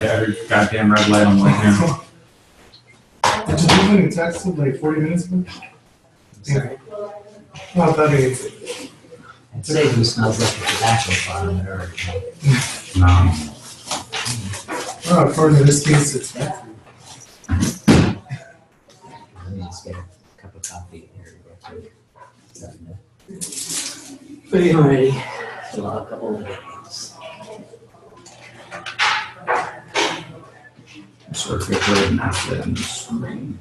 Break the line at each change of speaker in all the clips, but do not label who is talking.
Every goddamn red light on like now.
Did you leave any text like 40 minutes ago?
Sorry.
No, that is.
I'd say who smells like a tobacco farm or
No.
Oh, according to this case, it's factory.
let me just get a cup of coffee here to go through. Alrighty. So I'll have a couple of games.
Circuit red method in the screen.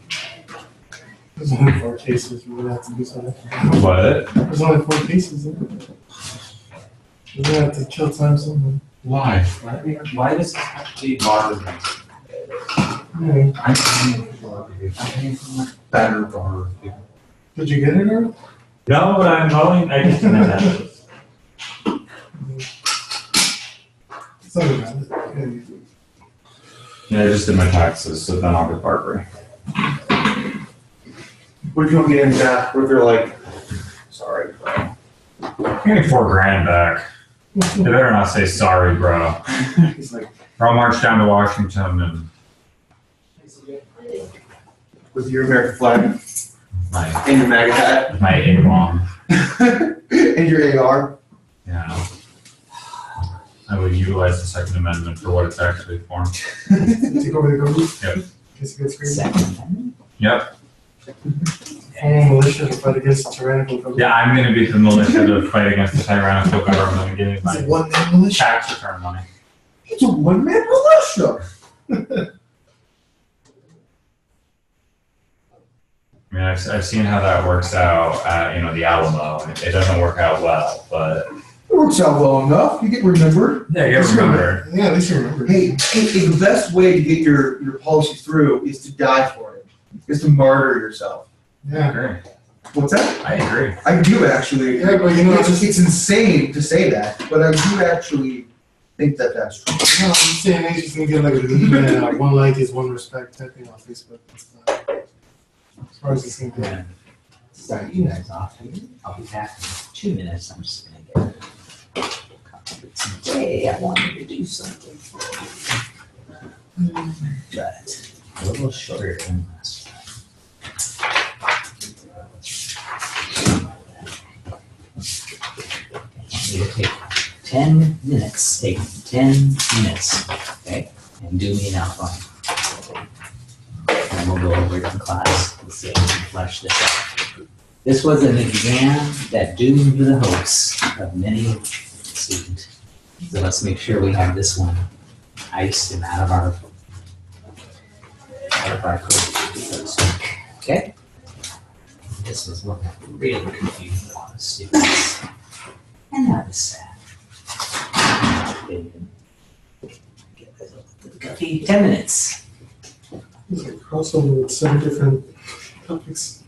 There's only 4 cases. We're gonna have to do something.
What?
There's only 4 cases. We're gonna have to kill time someone.
Why? Why does this have to be water?
Yeah.
I'm paying for my better bar.
Did you get it or?
No, but I'm going. I just didn't have it.
Something about it. Yeah.
Yeah, I just did my taxes, so then I'll get Barbary.
What if you want me in back where they're like, sorry, bro.
Give me $4,000 back. They better not say sorry, bro.
He's like,
Or I'll march down to Washington and
with your American flag
my
and your MAGA hat
my A-bomb.
and your AR.
Yeah. I would utilize the Second Amendment for what it's actually for.
Take over the government?
Yep.
In case it gets crazy.
Second Amendment?
Yep.
Formal militia to fight against tyrannical government.
Yeah, I'm going to be the militia to fight against the tyrannical government and give me
It's
my
a one-man militia.
tax return money.
It's a one-man militia.
I mean, I've seen how that works out at, the Alamo. It doesn't work out well, but
It works out well enough. You get remembered.
yeah, you remember.
Yeah, at least you remember.
Hey, the best way to get your policy through is to die for it. Is to martyr yourself.
I
Yeah.
agree.
What's that?
I agree.
I do actually.
Yeah, but you know,
it's insane to say that, but I do actually think that that's true.
No, I'm saying he's just gonna get like a meme, one like is one respect type thing on Facebook. That's not, as far as it's gonna
I'm
go.
gonna start you guys off here. I'll be back in 2 minutes. I'm just gonna get a copy today. I wanted to do something. But a little shorter than last time. I need to take 10 minutes. Take 10 minutes, okay? And do me an outline. And we'll go over it in class. Let's see if we can flesh this out. This was an exam that doomed the hopes of many students. So let's make sure we have this one iced and out of our code, so to speak. Okay? This was what really confused a lot of students. And that was sad. They didn't get the cookie. 10 minutes.
It's like crossover with 7 different topics.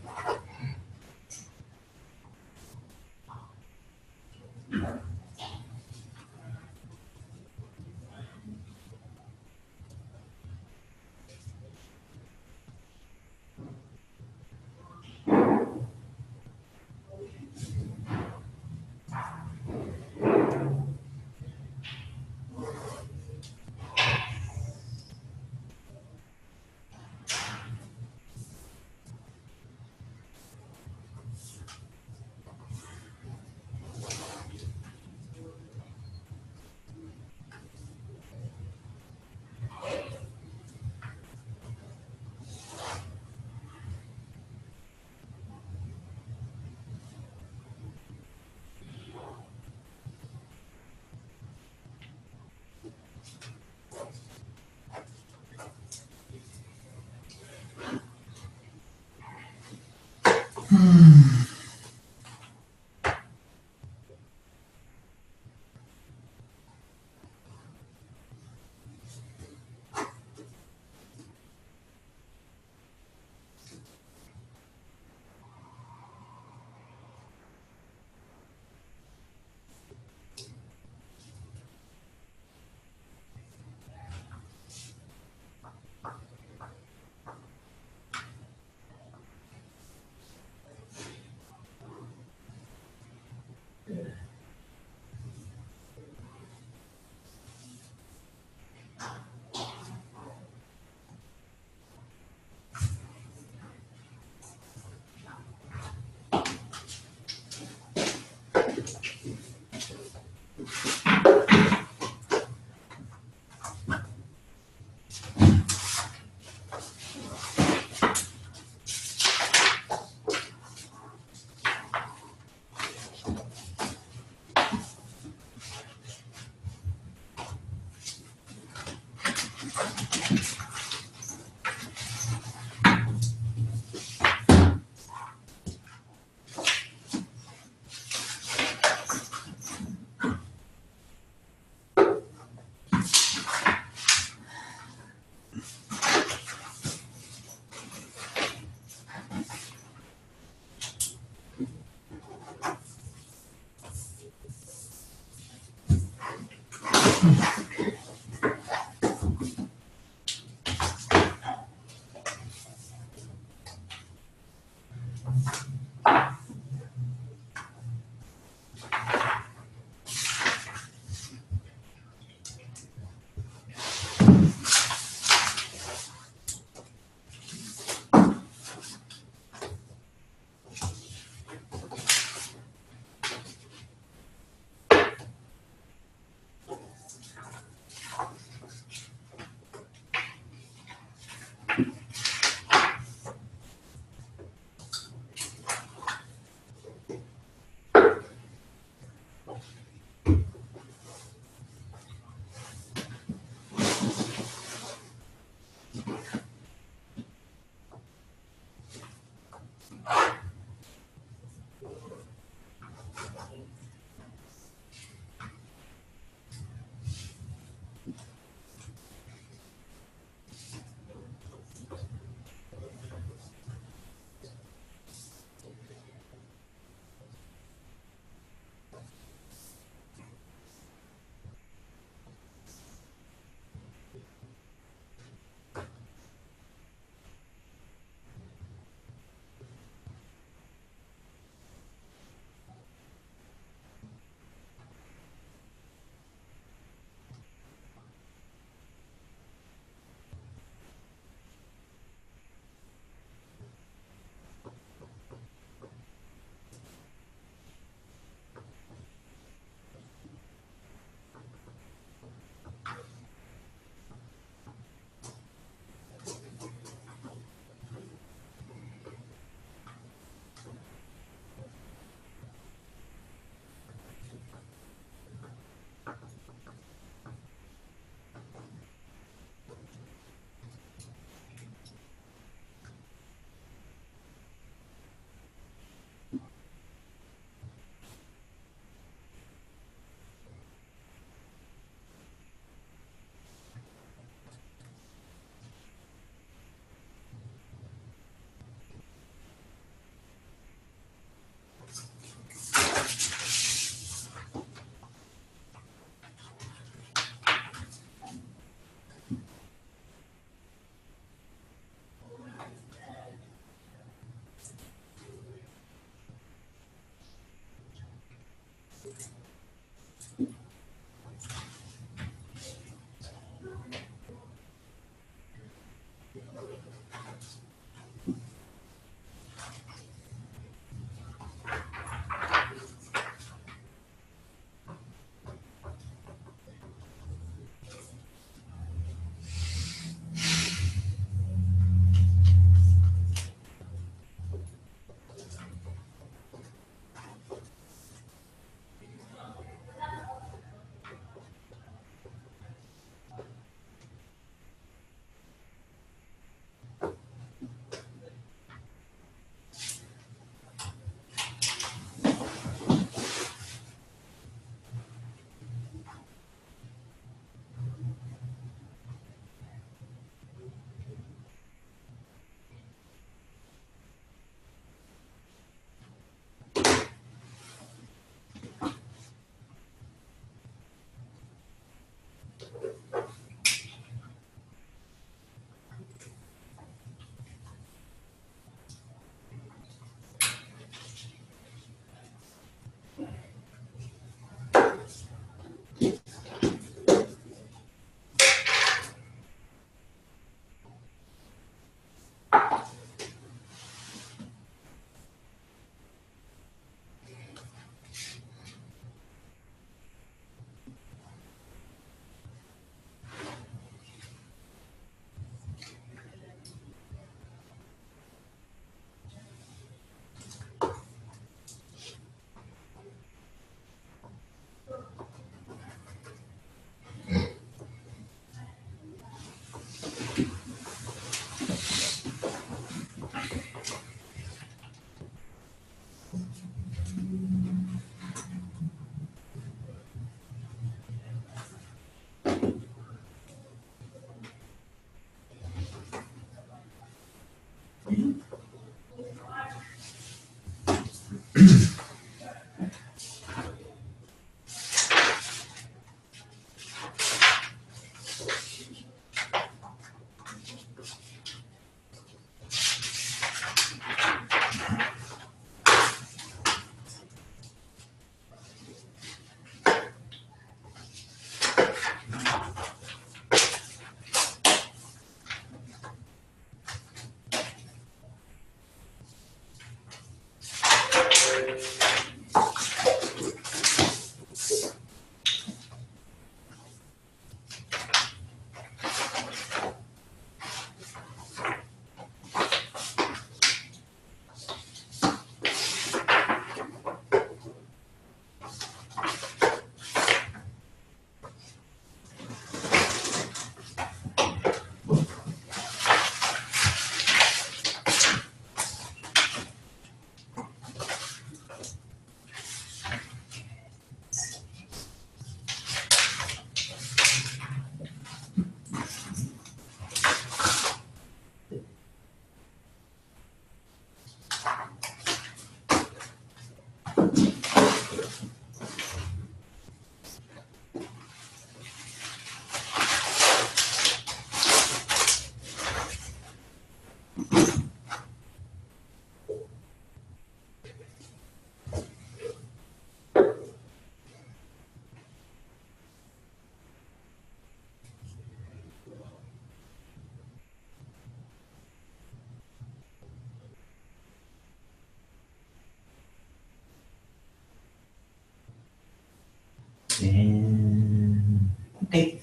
And okay.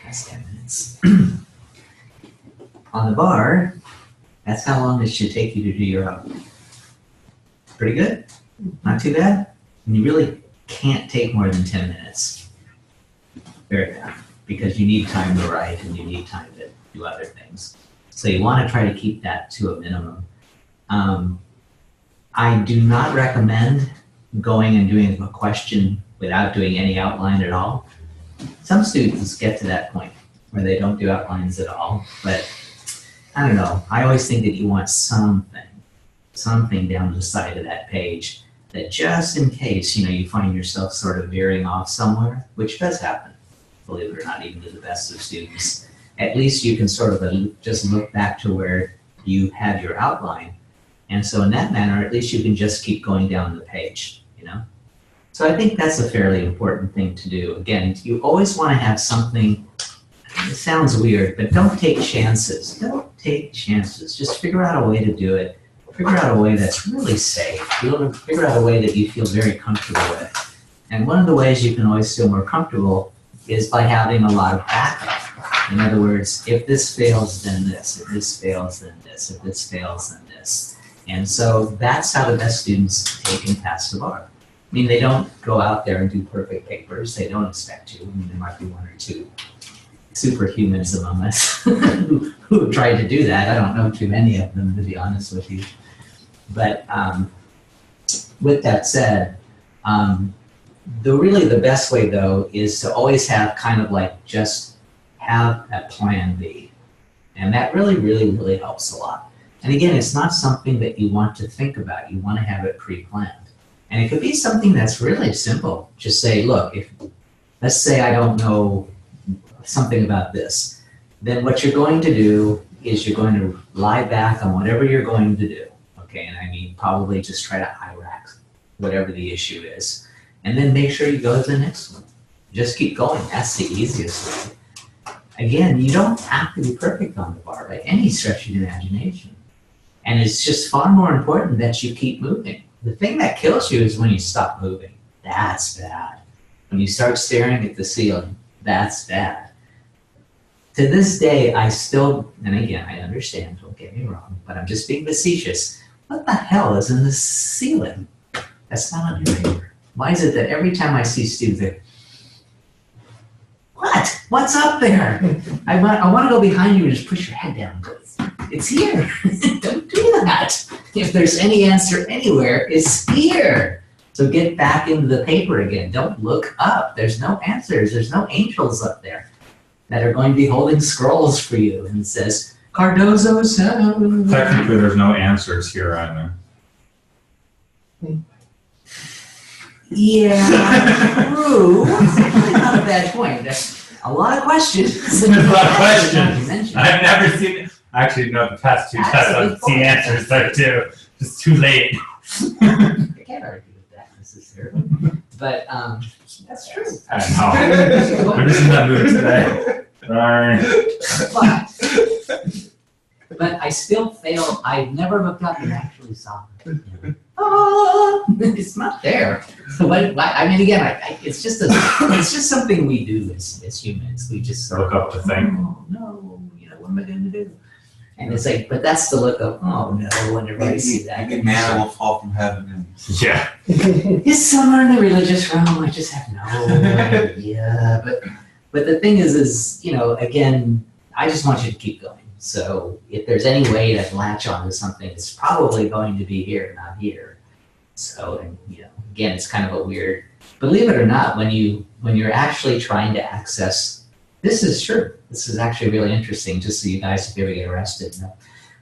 That's 10 minutes. On the bar, that's how long it should take you to do your outline. Pretty good? Not too bad? And you really can't take more than 10 minutes. Very bad. Because you need time to write and you need time to do other things. So you want to try to keep that to a minimum. I do not recommend going and doing a question without doing any outline at all. Some students get to that point where they don't do outlines at all, but I don't know. I always think that you want something down the side of that page that just in case, you find yourself sort of veering off somewhere, which does happen, believe it or not, even to the best of students. At least you can sort of just look back to where you had your outline. And so in that manner, at least you can just keep going down the page, So I think that's a fairly important thing to do. Again, you always want to have something, it sounds weird, but don't take chances. Don't take chances. Just figure out a way to do it. Figure out a way that's really safe. Figure out a way that you feel very comfortable with. And one of the ways you can always feel more comfortable is by having a lot of backup. In other words, if this fails, then this. If this fails, then this. If this fails, then this. And so that's how the best students take and pass the bar. I mean, they don't go out there and do perfect papers. They don't expect to. I mean, there might be one or two superhumans among us who have tried to do that. I don't know too many of them, to be honest with you. But with that said, the best way, though, is to always have kind of like just have a plan B. And that really, really, really helps a lot. And again, it's not something that you want to think about. You want to have it pre-planned. And it could be something that's really simple. Just say, look, let's say I don't know something about this. Then what you're going to do is you're going to lie back on whatever you're going to do. Okay, and I mean probably just try to IRAC whatever the issue is. And then make sure you go to the next one. Just keep going. That's the easiest way. Again, you don't have to be perfect on the bar by any stretch of the imagination. And it's just far more important that you keep moving. The thing that kills you is when you stop moving. That's bad. When you start staring at the ceiling, that's bad. To this day, I still, and again, I understand, don't get me wrong, but I'm just being facetious. What the hell is in the ceiling? That's not on your paper. Why is it that every time I see students, they what? What's up there? I want to go behind you and just push your head down. It's here. Don't do that. If there's any answer anywhere, it's here. So get back into the paper again. Don't look up. There's no answers. There's no angels up there that are going to be holding scrolls for you and says, Cardozo's.
Technically, there's no answers here either.
Yeah, true. Not a bad point. That's a lot of questions.
There's a lot of questions. I've never seen. Actually, no. The past two tests, I've seen answers there too. Just too late.
I can't argue with that necessarily, but that's true.
I know. I'm just in that mood today. Sorry.
But I still fail. I never looked up and actually saw it. Oh, it's not there. So I mean, again, it's just something we do as humans. We just
look up to think.
Oh no, what am I going to do? And it's like, but that's the look of, oh no, whenever I see that.
Like a man will fall from heaven.
Yeah.
It's somewhere in the religious realm. I just have no idea. But the thing is, again, I just want you to keep going. So if there's any way to latch onto something, it's probably going to be here, not here. So, and again, it's kind of a weird, believe it or not, when you're actually trying to access, this is true. This is actually really interesting, just so you guys, if you ever get arrested,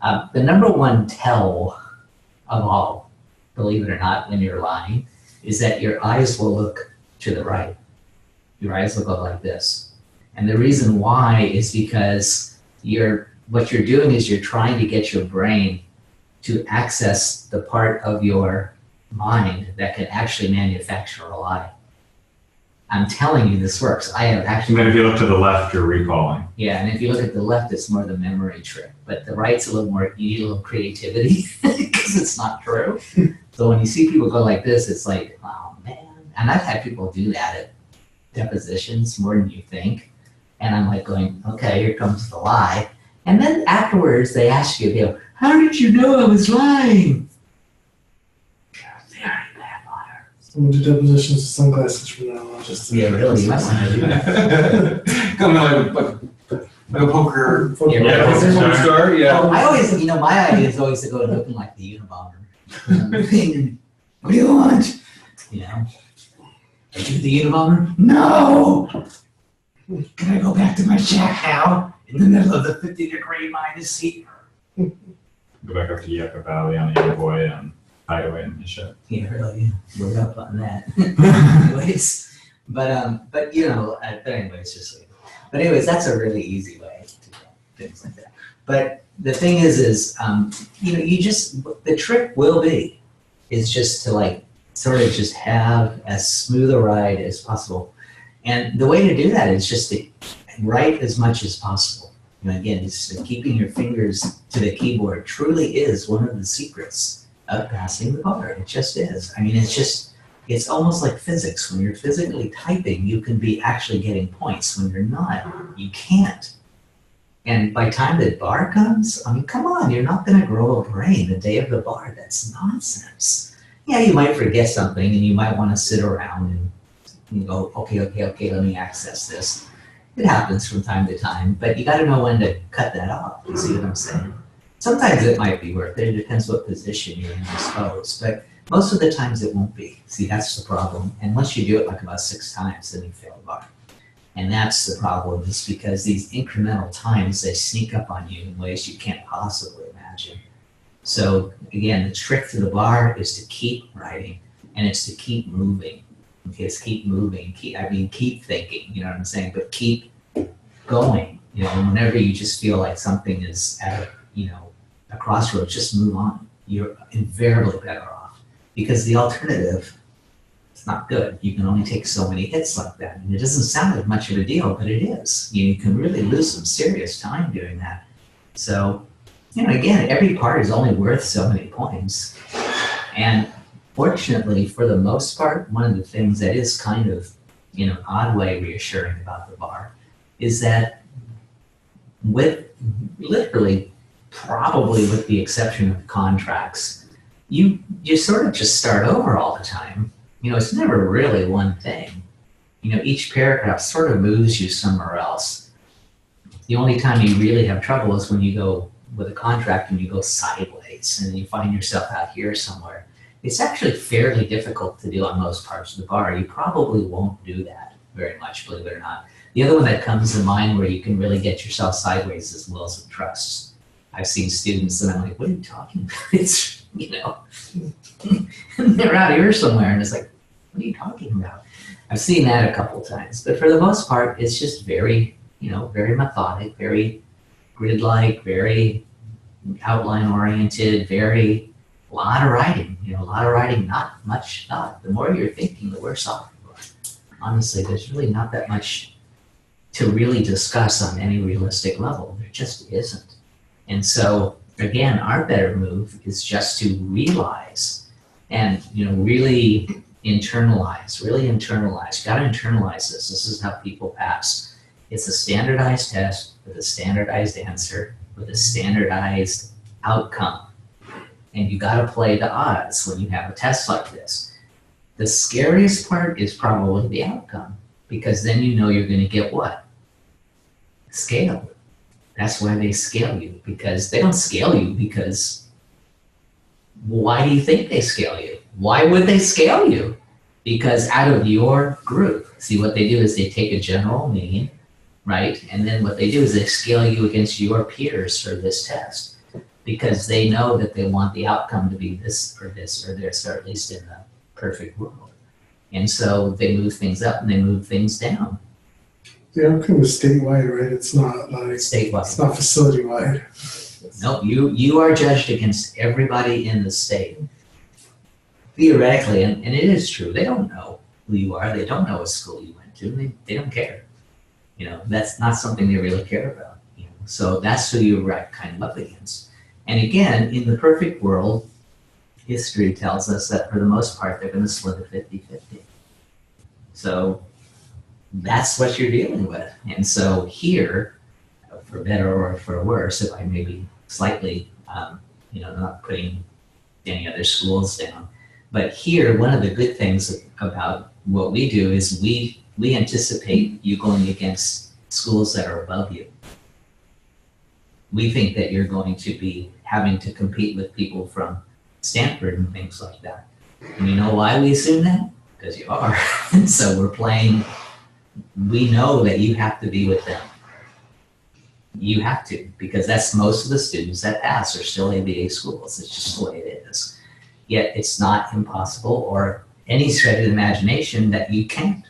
the number one tell of all, believe it or not, when you're lying, is that your eyes will look to the right. Your eyes will go like this. And the reason why is because you're what you're doing is you're trying to get your brain to access the part of your mind that can actually manufacture a lie. I'm telling you this works. I have
And
actually,
then if you look to the left, you're recalling.
yeah, and if you look at the left, it's more the memory trick, but the right's a little more, you need a little creativity because it's not true. So when you see people go like this, it's like, oh man. And I've had people do that at depositions more than you think. And I'm like going, okay, here comes the lie. And then afterwards they ask you, they go, how did you know I was lying? You're a very bad liar.
I'm gonna do depositions with sunglasses from now on. Just to-
Yeah, really, you might want to do that.
Coming like a poker.
Yeah,
Yeah,
poker
poker star, yeah.
Well, I always, my idea is always to go looking like the Unabomber. What do you want? You know? Are you the Unabomber? No! Can I go back to my shack now? In the middle of the 50-degree minus heat?
Go back up to Yucca Valley on the Iroquois and Hideaway and shit.
Yeah, really, we're up on that. Anyways, but anyways, just like, but anyways, that's a really easy way to do things like that. But the thing is, you just, the trick will be, is just to like, sort of just have as smooth a ride as possible. And the way to do that is just to write as much as possible. And again, it's keeping your fingers to the keyboard truly is one of the secrets of passing the bar. It just is. I mean, it's almost like physics. When you're physically typing, you can be actually getting points. When you're not, you can't. And by the time the bar comes, I mean, come on, you're not going to grow a brain the day of the bar. That's nonsense. Yeah, you might forget something and you might want to sit around and go, okay, let me access this. It happens from time to time, but you got to know when to cut that off. You see what I'm saying? Sometimes it might be worth it. It depends what position you're in, I suppose. But most of the times it won't be. See, that's the problem. And once you do it like about 6 times, then you fail the bar. And that's the problem, is because these incremental times, they sneak up on you in ways you can't possibly imagine. So again, the trick to the bar is to keep writing, and it's to keep moving. Okay, it's keep moving, keep thinking, you know what I'm saying? But keep going, and whenever you just feel like something is at a crossroads, just move on. You're invariably better off, because the alternative, it's not good. You can only take so many hits like that. And it doesn't sound like much of a deal, but it is. You can really lose some serious time doing that. So, again, every part is only worth so many points. And fortunately, for the most part, one of the things that is kind of, in an odd way, reassuring about the bar is that with literally, probably with the exception of contracts, you sort of just start over all the time. It's never really one thing. Each paragraph sort of moves you somewhere else. The only time you really have trouble is when you go with a contract and you go sideways and you find yourself out here somewhere. It's actually fairly difficult to do on most parts of the bar. You probably won't do that very much, believe it or not. The other one that comes to mind where you can really get yourself sideways is wills and trusts. I've seen students and I'm like, what are you talking about? It's, they're out here somewhere and it's like, what are you talking about? I've seen that a couple of times, but for the most part, it's just very, very methodic, very grid-like, very outline-oriented, a lot of writing, not much thought. The more you're thinking, the worse off you are. Honestly, there's really not that much to really discuss on any realistic level. There just isn't. And so, again, our better move is just to realize and, really internalize. You got to internalize this. This is how people pass. It's a standardized test with a standardized answer with a standardized outcome. And you got to play the odds when you have a test like this. The scariest part is probably the outcome, because then you're going to get what? Scaled. That's why they scale you, because they don't scale you because why do you think they scale you? Why would they scale you? Because out of your group, see what they do is they take a general mean, right? And then what they do is they scale you against your peers for this test, because they know that they want the outcome to be this or this or this, or at least in the perfect world. And so they move things up and they move things down.
The outcome is statewide, right? It's not like, it's
statewide.
not facility-wide.
No, you are judged against everybody in the state. Theoretically, and it is true, they don't know who you are, they don't know what school you went to, they don't care. You know, that's not something they really care about. You know? So that's who you're right kind of up against. And again, in the perfect world, history tells us that for the most part, they're going to split a 50-50. So that's what you're dealing with. And so here, for better or for worse, if I may be slightly, not putting any other schools down, but here, one of the good things about what we do is we anticipate you going against schools that are above you. We think that you're going to be having to compete with people from Stanford and things like that. And you know why we assume that? Because you are. And so we're playing, we know that you have to be with them. You have to, because that's most of the students that pass are still ABA schools. It's just the way it is. Yet it's not impossible or any stretch of the imagination that you can't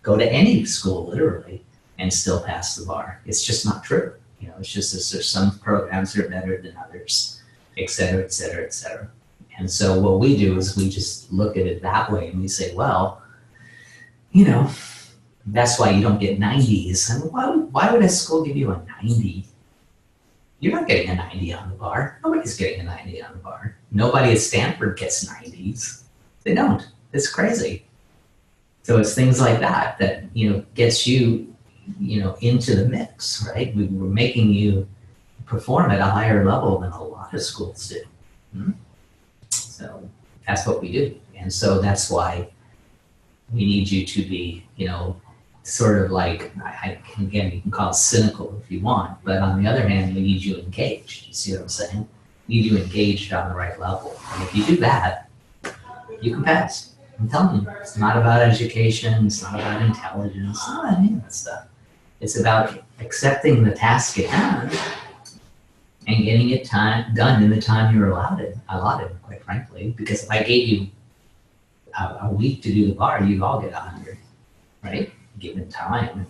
go to any school literally and still pass the bar. It's just not true. You know, it's just that there's some programs that are better than others, et cetera, et cetera, et cetera. And so what we do is we just look at it that way and we say, well, you know, that's why you don't get 90s. And why would a school give you a 90? You're not getting a 90 on the bar. Nobody's getting a 90 on the bar. Nobody at Stanford gets 90s. They don't. It's crazy. So it's things like that that, you know, gets you, you know, into the mix, right? We're making you perform at a higher level than a lot of schools do. Hmm? So that's what we do. And so that's why we need you to be, you know, sort of like, again, you can call it cynical if you want, but on the other hand, we need you engaged. You see what I'm saying? We need you engaged on the right level. And if you do that, you can pass. I'm telling you, it's not about education, it's not about intelligence, it's not about any of that stuff. It's about accepting the task at hand and getting it done in the time you're allotted, quite frankly. Because if I gave you a week to do the bar, you'd all get 100, right? Given time.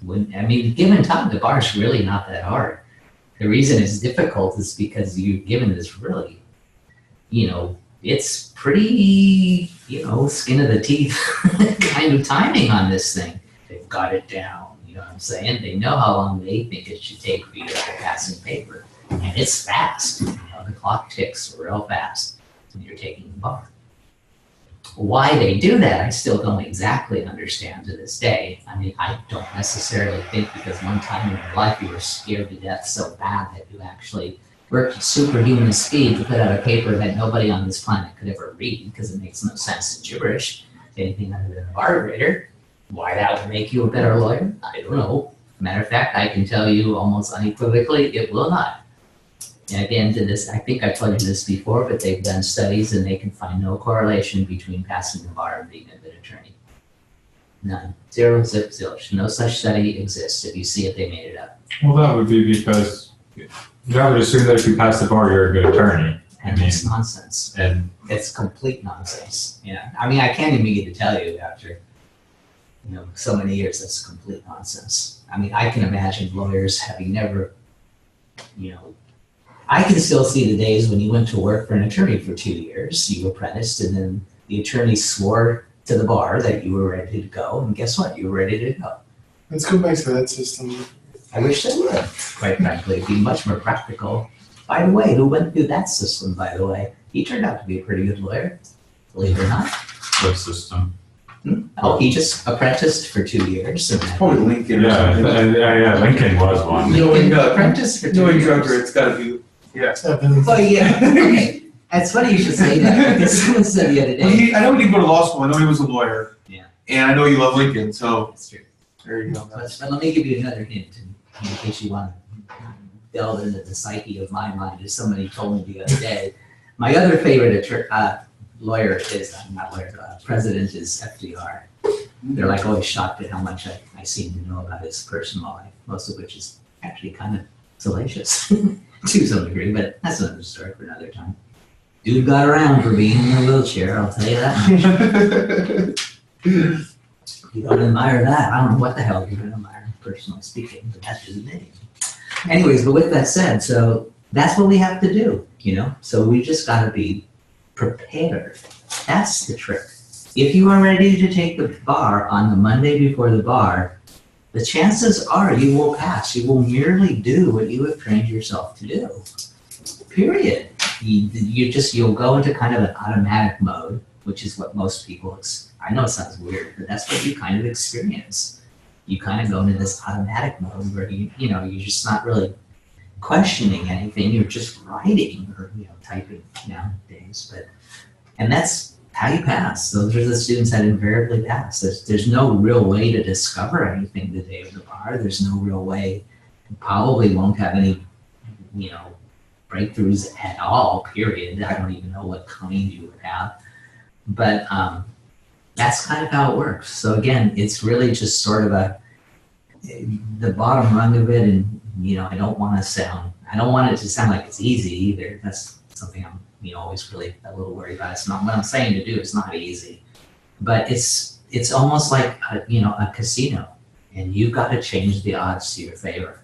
Given time, the bar is really not that hard. The reason it's difficult is because you've given this really, you know, it's pretty, you know, skin of the teeth kind of timing on this thing. They've got it down, you know what I'm saying? They know how long they think it should take for you to get passing paper. And it's fast. You know, the clock ticks real fast when you're taking the bar. Why they do that, I still don't exactly understand to this day. I mean, I don't necessarily think because one time in your life you were scared to death so bad that you actually worked at superhuman speed to put out a paper that nobody on this planet could ever read because it makes no sense in gibberish, anything other than a bar grader. Why that would make you a better lawyer, I don't know. Matter of fact, I can tell you almost unequivocally, it will not. And again, to this, I think I told you this before, but they've done studies and they can find no correlation between passing the bar and being a good attorney. None. Zero, zip, zilch. No such study exists. If you see it, they made it up.
Well, that would be because I would assume that if you pass the bar, you're a good attorney.
And it's nonsense.
And
it's complete nonsense. Yeah. I mean, I can't even begin to tell you after, you know, so many years, that's complete nonsense. I mean, I can imagine lawyers having never, you know, I can still see the days when you went to work for an attorney for 2 years, you apprenticed, and then the attorney swore to the bar that you were ready to go, and guess what? You were ready to go.
Let's go back to that system.
I wish they would, quite frankly. It'd be much more practical. By the way, who went through that system, by the way? He turned out to be a pretty good lawyer, believe it or not.
what system?
Oh, he just apprenticed for 2 years. And then
Probably Lincoln or
Yeah,
something.
yeah, Lincoln was one.
Lincoln apprenticed for 2
Knowing
years.
Drucker, it's gotta be, yeah.
Oh, yeah, okay. It's funny you should say that, because someone said the other
Well,
day.
I know he didn't go to law school, I know he was a lawyer.
Yeah.
And I know you love Lincoln, so
That's true.
there you go.
But let me give you another hint, in case you want to delve into the psyche of my mind, as somebody told me the other day. My other favorite lawyer is, not lawyer, president is FDR. They're like always shocked at how much I seem to know about his personal life, most of which is actually kind of salacious to some degree, but that's another story for another time. Dude got around for being in a wheelchair, I'll tell you that much. You don't admire that. I don't know what the hell you're gonna admire, personally speaking, but that's just me. Anyways, but with that said, so that's what we have to do, you know? So we just gotta be prepared. That's the trick. If you are ready to take the bar on the Monday before the bar, the chances are you will pass. You will merely do what you have trained yourself to do. Period. You'll go into kind of an automatic mode, which is what most people, I know it sounds weird, but that's what you kind of experience. You kind of go into this automatic mode where you're just not really questioning anything. You're just writing or, typing nowadays. And that's how you pass. Those are the students that invariably pass. There's no real way to discover anything the day of the bar. There's no real way. You probably won't have any, breakthroughs at all, period. I don't even know what kind you would have. But that's kind of how it works. So again, it's really just sort of the bottom rung of it. And, I don't want it to sound like it's easy either. That's something I'm, always really a little worried about. It's not what I'm saying to do. It's not easy, but it's almost like a casino, and you've got to change the odds to your favor.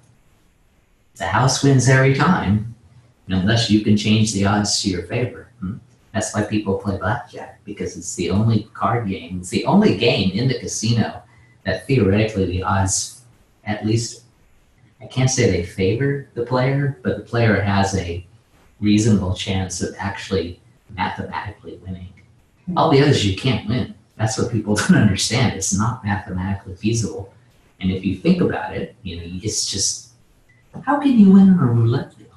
The house wins every time, unless you can change the odds to your favor. That's why people play blackjack, because it's the only card game. It's the only game in the casino that theoretically the odds, at least, I can't say they favor the player, but the player has a reasonable chance of actually mathematically winning. All the others you can't win. That's what people don't understand. It's not mathematically feasible. And if you think about it, it's just, how can you win on a roulette wheel?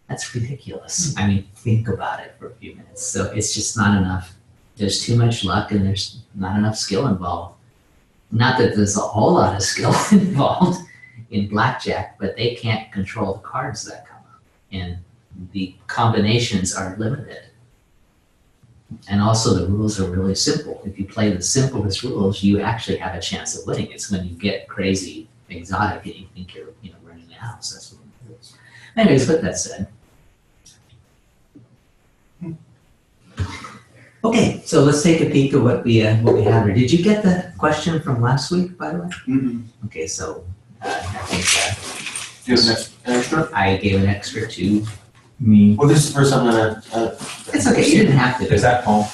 That's ridiculous. I mean, think about it for a few minutes. So it's just not enough. There's too much luck and there's not enough skill involved. Not that there's a whole lot of skill involved in blackjack, but they can't control the cards that come up. And the combinations are limited. And also the rules are really simple. If you play the simplest rules, you actually have a chance of winning. It's when you get crazy, exotic, and you think you're running the house. That's what it is. Anyways, with that said. Okay, so let's take a peek at what we have here. Did you get the question from last week, by the way?
Mm-hmm.
Okay, so I think
Do you have an extra?
I gave an extra to
Me.
Well, this is the first time that
It's okay, you didn't have to.
Is that home?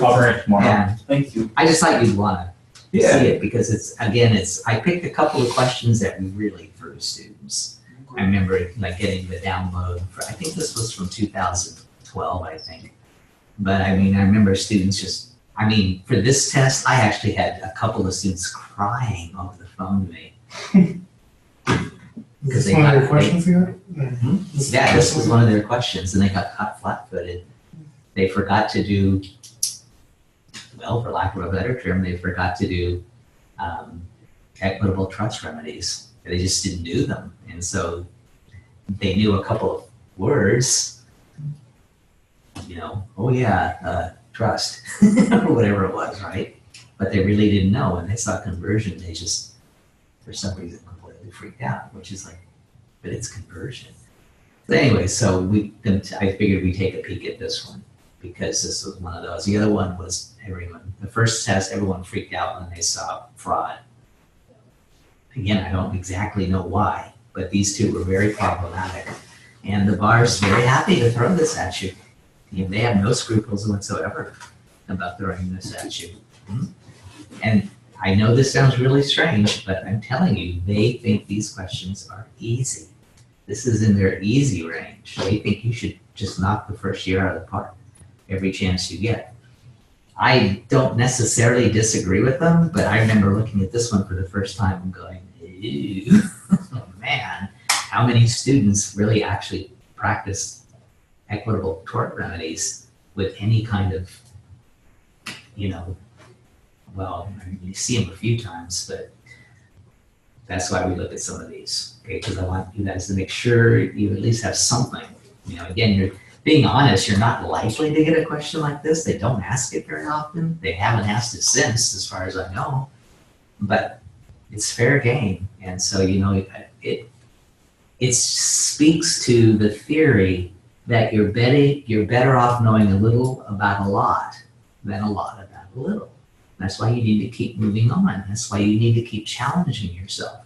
I'll bring it tomorrow.
Yeah,
Thank you.
I just thought you'd want to see it because I picked a couple of questions that we really threw students. I remember getting the download I think this was from 2012, I think. But I remember students for this test, I actually had a couple of students crying over the phone to me.
Is this one of your questions you
Yeah, this was one of their questions, and they got caught flat-footed. They forgot to do, well, for lack of a better term, they forgot to do equitable trust remedies. They just didn't do them, and so they knew a couple of words. Trust, or whatever it was, right? But they really didn't know. When they saw conversion, they just, for some reason, completely freaked out, which is but it's conversion. But anyway, so I figured we'd take a peek at this one because this was one of those. The other one was the first test, everyone freaked out when they saw fraud. Again, I don't exactly know why, but these two were very problematic. And the bar's very happy to throw this at you. They have no scruples whatsoever about throwing this at you. And I know this sounds really strange, but I'm telling you, they think these questions are easy. This is in their easy range. They think you should just knock the first year out of the park every chance you get. I don't necessarily disagree with them, but I remember looking at this one for the first time and going, ew, oh man, how many students really actually practice equitable tort remedies with any kind of, you see them a few times, but that's why we look at some of these, okay? Because I want you guys to make sure you at least have something. Again, you're being honest, you're not likely to get a question like this. They don't ask it very often. They haven't asked it since, as far as I know, but it's fair game. And so, it speaks to the theory that you're better off knowing a little about a lot than a lot about a little. That's why you need to keep moving on. That's why you need to keep challenging yourself.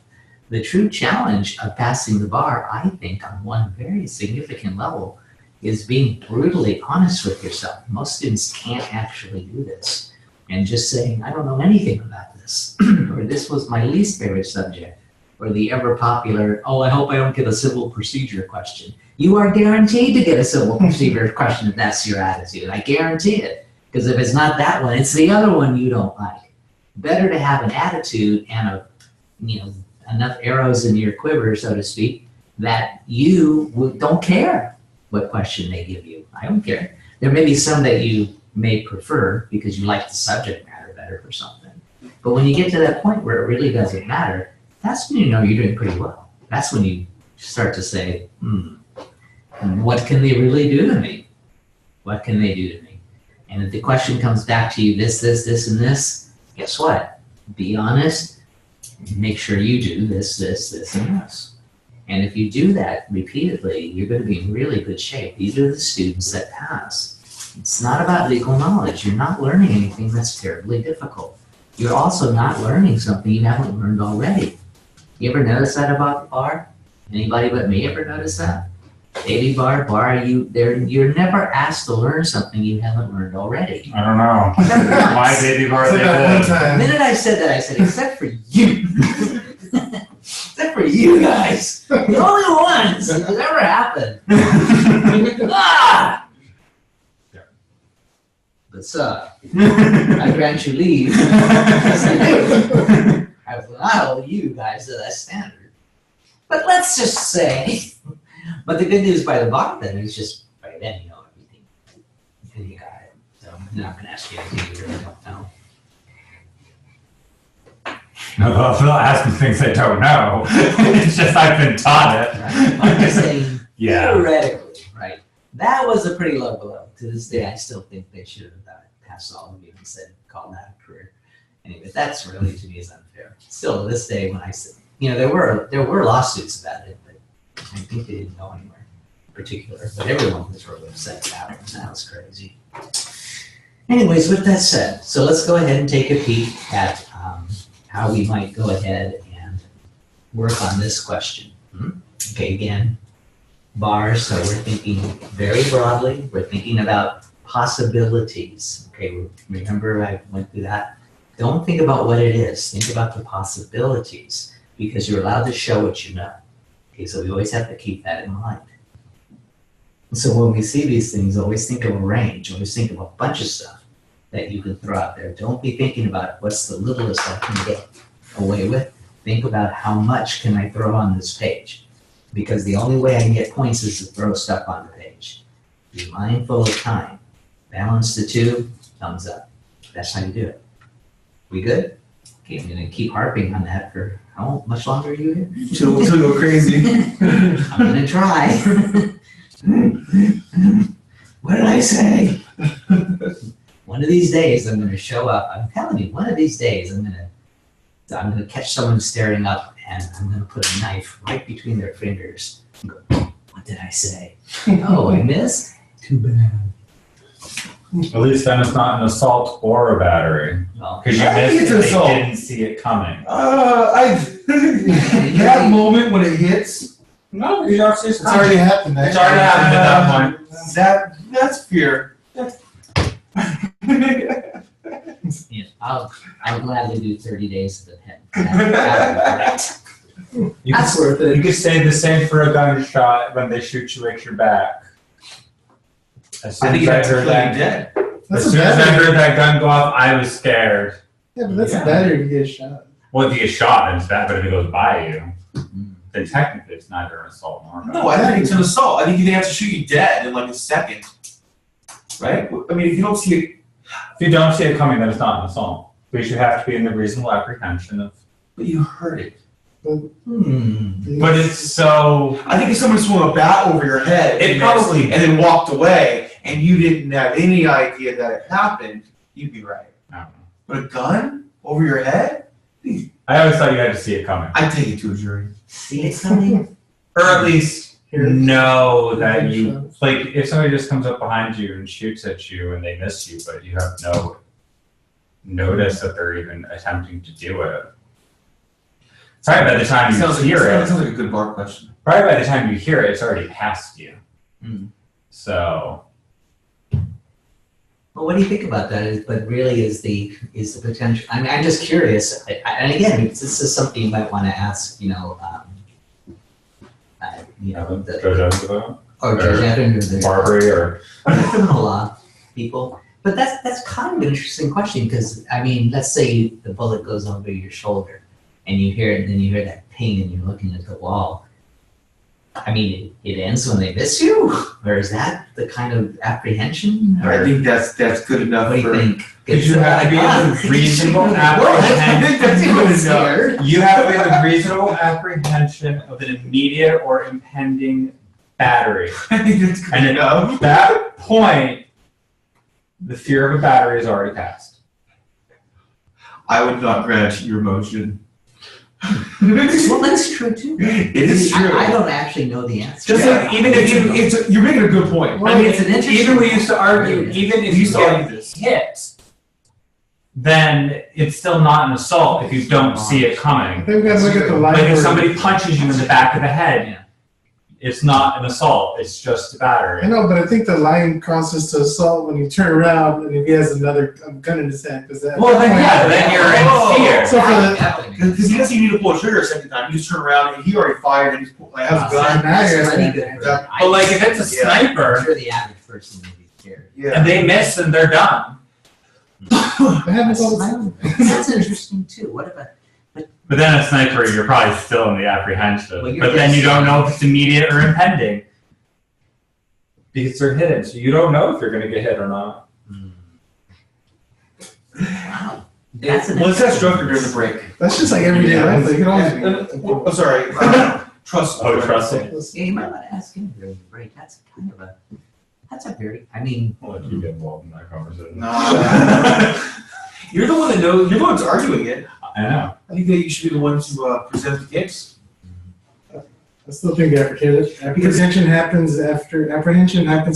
The true challenge of passing the bar, I think, on one very significant level, is being brutally honest with yourself. Most students can't actually do this. And just saying, I don't know anything about this, or this was my least favorite subject, or the ever popular, oh, I hope I don't get a civil procedure question. You are guaranteed to get a civil procedure question if that's your attitude. I guarantee it. Because if it's not that one, it's the other one you don't like. Better to have an attitude and enough arrows in your quiver, so to speak, that you don't care what question they give you. I don't care. There may be some that you may prefer because you like the subject matter better or something. But when you get to that point where it really doesn't matter, that's when you know you're doing pretty well. That's when you start to say, what can they really do to me? What can they do to me? And if the question comes back to you, this, and this, guess what? Be honest. Make sure you do this, and this. And if you do that repeatedly, you're going to be in really good shape. These are the students that pass. It's not about legal knowledge. You're not learning anything that's terribly difficult. You're also not learning something you haven't learned already. You ever notice that about the bar? Anybody but me ever notice that? Daily bar, you're never asked to learn something you haven't learned already.
I don't know. My baby bar, they did.
The minute I said that, I said, except for you. Except for you guys. The only ones that's ever happened. But sir, I grant you leave. Yes, I do. I will not hold you guys to that standard. But let's just say, but the good news by the bar then is just by then you know everything. And you got it. So I'm not going to ask you anything you really don't know.
No, they'll ask me things I don't know. It's just I've been taught it.
Right? I'm just saying,
Yeah.
theoretically, right? That was a pretty low blow. To this day, I still think they should have passed all of you and said, call that a career. Anyway, that's really, to me, is unfair. Still, to this day, when I said, there were lawsuits about it, but I think they didn't go anywhere in particular. But everyone was really upset about it. That was crazy. Anyways, with that said, so let's go ahead and take a peek at how we might go ahead and work on this question. Okay, again, bars, so we're thinking very broadly. We're thinking about possibilities. Okay, remember I went through that? Don't think about what it is. Think about the possibilities, because you're allowed to show what you know. Okay, so we always have to keep that in mind. So when we see these things, always think of a range. Always think of a bunch of stuff that you can throw out there. Don't be thinking about what's the littlest I can get away with. Think about how much can I throw on this page. Because the only way I can get points is to throw stuff on the page. Be mindful of time. Balance the two, thumbs up. That's how you do it. We good? Okay, I'm going to keep harping on that for how much longer are you here?
Until we go crazy.
I'm going to try. What did I say? One of these days I'm going to show up. I'm telling you, one of these days I'm going to catch someone staring up and I'm going to put a knife right between their fingers and go, what did I say? Oh, I missed? Too bad.
At least then it's not an assault or a battery.
Well,
Because you
I think
missed
it's
it,
an
they
assault.
didn't see it coming.
That moment when it hits,
No, you don't see
It's already happened.
It's already happened at that point.
that's fear.
yeah, I'll gladly do 30 days of the pen. That's
You
That's
could,
worth it.
you could say the same for a gunshot when they shoot you at your back. As soon
I think
as
you
I
have to
heard
kill you
that,
dead.
That's
as
a
soon as I
battery.
heard that gun go off, I was scared.
Yeah, but that's
Yeah.
a battery to get shot.
Well, if you get shot, it's bad, but if it goes by you,
Mm.
then technically it's neither an assault nor a gun.
No, I think it's an assault. I think they have to shoot you dead in like a second. Right? I mean, if you don't see it,
If you don't see it coming, then it's not an assault. Because you have to be in the reasonable apprehension of.
but you heard it.
But it's so.
I think if someone swung a bat over your head
It
and
probably-
and then walked away and you didn't have any idea that it happened, you'd be right.
I don't know.
But a gun over your head?
I always thought you had to see it coming.
I'd take it to a jury.
See it coming?
Or at least know that
Yeah,
you.
sure.
Like, if somebody just comes up behind you and shoots at you and they miss you, but you have no notice that they're even attempting to do it. Sorry, by the time you
Sounds
hear it,
like a good bar question.
probably by the time you hear it, it's already past you. So,
Well, what do you think about that? But really, is the potential? I mean, I'm just curious. And again, this is something you might want to ask. Or Judge Evan or the
Barbary or
criminal law people. But that's kind of an interesting question because I mean, let's say the bullet goes over your shoulder, and you hear that pain, and you're looking at the wall. I mean, it ends when they miss you, or is that the kind of apprehension? Or
I think that's good enough.
what do you think?
Because you have to be a reasonable apprehension. You have to have a reasonable apprehension of an immediate or impending battery.
I think that's good
And
enough.
at that point, the fear of a battery is already passed.
I would not grant your motion.
Well, that's true too.
It is true.
I don't actually know the answer.
Just like even if
you're making a good point.
Well,
I mean,
it's an interesting
even we used to argue,
point.
even if you get hit, then it's still not an assault if you don't see it
I
coming.
think we gotta look at the line.
Like if
where-
somebody punches you in the back of the head, it's not an assault, it's just a battery.
I know, but I think the line crosses to assault when you turn around and if he has another gun in his hand. Because that.
Well, then you're in fear.
So for the-
Because he doesn't even need to pull a trigger a second time. You just turn around and he already fired and he's has a gun.
Now you're
Pretty
in
good.
that.
But like if it's a
Yeah.
I'm
sniper
sure the average person would be scared.
and they miss and they're done.
That happens all the time.
That's interesting too. What about?
But then a sniper, you're probably still in the apprehension.
Well, you're
But then you
guessing.
don't know if it's immediate or impending. Because they're hidden, so you don't know if you're gonna get hit or not.
Wow. That's an
Let's ask
interesting-
Drucker during the break.
That's just like everyday life. Like, you can always be.
Oh, sorry. Trust.
Oh, trust it.
Yeah, you might want to ask him during the break. That's kind of that's a very. I mean,
I'll let you get involved in that conversation.
No. You're the one that knows. You're the one that's arguing it.
I know.
I think that you should be the one to present the case.
I still think apprehension happens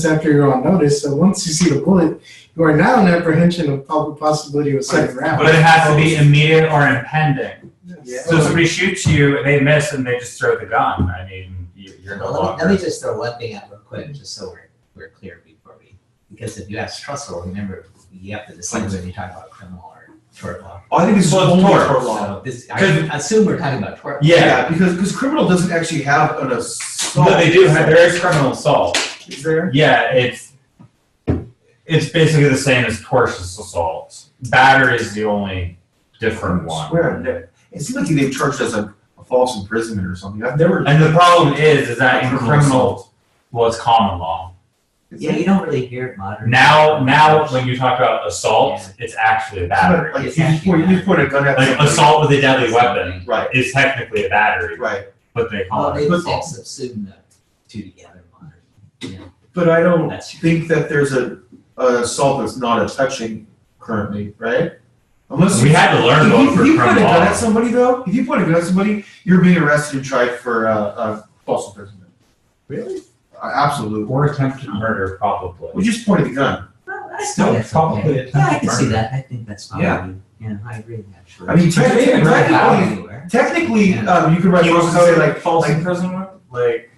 after you're on notice. So once you see the bullet, you are now in apprehension of possibility of a second round.
But it has to be immediate or impending.
Yeah.
So if somebody shoots you, they miss, and they just throw the gun. I mean, you're no
let
longer.
me just throw one thing out real quick, just so we're clear before we. Because if you ask Trussell, remember you have to decide whether you're talking about criminal or tort law.
Oh, I think this is
Well,
only
tort.
tort law.
So this, I assume we're talking about tort.
Yeah.
because criminal doesn't actually have an assault.
No, they do have. There is criminal assault.
Is there?
Yeah, it's basically the same as tortious assault. Battery is the only different
I
one.
swear, it seems like they've charged us a false imprisonment or something. I've never.
And the problem is that in
Criminal
criminal, well, it's common law.
Yeah, you don't really hear it modern.
Now, when you talk about assault, it's actually a battery.
Like
It's
you just point, you just point a gun at
Like
somebody.
assault with a deadly weapon
Right.
is technically a battery,
Right.
but they call
Well,
it
they
assault.
subsume the two together modern. Yeah,
But I don't
that's
think that there's an assault that's not a touching currently, right? Unless
We had to learn both for
if you point a
criminal
gun
law.
at somebody though, if you point a gun at somebody, you're being arrested and tried for false imprisonment.
Really?
Absolutely.
Or attempted murder, probably.
We just pointed the gun.
Well, I
Still,
think that's
probably
okay.
attempted
Yeah, I can see
murder.
that. I think that's fine.
Yeah.
Yeah, I agree actually.
I mean, technically,
Anywhere.
you could write
You
laws
also
and
say
say
like false
like-
imprisonment? Like,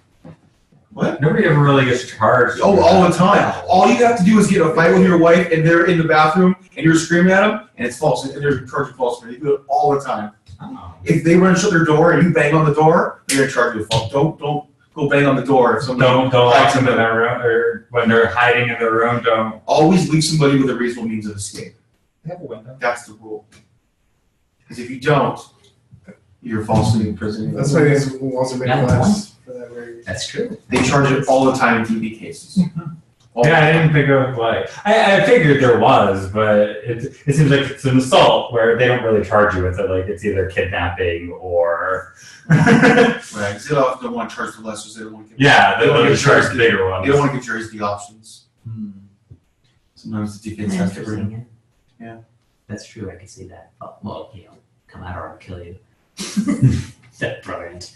what?
nobody ever really gets charged.
Oh, all the time. All you have to do is get a fight with your wife, and they're in the bathroom, and you're screaming at them, and it's false, and they're charged with false. They do it all the time.
Oh.
If they run and shut their door, and you bang on the door, they're gonna charge you with false. Don't go bang on the door if somebody.
Don't lock them in their room, or when they're hiding in their room, don't.
Always leave somebody with a reasonable means of escape.
They have a window.
That's the rule. Because if you don't, you're falsely imprisoning.
That's why there's walls are made
Yeah,
of glass for that very.
That's true.
They charge it all the time in TV cases. All the
Yeah, I
time.
didn't think of like I figured there was, but it seems like it's an assault where they don't really charge you with it. Like it's either kidnapping or
Right. 'Cause they often don't want to charge the lessers. They don't want to give.
yeah,
They don't
they'll
get
charge
charged.
the bigger
They don't
ones.
want to give juries the options. Sometimes the defense has to bring.
Interesting,
Yeah.
That's true. I can see that. Oh, well, come out or I'll kill you. That's brilliant,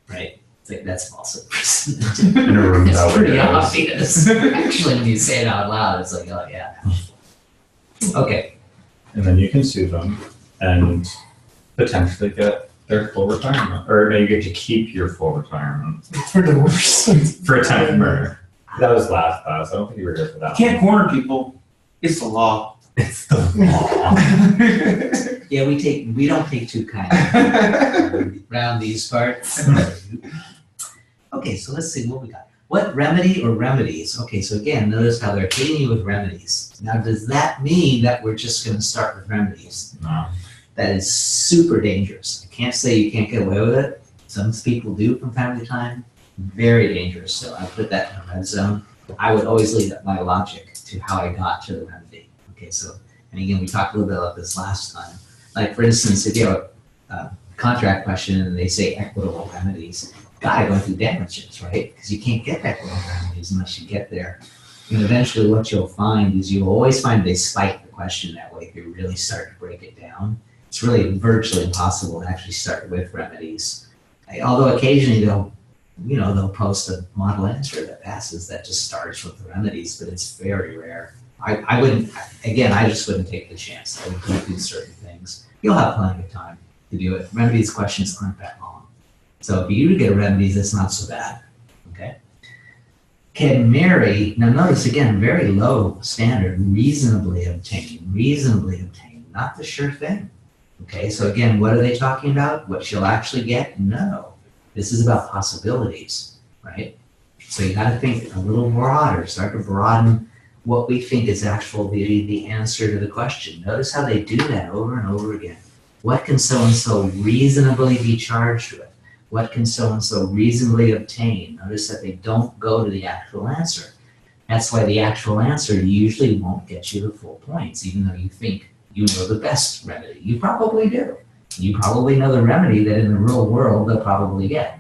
right? It's like that's false imprisonment.
In a room
It's
without
pretty
windows.
obvious. Actually, when you say it out loud, it's like, oh yeah. Okay.
and then you can sue them and potentially get their full retirement, or no, you get to keep your full retirement
For the worst.
for attempted murder. That was last class. I don't think you were here for that.
You can't corner people. It's the law.
It's the law.
Yeah, we don't take too kind around these parts. Okay, so let's see what we got. What remedy or remedies? Okay, so again, notice how they're hitting you with remedies. Now, does that mean that we're just going to start with remedies?
No.
That is super dangerous. I can't say you can't get away with it. Some people do from time to time. Very dangerous. So I put that in the red zone. I would always leave my logic to how I got to the remedy. Okay, so, and again, we talked a little bit about this last time. Like, for instance, if you have a contract question and they say equitable remedies, gotta go through damages, right? Because you can't get equitable remedies unless you get there. And eventually what you'll find is you'll always find they spike the question that way if you really start to break it down. It's really virtually impossible to actually start with remedies. Although occasionally they'll post a model answer that passes that just starts with the remedies, but it's very rare. I just wouldn't take the chance. I would go through certain things. You'll have plenty of time to do it. Remedies questions aren't that long. So if you do get remedies, it's not so bad, okay? Can marry, now notice again, very low standard, reasonably obtain, not the sure thing. Okay, so again, what are they talking about? What she'll actually get? No. This is about possibilities, right? So you gotta think a little broader, start to broaden what we think is actually the answer to the question. Notice how they do that over and over again. What can so-and-so reasonably be charged with? What can so-and-so reasonably obtain? Notice that they don't go to the actual answer. That's why the actual answer usually won't get you the full points, even though you think you know the best remedy. You probably do. You probably know the remedy that in the real world they'll probably get.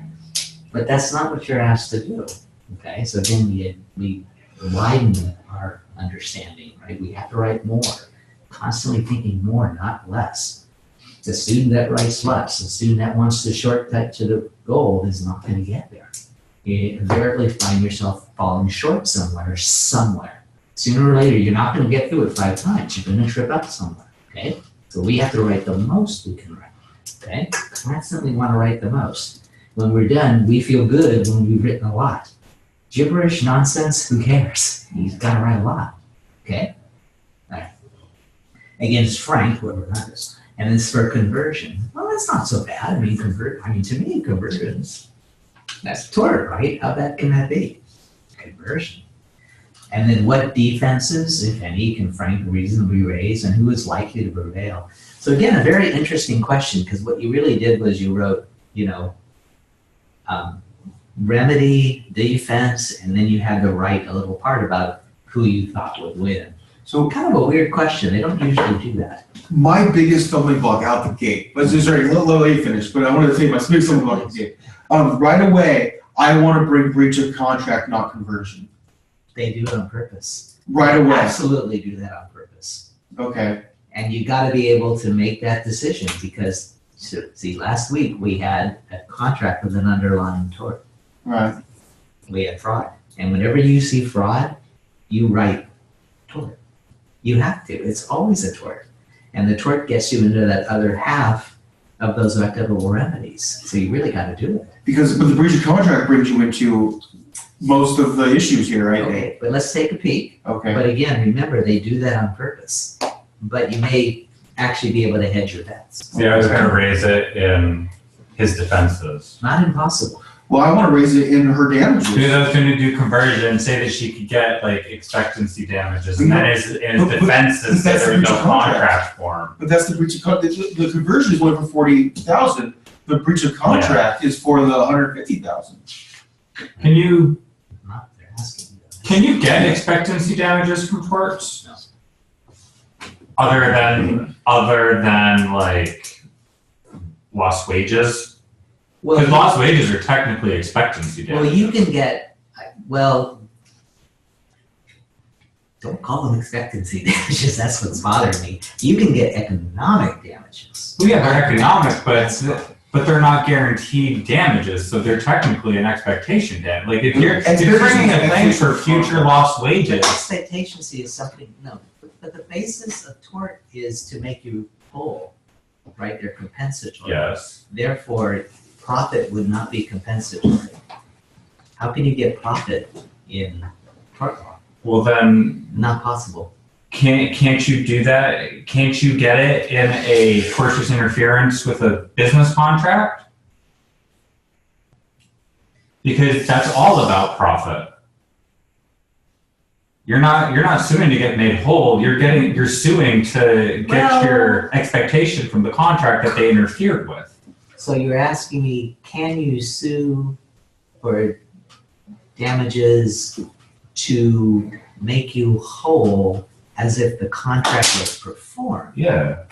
But that's not what you're asked to do. Okay, so again, we widen our understanding, right? We have to write more. Constantly thinking more, not less. The student that writes less, the student that wants the shortcut to the goal is not going to get there. You invariably find yourself falling short somewhere. Sooner or later, you're not going to get through it 5 times. You're going to trip up somewhere, okay? So we have to write the most we can write, okay? Constantly want to write the most. When we're done, we feel good when we've written a lot. Gibberish, nonsense, who cares? You've got to write a lot, okay? All right. Against Frank, whoever that is. And it's for conversion. Well, that's not so bad. To me, conversions, that's tort, right? How bad can that be? Conversion. And then what defenses, if any, can Frank reasonably raise, and who is likely to prevail? So again, a very interesting question, because what you really did was you wrote, remedy, defense, and then you had to write a little part about who you thought would win. So kind of a weird question. They don't usually do that.
My biggest stumbling block out the gate, but sorry, let you finish, but I wanted to say my big stumbling block out the gate. Right away, I want to bring breach of contract, not conversion.
They do it on purpose.
Right away.
Absolutely do that on purpose.
Okay.
And you got to be able to make that decision because, see, last week we had a contract with an underlying tort.
Right.
We had fraud. And whenever you see fraud, you write tort. You have to. It's always a tort. And the tort gets you into that other half of those equitable remedies. So you really got to do it.
But the breach of contract brings you into most of the issues here, right?
Okay, but let's take a peek.
Okay.
But again, remember, they do that on purpose. But you may actually be able to hedge your bets.
Yeah, I was going to raise it in his defenses.
Not impossible.
Well, I want to raise it in her damages.
I was going to do conversion and say that she could get like expectancy damages, and then his defenses that there was no contract form.
But that's the breach of contract. The conversion is only for 40,000. The breach of contract is for the 150,000.
Can you
They're asking you.
can you get expectancy damages from torts?
No.
Other than like lost wages?
Well,
Because lost wages are technically expectancy damages.
well, you can get, don't call them expectancy damages, that's what's bothering me. You can get economic damages.
Well, yeah, they're economic, but they're not guaranteed damages, so they're technically an expectation damage. Like if you're bringing a claim for future lost wages.
Expectation is something, no, but the basis of tort is to make you whole, right? They're compensatory.
Yes.
Therefore, profit would not be compensatory. How can you get profit in tort law?
Well, then
Not possible.
can't you do that? Can't you get it in a tortious interference with a business contract? Because that's all about profit. You're not suing to get made whole. You're suing to get
Well-
your expectation from the contract that they interfered with.
So you're asking me, can you sue for damages to make you whole as if the contract was performed,
Yeah.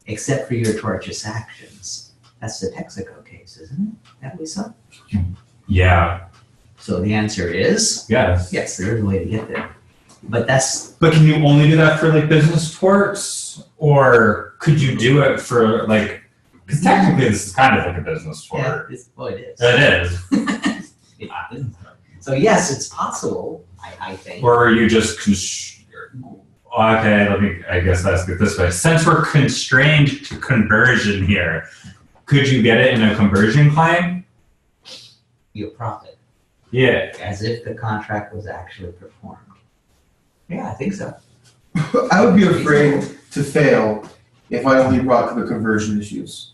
except for your tortious actions? That's the Texaco case, isn't it? That we saw?
Yeah.
So the answer is,
Yes.
yes, there is a way to get there. But that's,
But can you only do that for like business torts, or could you do it for like? Because technically, this is kind of like a business
yeah,
tort.
well, it is.
It is.
So yes, it's possible, I think.
Or are you just okay? I guess ask it this way. Since we're constrained to conversion here, could you get it in a conversion claim?
Your profit,
Yeah.
as if the contract was actually performed. Yeah, I think so.
I would be afraid to fail if I only brought the conversion issues.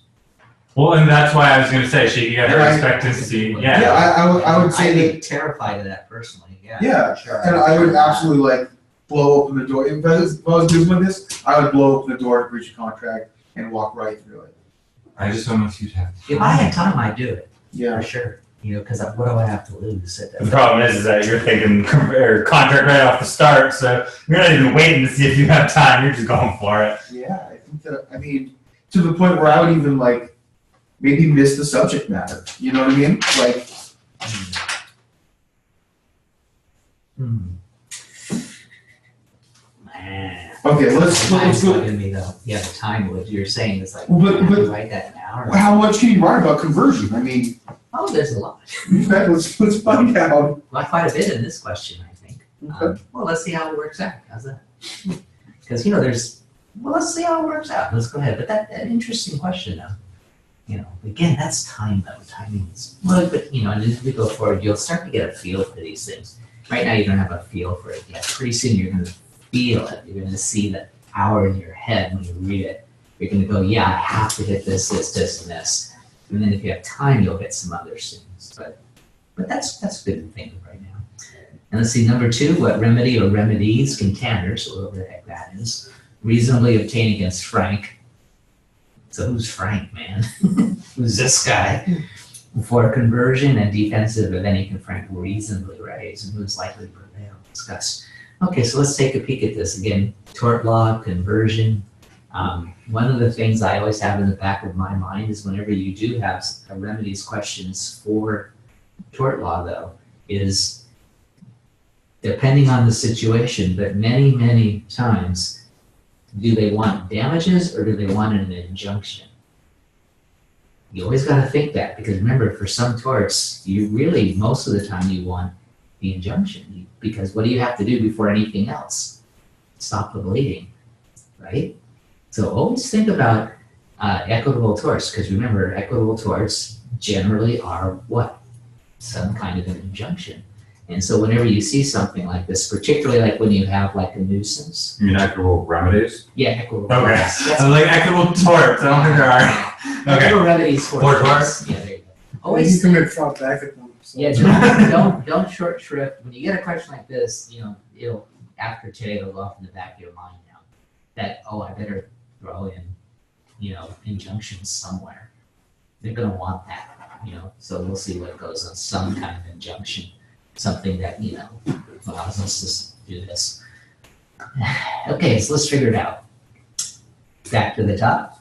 Well, and that's why I was going to say she got her
Right.
expectancy.
Yeah,
Yeah.
I would
I'd
say
be
that,
terrified of that personally, yeah.
Yeah,
for sure.
and I would absolutely like blow open the door. If I was doing this, I would blow open the door to breach a contract and walk right through it.
I just don't know if you'd have.
If I had time, I'd do it,
Yeah.
for sure. You know, because what do I have to lose at
The
that?
problem is that you're thinking contract right off the start, so you're not even waiting to see if you have time. You're just going for it.
Yeah, I think that, I mean, to the point where I would even like, maybe miss the subject matter, you know what I mean? Like,
Hmm. Man.
okay, let's
Time's
go.
bugging me though. Yeah, the time would, you're saying it's like,
Well,
I have to
but-
write that now or?
How much can you write about conversion? I mean,
Oh, there's a lot.
let's find out.
Well, quite a bit in this question, I think.
Okay.
Well, let's see how it works out. How's that? Because, let's see how it works out. Let's go ahead. But that interesting question though. You know, again, that's time though. Timing is, well, but and as we go forward, you'll start to get a feel for these things. Right now, you don't have a feel for it yet. Pretty soon, you're going to feel it. You're going to see the power in your head when you read it. You're going to go, yeah, I have to hit this, and this. And then if you have time, you'll hit some other things. But that's good to think of right now. And let's see, number 2, what remedy or remedies can Tanner, so whoever the heck that is, reasonably obtain against Frank. So who's Frank, man? Who's this guy? For conversion and defensive of any can Frank reasonably raise, and who's likely to prevail? Discuss. Okay, so let's take a peek at this again. Tort law, conversion. One of the things I always have in the back of my mind is whenever you do have remedies questions for tort law, though, is depending on the situation, but many, many times, do they want damages or do they want an injunction? You always got to think that, because remember, for some torts, you really, most of the time, you want the injunction, because what do you have to do before anything else? Stop the bleeding, right? So always think about equitable torts, because remember, equitable torts generally are what? Some kind of an injunction. And so whenever you see something like this, particularly like when you have like a nuisance.
You mean equitable remedies?
Yeah, equitable
Okay.
torts.
I was like equitable torts. I don't think there are. Okay.
Equitable remedies for
For
torts. Yeah, there you go.
You
Always
can make fraud back at them. So.
Yeah, don't short shrift. When you get a question like this, it'll after today it'll go off in the back of your mind now. That I better throw in, injunctions somewhere. They're gonna want that, So we'll see what goes on. Some kind of injunction, something that allows us to do this. Okay, so let's figure it out. Back to the top,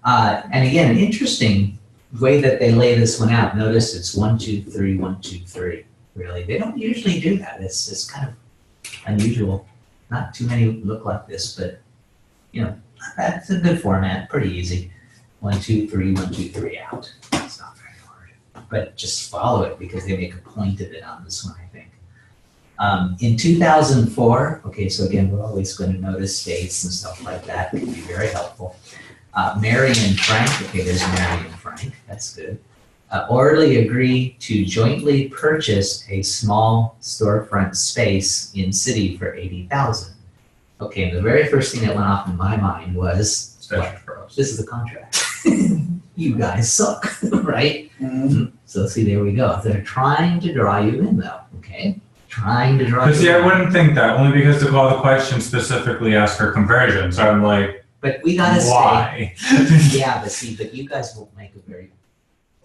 and again, an interesting way that they lay this one out. Notice it's 1, 2, 3, 1, 2, 3. Really, they don't usually do that. It's kind of unusual. Not too many look like this, but that's a good format. Pretty easy. 1, 2, 3, 1, 2, 3 out. It's not very hard, but just follow it because they make a point of it on this one, I think. In 2004, okay, so again, we're always going to notice dates and stuff like that. It can be very helpful. Mary and Frank, okay, there's Mary and Frank, that's good. Orally agree to jointly purchase a small storefront space in city for $80,000. Okay, and the very first thing that went off in my mind was, this is a contract. You guys suck, right?
Mm-hmm.
So see, there we go. They're trying to draw you in though, okay? Trying to draw you
But see, I
in.
wouldn't think that, only because the call to question specifically asked for conversion, so I'm like,
But we gotta say,
why?
yeah, but you guys will make a very,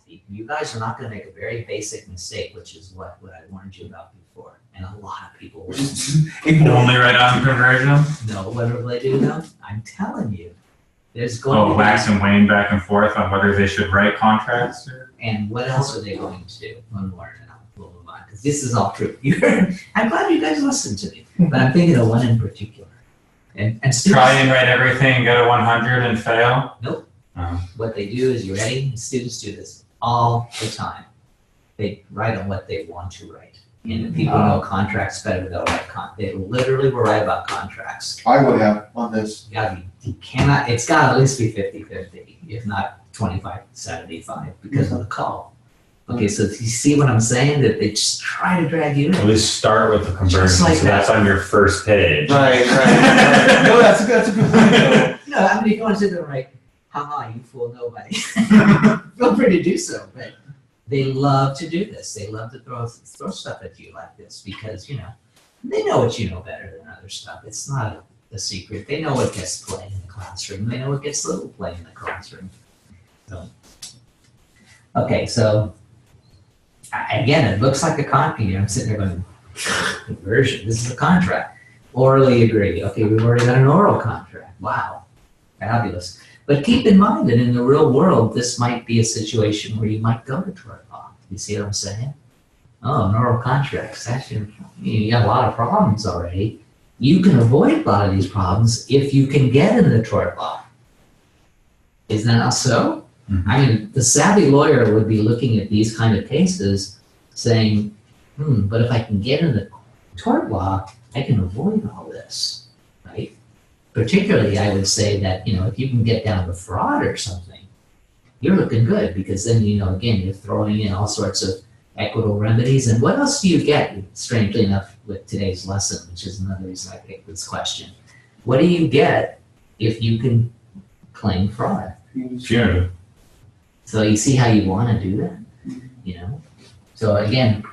you guys are not gonna make a very basic mistake, which is what I warned you about before. And a lot of people will.
Only write on conversion?
No, what will they do though? I'm telling you, there's going to
Oh,
be.
wax and wane back and forth on whether they should write contracts or?
And what else are they going to do? One more and we'll move on, because this is all true. I'm glad you guys listened to me, but I'm thinking of one in particular. And students,
Try and write everything and get a 100 and fail?
Nope.
Oh.
What they do is, you ready? Students do this all the time. They write on what they want to write. And if people know contracts better, they'll write they literally will write about contracts.
I would have on this.
You cannot, it's got to at least be 50-50, if not 25-75, because of the call. Okay, so if you see what I'm saying, that they just try to drag you
At
in.
least start with the conversion,
Just like
so that's on your first page.
Right. No, that's a good point though.
No, I mean, you go into them like, haha, you fool nobody. Feel free to do so, but they love to do this. They love to throw stuff at you like this because, they know what you know better than other stuff. It's not a secret. They know what gets played in the classroom. They know what gets little played in the classroom. So, okay, so again, it looks like a contract. I'm sitting there going, conversion. This is a contract. Orally agree. Okay, we've already got an oral contract. Wow, fabulous. But keep in mind that in the real world, this might be a situation where you might go to tort law. You see what I'm saying? Oh, an oral contract. Actually, you got a lot of problems already. You can avoid a lot of these problems if you can get in the tort law. Isn't that not so?
Mm-hmm.
I mean, the savvy lawyer would be looking at these kind of cases saying, but if I can get in the tort law, I can avoid all this, right? Particularly, I would say that, if you can get down to fraud or something, you're looking good because then, again, you're throwing in all sorts of equitable remedies. And what else do you get, strangely enough, with today's lesson, which is another reason I picked this question. What do you get if you can claim fraud?
Punitive.
So you see how you want to do that, So again,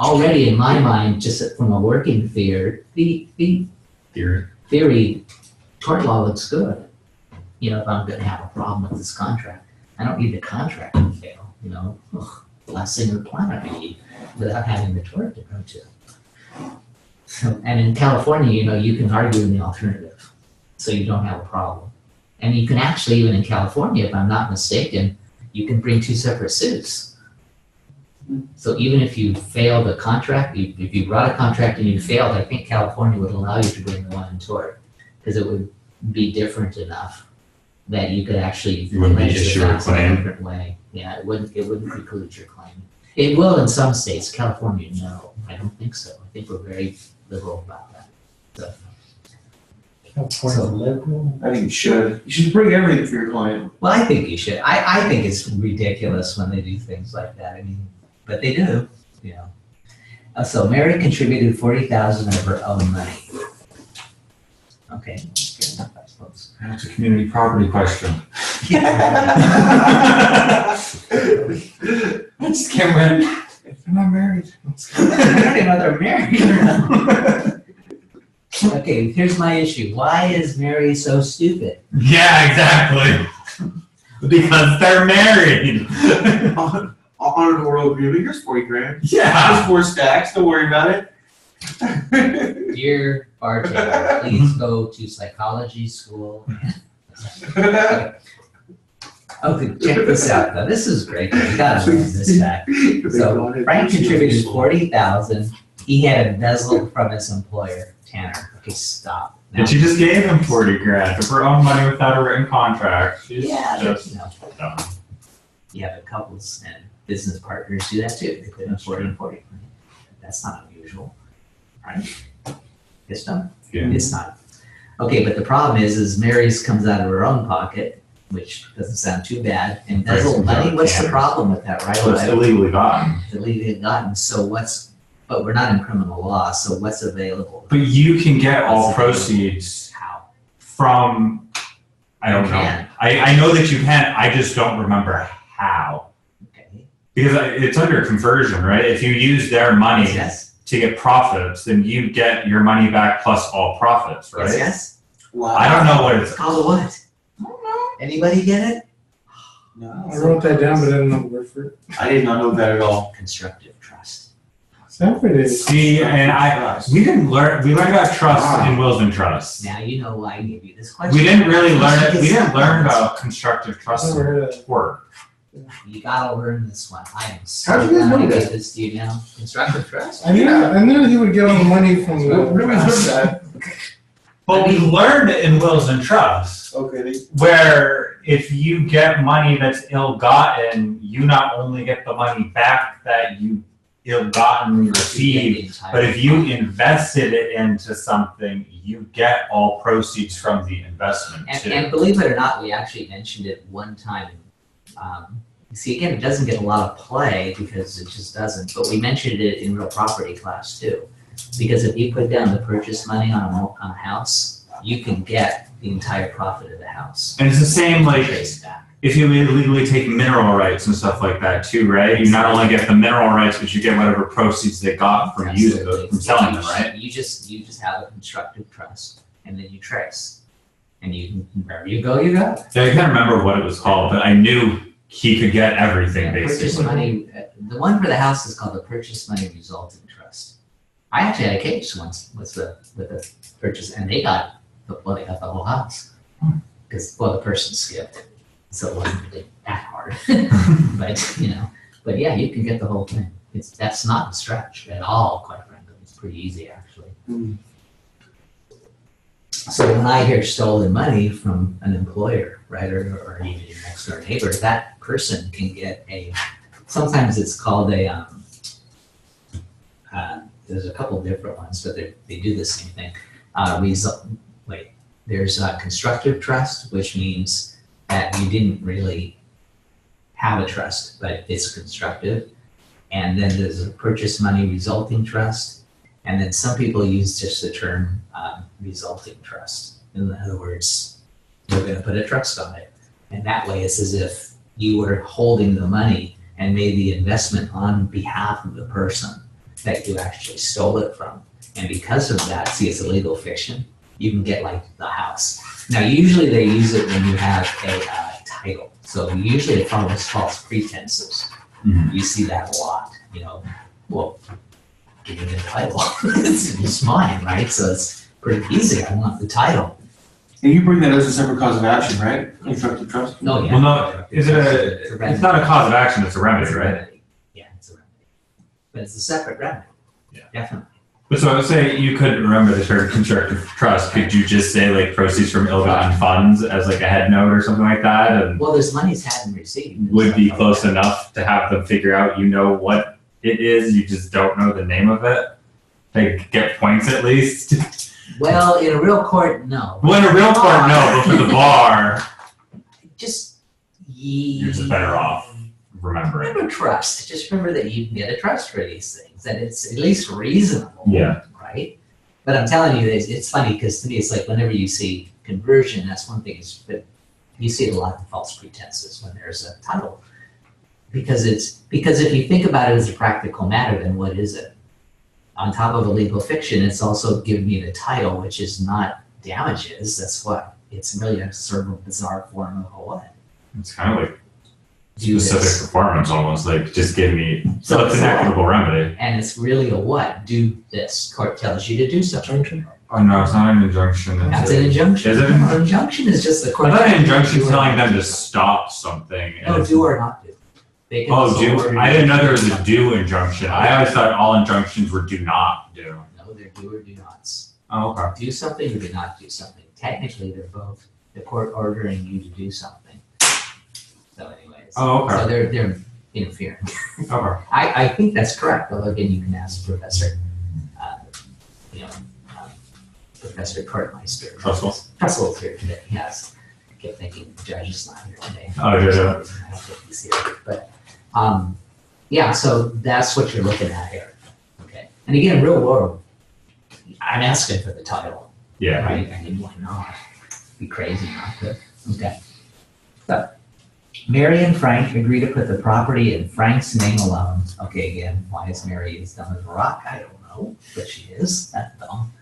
already in my mind, just from a working theory, tort law looks good. If I'm going to have a problem with this contract, I don't need the contract to fail. Last thing on the planet I need without having the tort to go to. So, and in California, you can argue in the alternative, so you don't have a problem. And you can actually, even in California, if I'm not mistaken, you can bring two separate suits. So even if you failed a contract, if you brought a contract and you failed, I think California would allow you to bring the one in tort because it would be different enough that you could actually
You wouldn't be
allege the
issue a
facts in
claim.
different way. Yeah, it wouldn't preclude your claim. It will in some states. California, no, I don't think so. I think we're very liberal about that. So,
I think you should. You should bring everything for your client.
well, I think you should. I think it's ridiculous when they do things like that. I mean, but they do, So Mary contributed $40,000 of her own money. Okay, that's good enough, I suppose.
That's a community property question.
That's Cameron.
If they're not married.
I don't even know they're married or not. Okay, here's my issue. Why is Mary so stupid?
Yeah, exactly. Because they're married.
On an oral agreement, here's 40 grand.
Yeah.
Here's 4 stacks, don't worry about it.
Dear bartender, please go to psychology school. Okay, check this out though. This is great. You gotta learn this fact. So Frank contributed $40,000. He had embezzled from his employer, Tanner. Okay, stop. Now,
And she just gave him 40 grand of her own money without a written contract. She's
yeah,
just
dumb. You have couples and business partners do that too. They put in 40 and 40. That's not unusual. right? It's done.
Yeah.
It's not. Okay, but the problem is Mary's comes out of her own pocket, which doesn't sound too bad, and does
Right.
money. What's the problem with that, right?
So it's illegally gotten.
Illegally gotten. So but we're not in criminal law, so what's available?
But you can get all
What's available?
proceeds
How?
from, I don't
You
know.
can.
I know that you can, I just don't remember how.
Okay.
Because it's under conversion, right? If you use their money
Yes.
to get profits, then you get your money back plus all profits, right?
Yes. Yes.
Wow.
I don't know what it's
It's called a what?
I don't know.
Anybody get it?
No.
I wrote that down, but I don't know the word for it.
I did not know that at all.
Constructive trust.
Sanford is.
See, and we learned about trust
Wow.
in wills and trusts.
Now you know why I gave you this question.
We didn't really learn it.
It's
We didn't learn
not-
about constructive trust
Never heard of it.
work.
You gotta learn this one. I am so
How'd you guys
glad
know
I
that?
gave this to you now. Constructive trust.
I knew he would get all the money from
Where we learned
the.
that?
But we learned it in wills and trusts,
Okay.
where if you get money that's ill-gotten, you not only get the money back that you ill-gotten received, but if you invested it into something, you get all proceeds from the investment too.
And believe it or not, we actually mentioned it one time. See, again, it doesn't get a lot of play because it just doesn't, but we mentioned it in real property class too. Because if you put down the purchase money on a house, you can get the entire profit of the house.
And it's the same, like,
Trace it back.
if you illegally take mineral rights and stuff like that too, right? You not only get the mineral rights, but you get whatever proceeds they got from using
Absolutely.
them, from selling them, right?
You just have a constructive trust, and then you trace, and you can, wherever you go, you go.
Yeah, I can't remember what it was called, but I knew he could get everything
Purchase
basically.
money. The one for the house is called the purchase money resulting trust. I actually had a case once with the purchase, and they got the whole house because the person skipped, so it wasn't really that hard. but yeah, you can get the whole thing. That's not a stretch at all, quite frankly. It's pretty easy actually.
Mm.
So when I hear stolen money from an employer, right, or even your next door neighbor, that person can get sometimes it's called there's a couple different ones, but they do the same thing. There's constructive trust, which means that you didn't really have a trust, but it's constructive. And then there's a purchase money resulting trust. And then some people use just the term resulting trust. In other words, we're going to put a trust on it. And that way it's as if you were holding the money and made the investment on behalf of the person that you actually stole it from. And because of that, see, it's a legal fiction. You can get like the house. Now, usually they use it when you have a title. So usually it follows false pretenses.
Mhm.
You see that a lot, well, give me the title. it's mine, right? So it's pretty easy. I want the title.
And you bring that as a separate cause of action, right? Constructive trust?
No, yeah.
Well, no, it's not a cause of action, it's a remedy,
It's a
right?
remedy. Yeah, it's a remedy. But it's a separate remedy.
Yeah.
Definitely.
But so I would say you couldn't remember the term constructive trust. Could you just say like proceeds from ill-gotten funds as like a head note or something like that? And
Well, there's monies hadn't received.
would be close enough to have them figure out, what it is, you just don't know the name of it? They get points at least?
Well, in a real court, no.
Well, in a real court, no, but for the bar,
Just
you're just better off remembering.
Remember trust. Just remember that you can get a trust for these things, that it's at least reasonable.
Yeah.
Right? But I'm telling you, it's funny because to me, it's like whenever you see conversion, that's one thing, but you see it a lot in false pretenses when there's a title. Because if you think about it as a practical matter, then what is it? On top of a legal fiction, it's also giving me the title, which is not damages. That's what it's really a sort of a bizarre form of a what?
It's kind of like
Do
specific
this.
performance almost, like just give me, so it's an
So-
equitable remedy.
And it's really a what? Do this. Court tells you to do something.
Junction.
Oh no, it's not an injunction.
That's an injunction.
Is it?
An injunction is just the court.
I thought an injunction
Do or
telling
not
them to
do.
stop something. and
No,
it's-
do or not do. They can
Oh,
also
do,
order
I
you
didn't know
to
there was
do
a
something.
do injunction. I always thought all injunctions were do not do.
No, they're do or do nots.
Oh, okay.
Do something or do not do something. Technically, they're both the court ordering you to do something. So anyways.
Oh, okay.
So they're interfering.
Okay.
I think that's correct, although again, you can ask the professor. you know, Professor Kortmeister.
Russell.
Here today, yes. I kept thinking the judge is not here today.
Oh, yeah.
I don't think he's here, but, yeah, so that's what you're looking at here, okay? And again, real world, I'm asking for the title,
Yeah.
right? I mean, why not? Be crazy not to, okay? So, Mary and Frank agree to put the property in Frank's name alone. Okay, again, why is Mary as dumb as a rock? I don't know, but she is, that's dumb.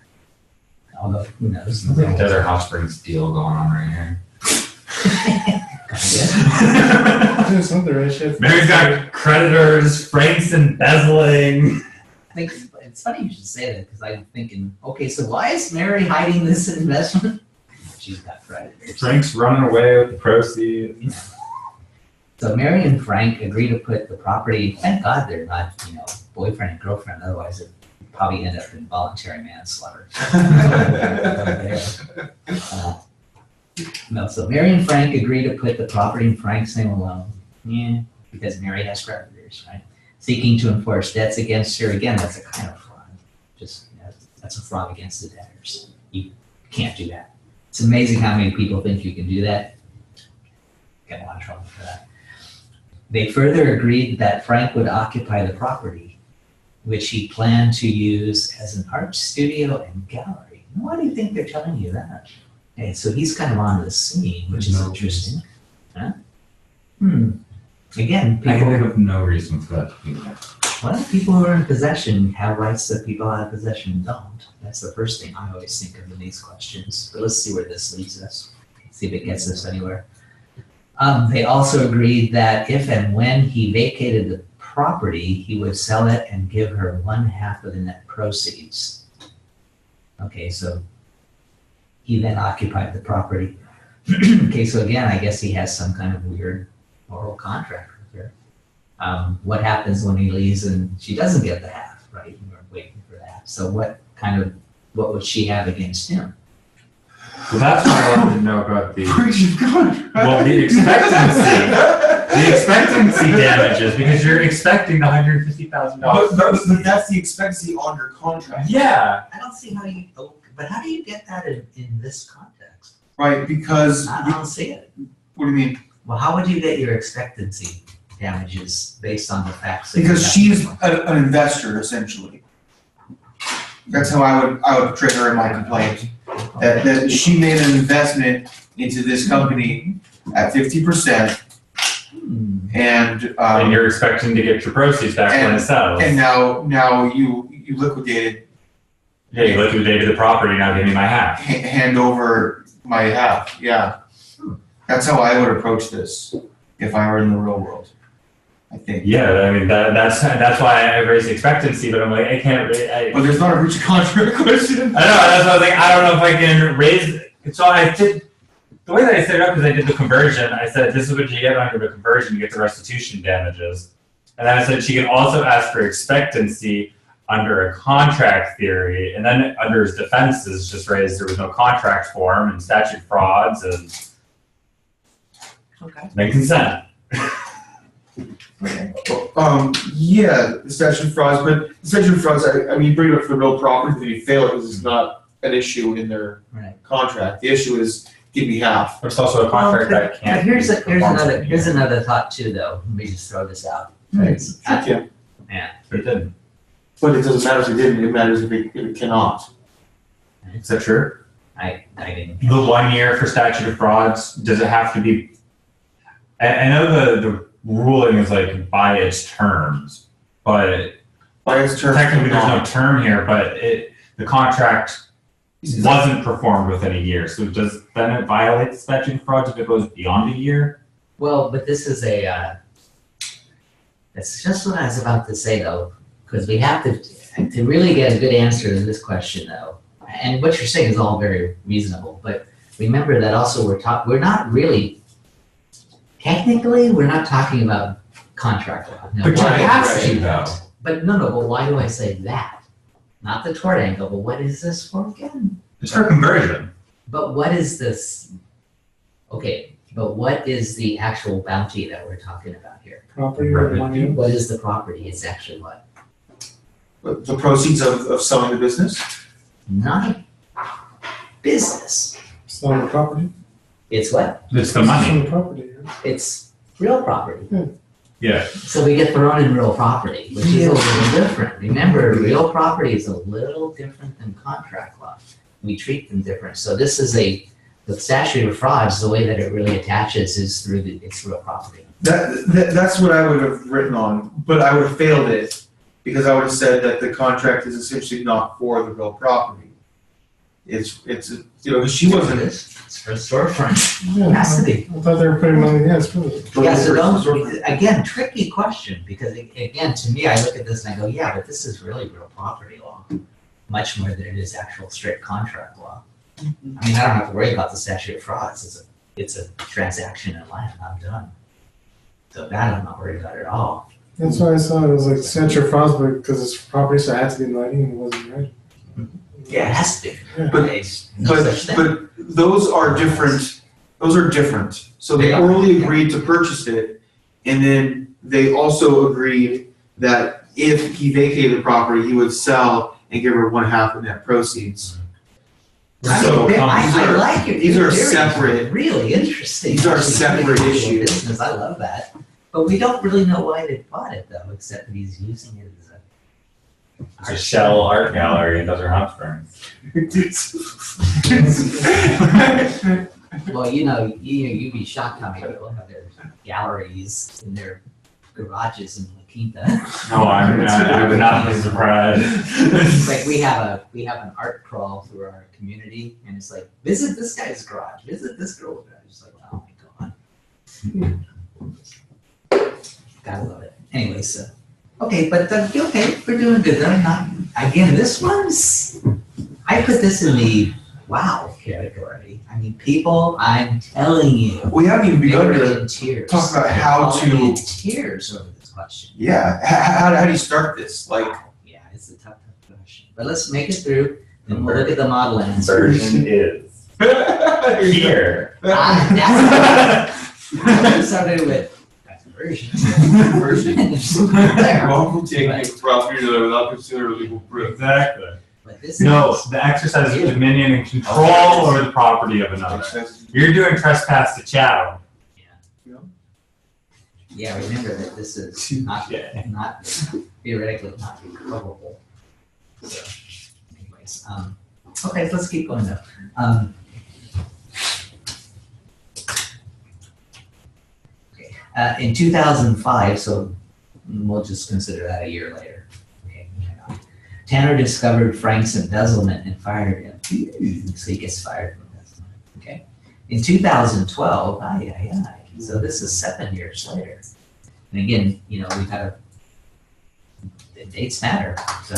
Although, who knows?
Desert Hot Springs deal going on right here.
Doing something right, Chef.
Mary's got creditors, Frank's embezzling.
I think it's funny you should say that because I'm thinking, okay, so why is Mary hiding this investment? She's got creditors.
Frank's running away with the proceeds.
So Mary and Frank agree to put the property, thank God they're not, boyfriend and girlfriend, otherwise it'd probably end up in voluntary manslaughter. No, so Mary and Frank agree to put the property in Frank's name alone. Yeah, because Mary has creditors, right? Seeking to enforce debts against her. Again, that's a kind of fraud. That's a fraud against the debtors. You can't do that. It's amazing how many people think you can do that. Get in a lot of trouble for that. They further agreed that Frank would occupy the property, which he planned to use as an art studio and gallery. Why do you think they're telling you that? Okay, so he's kind of on the scene, which is interesting. Huh? Again,
I can
people,
think of no reason for that.
well, people who are in possession have rights that people out of possession don't. That's the first thing I always think of in these questions. But let's see where this leads us. See if it gets us anywhere. They also agreed that if and when he vacated the property, he would sell it and give her 1/2 of the net proceeds. Okay, so he then occupied the property. Okay, so again, I guess he has some kind of weird oral contract with her. What happens when he leaves and she doesn't get the half, right? We're waiting for that. So what would she have against him?
Well, that's what I wanted to know about the
Breach of contract.
well, the expectancy damages, because you're expecting the $150,000.
But that's the expectancy on your contract.
Yeah.
I don't see how you, but how do you get that in this context?
Right, because,
I don't see it.
what do you mean?
Well, how would you get your expectancy damages based on the facts? that you
Because
have?
she's an investor, essentially. That's how I would trigger in my complaint. That she made an investment into this company at 50%, and
you're expecting to get your proceeds back when it sells.
and now you liquidated.
Yeah, you liquidated the property, now give me my half.
Hand over my half. Yeah, that's how I would approach this if I were in the real world, I think.
Yeah, I mean, that's why I raised the expectancy, but I'm like, I can't really.
But there's not a breach of contract question.
I know, that's why I was like, I don't know if I can raise, so I did, the way that I set it up is I did the conversion, I said, this is what you get under the conversion, you get the restitution damages. And then I said, she can also ask for expectancy under a contract theory, and then under his defenses, just raised there was no contract form and statute frauds and then consent.
Yeah, the statute of frauds, but the statute of frauds, I mean, bring it up for the real property that you fail because it's not an issue in their contract. The issue is give me half.
But it's also a contract that
But
can't.
here's another thought too, though. Let me just throw this out. Right?
Yeah.
But it didn't.
But it doesn't matter if it didn't, it matters if it cannot.
Is that true?
I didn't.
The 1 year for statute of frauds, does it have to be? I know the ruling is like by its terms, but
By its terms.
technically there's no term here, but the contract wasn't performed within a year. So does then it violate the statute of frauds if it goes beyond a year?
Well, but this is that's just what I was about to say though, because we have to really get a good answer to this question though. And what you're saying is all very reasonable, but remember that also we're not really, technically, we're not talking about contract law. Now,
But you
why-
have to though.
But no, but why do I say that? Not the tort angle, but what is this for again?
It's for conversion.
But what is this? Okay, but what is the actual bounty that we're talking about here?
Property or money.
What is the property? It's actually what?
The proceeds of selling the business?
not a business.
It's not on the property.
It's what?
It's the
It's
money.
on the property. Yeah.
It's real property.
Yeah.
So we get thrown in real property, which is a little different. Remember, real property is a little different than contract law. We treat them different. So this is the statute of frauds, the way that it really attaches is through it's real property.
That's what I would have written on, but I would have failed it because I would have said that the contract is essentially not for the real property. It's because she wasn't.
It's for storefront.
Yeah,
It has to be.
I thought they were putting money. Yeah, it's really.
Yeah, so don't, again, tricky question, because again, to me, I look at this and I go, yeah, but this is really real property law, much more than it is actual strict contract law. I mean, I don't have to worry about the statute of frauds, it's a transaction in land, I'm done. So that I'm not worried about at all.
That's why I saw it was like statute of frauds, but because it's property, so it had to be in writing and it wasn't right.
Yeah, it has to be.
Yeah.
But-
It's no such thing.
But those are different. Those are different. So they
They are,
orally
yeah.
agreed to purchase it, and then they also agreed that if he vacated the property, he would sell and give her 1/2 of net proceeds.
I
So
mean, I
these are-
like it.
these are
Very
separate-
Really interesting.
these are
Actually,
separate
pretty cool
issues.
Business, I love that. But we don't really know why they bought it though, except that he's using it as
It's a shell art gallery in Desert Hot Springs.
well, you'd be shocked how many people have their galleries in their garages in La Quinta.
No, I would not be surprised.
It's like we have an art crawl through our community, and it's like, visit this guy's garage, visit this girl's garage. It's like, oh my god. Gotta love it. Anyway, so okay, but okay, we're doing good. I'm not again. This one's I put this in the wow category. I mean, people, I'm telling you,
We haven't even
they
begun
were
to
in tears.
talk about how
They're
to.
in tears over this question.
Yeah, how do you start this? Like,
Yeah, it's a tough question. But let's make it through, and we'll look at the model answer.
Version is here.
That's started with conversion. There.
Wrongful taking of property without considering legal proof.
Exactly.
But this
No,
is,
the exercise of dominion and control over the property of another. You're doing trespass to chattel.
yeah, remember that this is not theoretically not recoverable. So, anyways, okay, let's keep going though. In 2005, so we'll just consider that a year later. Okay, Tanner discovered Frank's embezzlement and fired him. So he gets fired from embezzlement. Okay. In 2012, so this is 7 years later. And again, we've had the dates matter. So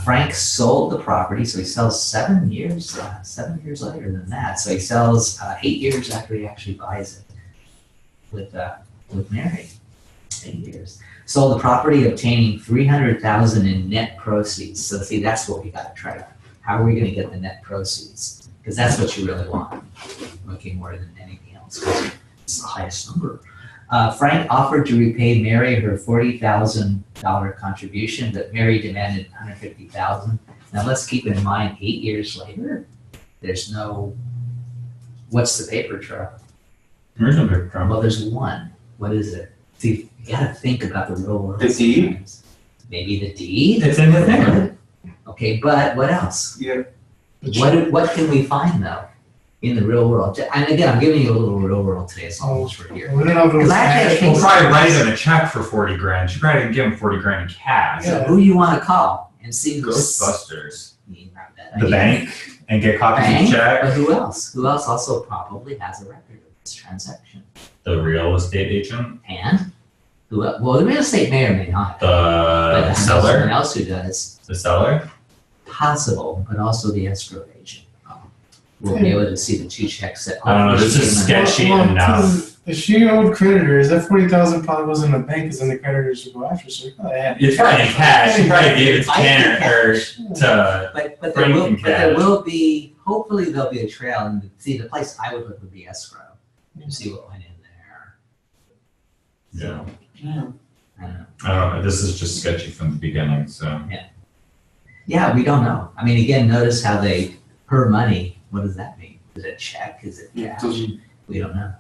Frank sold the property, so he sells 7 years later than that. So he sells 8 years after he actually buys it with Mary. 8 years. Sold the property, obtaining $300,000 in net proceeds. So see, that's what we got to try to. How are we going to get the net proceeds? Because that's what you really want, looking more than anything else. 'Cause it's the highest number. Frank offered to repay Mary her $40,000 contribution, but Mary demanded $150,000. Now let's keep in mind, 8 years later, there's no. What's the paper trail?
There's no big problem.
Well, there's one. What is it? See, you gotta think about the real world.
The deed?
sometimes. Maybe the deed?
It's in the thing.
Okay, but what else?
Yeah.
What can we find though in the real world? And again, I'm giving you a little real world today, so almost for here.
We don't know if it was
Because I actually
cash
think
We'll
or-
probably write him a check for 40 grand. She probably didn't give him 40 grand in cash.
So who you wanna call and see who's.
Ghostbusters.
Not bad
The
idea.
bank and get copies
Bank,
of check.
but who else? Who else also probably has a record of this transaction?
The real estate agent.
And who? Well, the real estate may or may not. But I
The
know someone
seller.
else who does.
The seller.
Possible, but also the escrow agent. We'll be able to see the two checks that.
I don't know, this is sketchy enough.
If she owed creditors, that 40,000 probably wasn't in the bank, because then the creditors would go after. So she probably had.
It's probably in cash. She probably gave it to
Might be
Tanner or to.
But
Frank
there
and cash.
will be, hopefully there'll be a trail, and see, the place I would look would be escrow, to see what went in there.
Yeah.
I don't know.
I don't know. This is just sketchy from the beginning. So.
Yeah, we don't know. I mean, again, notice how her money, what does that mean? Is it a check? Is it cash? We don't know.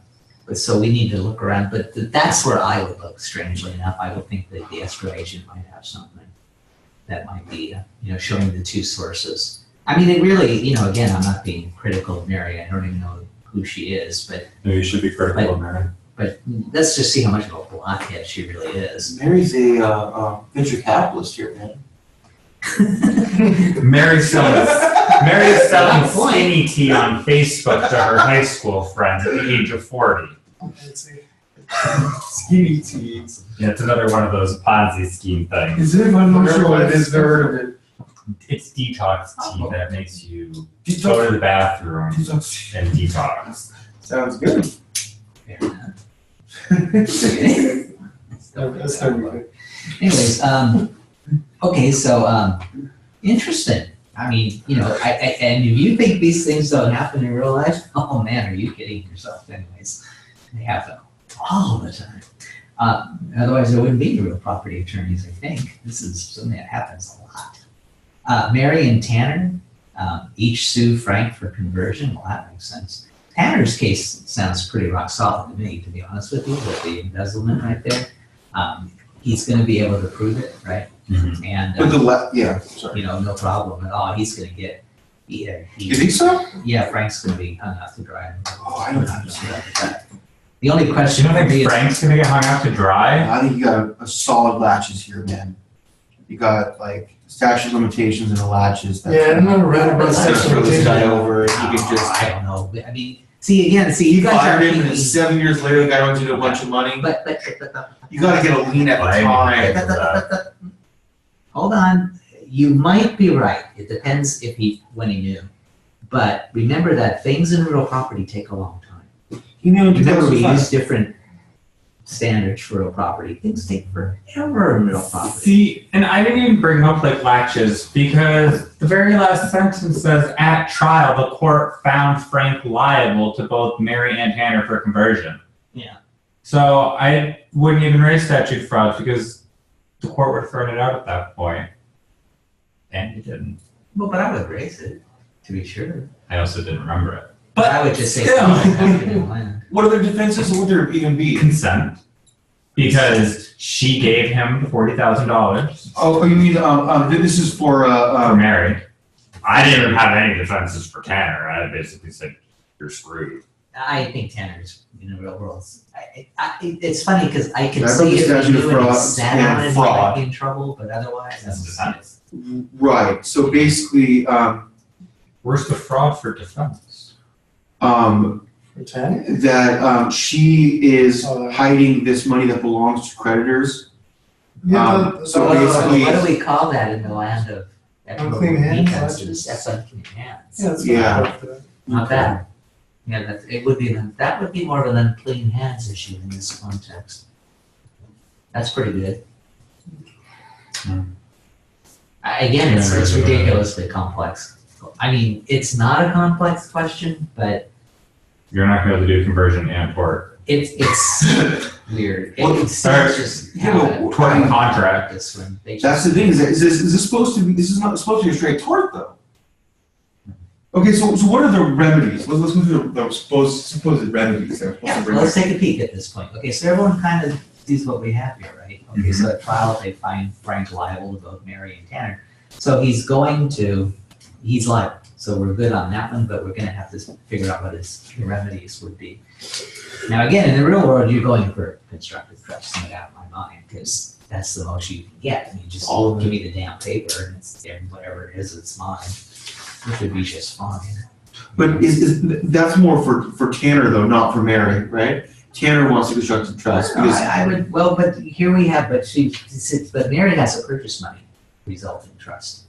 But so we need to look around, but that's where I would look, strangely enough. I would think that the escrow agent might have something that might be, showing the two sources. I mean, it really, again, I'm not being critical of Mary. I don't even know who she is, but.
No, you should be critical of Mary.
But let's just see how much of a blockhead she really is.
Mary's a venture capitalist here, man.
Mary's selling
Good point.
skinny tea on Facebook to her high school friends at the age of 40.
Skinny teas.
Yeah, it's another one of those Ponzi scheme things.
Is anyone not sure what it is? Never heard of it.
It's detox tea that makes you
Detox.
go to the bathroom
Detox.
and detox.
Sounds good.
Fair enough.
That's how we do it.
Anyways, okay, so, interesting. I mean, and if you think these things don't happen in real life, oh man, are you kidding yourself anyways? They happen all the time. Otherwise there wouldn't be real property attorneys, I think. This is something that happens a lot. Mary and Tanner, each sue Frank for conversion. Well, that makes sense. Tanner's case sounds pretty rock solid to me, to be honest with you, with the embezzlement right there. He's gonna be able to prove it, right?
Mhm.
And,
Yeah, sorry.
no problem at all. He's gonna get,
You think so?
yeah, Frank's gonna be hung out to dry.
Oh, I don't know.
The only
You
question
don't
for me
think
is,
Frank's gonna get hung out to dry?
I think you got a solid latches here, man. You got like statute of limitations and the latches.
Yeah, I'm not right about
That's
sexual
Throw this guy
rotation.
over, you could just.
I don't know. I mean, see, you guys
You
are
fired him, and
thinking,
then 7 years later, the guy runs into a bunch of money.
but,
You gotta get a lien at the
Right.
time.
hold on. You might be right. It depends when he knew. But remember that things in real property take a long time.
You know,
Remember, we use different standards for real property. Things take forever in real property.
See, and I didn't even bring up like latches because the very last sentence says, at trial, the court found Frank liable to both Mary and Tanner for conversion.
Yeah.
So I wouldn't even raise statute fraud because the court would have thrown it out at that point. And it didn't.
Well, but I would raise it, to be sure.
I also didn't remember it.
But I would just say.
still.
land.
What other defenses would there even be?
Consent. Because she gave him $40,000
Oh, you mean, this is for,
for Mary. I didn't even have any defenses for Tanner. I basically said, you're screwed.
I think Tanner's in the real world. It's funny because I can
I
see
thought the
if
statute
he
of
knew and he
fraud-
sat
yeah,
on it, he
fraud.
might be in trouble, but otherwise,
That's
that's
defense.
right, so basically,
Where's the fraud for defense?
For 10?
that, she is
Oh.
hiding this money that belongs to creditors.
Yeah,
so
what
basically-
do we call that in the land of
Unclean hands,
defenses? That's unclean hands.
yeah, that's
Yeah.
what I thought.
Not bad. Yeah, that would be more of an unclean hands issue in this context. That's pretty good. Again, it's ridiculously complex. I mean, it's not a complex question, but
You're not gonna be able to do conversion and tort.
it's weird.
Well,
It's
alright,
just
yeah,
how
but
it-
tort and contract.
This one, they
That's
just,
the thing, is this supposed to be, this is not supposed to be a straight tort, though. Okay, so what are the remedies? Let's go through the supposed remedies that are supposed
yeah,
to bring.
let's take a peek at this point. Okay, so everyone kind of sees what we have here, right? Okay, so at trial, they find Frank liable to both Mary and Tanner. So he's liable. So we're good on that one, but we're gonna have to figure out what his remedies would be. Now, again, in the real world, you're going for constructive trust, no doubt in my mind, because that's the most you can get. You just
All of
give me the damn paper and it's whatever it is, it's mine, which would be just fine.
But that's more for Tanner though, not for Mary, right? Tanner wants to constructive trust because.
I would, well, but here we have, but Mary has a purchase money resulting trust.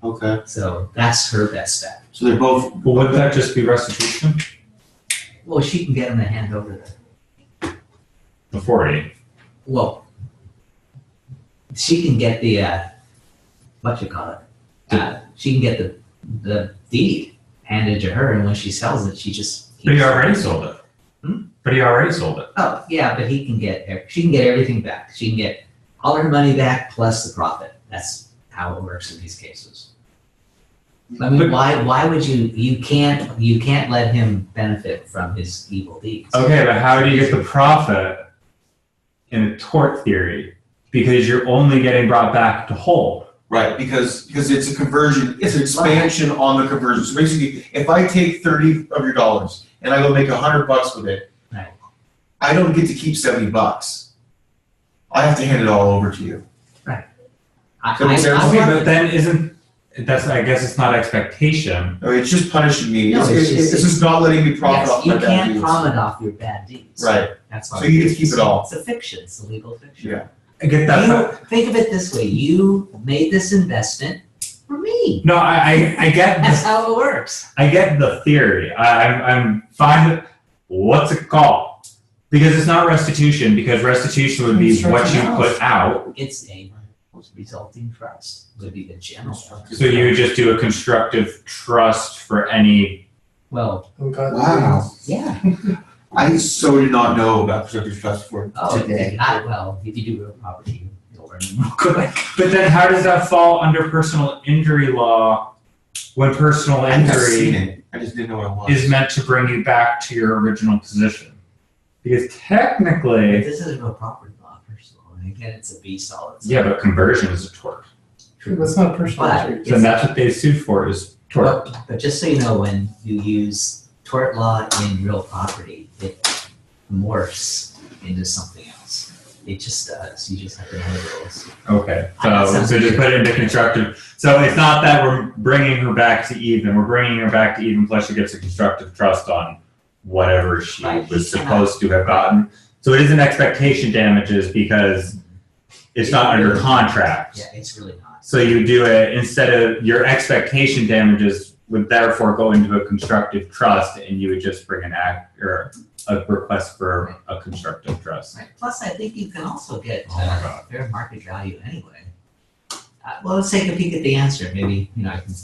Okay,
So that's her best bet.
so they're both,
Well, wouldn't that just be restitution?
Well, she can get him to hand over
The 40.
well, she can get the, she can get the deed handed to her, and when she sells it, she just.
But he already sold it.
Hmm?
But he already sold it.
Oh, yeah, but she can get everything back. She can get all her money back plus the profit. That's how it works in these cases. I mean, why would you can't let him benefit from his evil deeds.
Okay, but how do you get the profit in a tort theory? Because you're only getting brought back to whole.
Right, because it's a conversion, it's an expansion on the conversion. So basically, if I take 30 of your dollars and I go make $100 with it,
Right.
I don't get to keep $70. I have to hand it all over to you.
I
So makes sense?
want
Okay,
the-
but then I guess it's not expectation.
I mean, it's just punishing me.
No,
It's
it's
just not letting me profit
Yes,
off
you
my bad
can't
deeds.
profit off your bad deeds.
Right.
That's
So
why
you get to keep it all.
It's a fiction. It's a legal fiction.
Yeah.
I get that.
You think of it this way: you made this investment for me.
No, I get
That's
the,
how it works.
I get the theory. I'm fine with, what's it called? Because it's not restitution, because restitution would be what you put out.
It's a resulting trust. Would be the general trust.
So you would just do a constructive trust for any,
Well,
Wow.
yeah.
I so did not know about constructive trust for
Oh,
today.
if you do real property, you'll learn real quick.
but then how does that fall under personal injury law when personal
I think I've seen
injury
it. I just didn't know what it was.
is meant to bring you back to your original position? Because
But
technically,
this is real property law, first of all. And again, it's a B-solid.
yeah, but conversion is a tort.
That's not personal
But
injury.
Then that's what they sued for, is tort.
But just so you know, when you use tort law in real property, it morphs into something else. It just does. You just have to know the rules.
Okay,
That
so
sounds
just
weird.
put it into constructive, so it's not that we're bringing her back to even, we're bringing her back to even plus she gets a constructive trust on whatever she
Right,
was
you cannot-
supposed to have gotten. So it isn't expectation damages because it's not under contract.
Yeah, it's really not.
So you do it, instead of your expectation damages would therefore go into a constructive trust and you would just bring an act or a request for a constructive trust.
Right. Plus, I think you can also get
Oh my God.
fair market value anyway. Well, let's take a peek at the answer. Maybe, I can,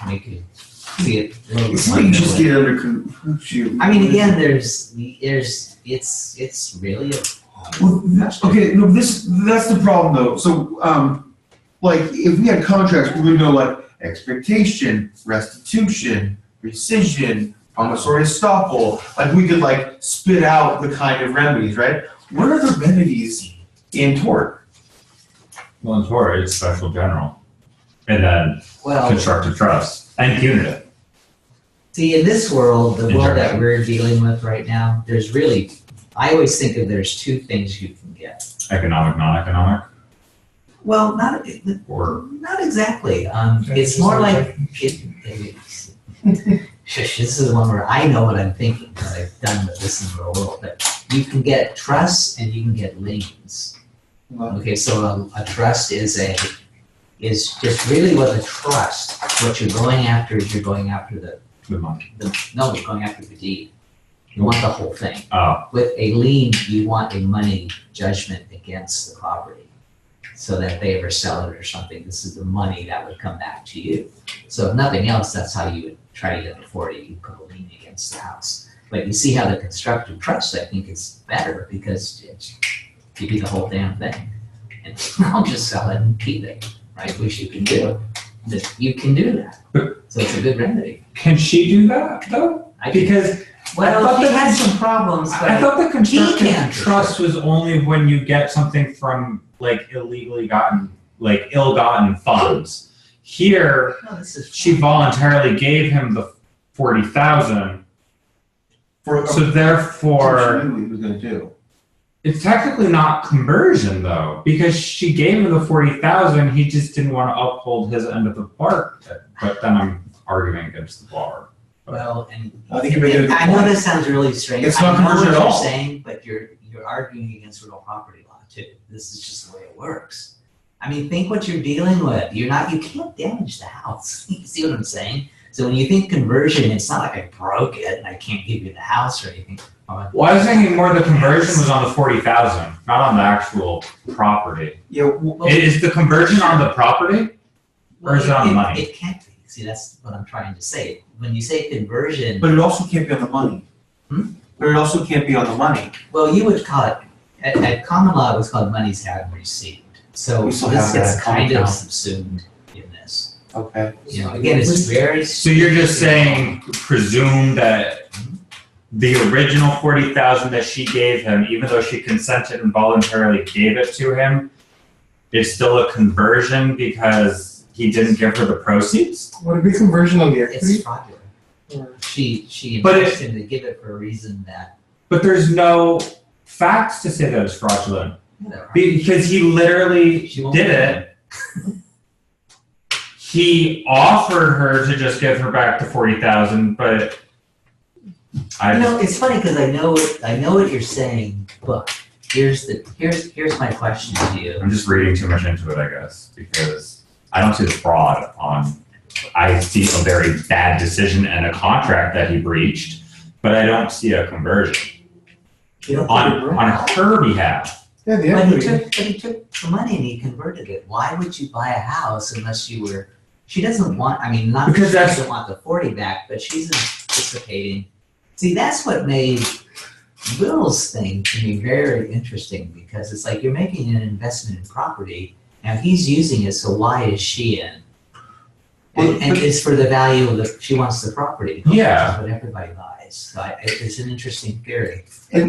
make it be a little
It's like you just get under shoot.
I mean, again, it's really a.
Okay, no, that's the problem though. So, like, if we had contracts, we would know like expectation, restitution, rescission, promissory estoppel. Like, we could like spit out the kind of remedies, right? What are the remedies in tort?
Well, in tort, it's special general. And then
Well,
constructive trust and punitive.
see, in this world, the world that
Interesting.
we're dealing with right now, I always think of there's two things you can get.
Economic, non-economic,
Well, not
or
exactly. It's more like Shush, this is the one where I know what I'm thinking because I've done this in the real world. But you can get trusts and you can get liens. Okay, so a trust is just really what a trust. What you're going after is you're going after
the money.
you're going after the deed. You want the whole thing.
Oh,
With a lien, you want a money judgment against the property. So that if they ever sell it or something, this is the money that would come back to you. So if nothing else, that's how you would try to get it for you. You put a lien against the house. But you see how the constructive trust, I think, is better because it's give you the whole damn thing. And I'll just sell it and keep it, right? Which you can do. You can do that. So it's a good remedy.
can she do that though? Because
Well,
thought
he
that-
had some problems,
I
but
thought the constructive
can't.
trust was only when you get something from like ill-gotten funds. Here,
no, this is
she voluntarily gave him the 40,000,
For
so therefore,
she knew what he was gonna do.
it's technically not conversion though, because she gave him the 40,000, he just didn't want to uphold his end of the bargain. But then I'm arguing against the bar.
well, and
I think you're making a good
I know
point.
this sounds really strange.
It's not
I know
conversion
what
at
you're
all.
saying, but you're arguing against real property law too. This is just the way it works. I mean, think what you're dealing with. You can't damage the house. You see what I'm saying? So when you think conversion, it's not like I broke it and I can't give you the house or anything.
Well, I was thinking more the conversion was on the 40,000, not on the actual property.
Yeah, well,
Is the conversion on the property? Or is it on the money?
It can't be. See, that's what I'm trying to say. When you say conversion,
but it also can't be on the money. But it also can't be on the money.
well, you would call it, at common law, it was called monies had and received. So
We still
this
have that
gets kind of
account.
subsumed in this.
Okay.
You know, again, it's very.
So you're just saying, presume that the original 40,000 that she gave him, even though she consented and voluntarily gave it to him, is still a conversion because he didn't give her the proceeds?
Would it be conversion on the
It's
equity?
fraudulent.
Or-
She
But
encouraged him to give it for a reason that,
But there's no facts to say that it's fraudulent.
whatever.
Because he literally
She won't
did
pay
it. He offered her to just give her back the 40,000, but
You know, it's funny because I know what you're saying, but here's my question to you.
I'm just reading too much into it, I guess, because I don't see the fraud on. I see a very bad decision and a contract that he breached, but I don't see a conversion
You don't
on her behalf.
Yeah, the
But
equity.
he took the money and he converted it. Why would you buy a house unless you were? She doesn't want. I mean, not
Because
that she doesn't want the 40 back, but she's anticipating. See, that's what made Will's thing to me very interesting because it's like you're making an investment in property and he's using it. So why is she in? And it's for the value of the. She wants the property.
Yeah.
That's what everybody buys. So it's an interesting theory.
But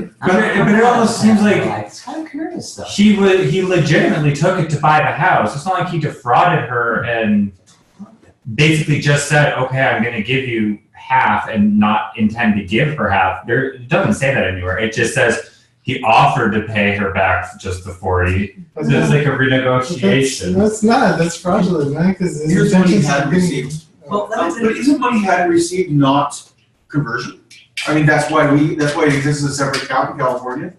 it almost seems like
It's kind of curious though.
he legitimately took it to buy the house. It's not like he defrauded her and basically just said, okay, I'm going to give you half and not intend to give her half. It doesn't say that anywhere. It just says he offered to pay her back just the 40.
That's
So it's
not-
like a renegotiation.
That's not, that's fraudulent, man, because his
Here's what he
intentions
had
are getting-
received.
Well,
But isn't money had received not conversion? I mean, that's why it exists as a separate account in California.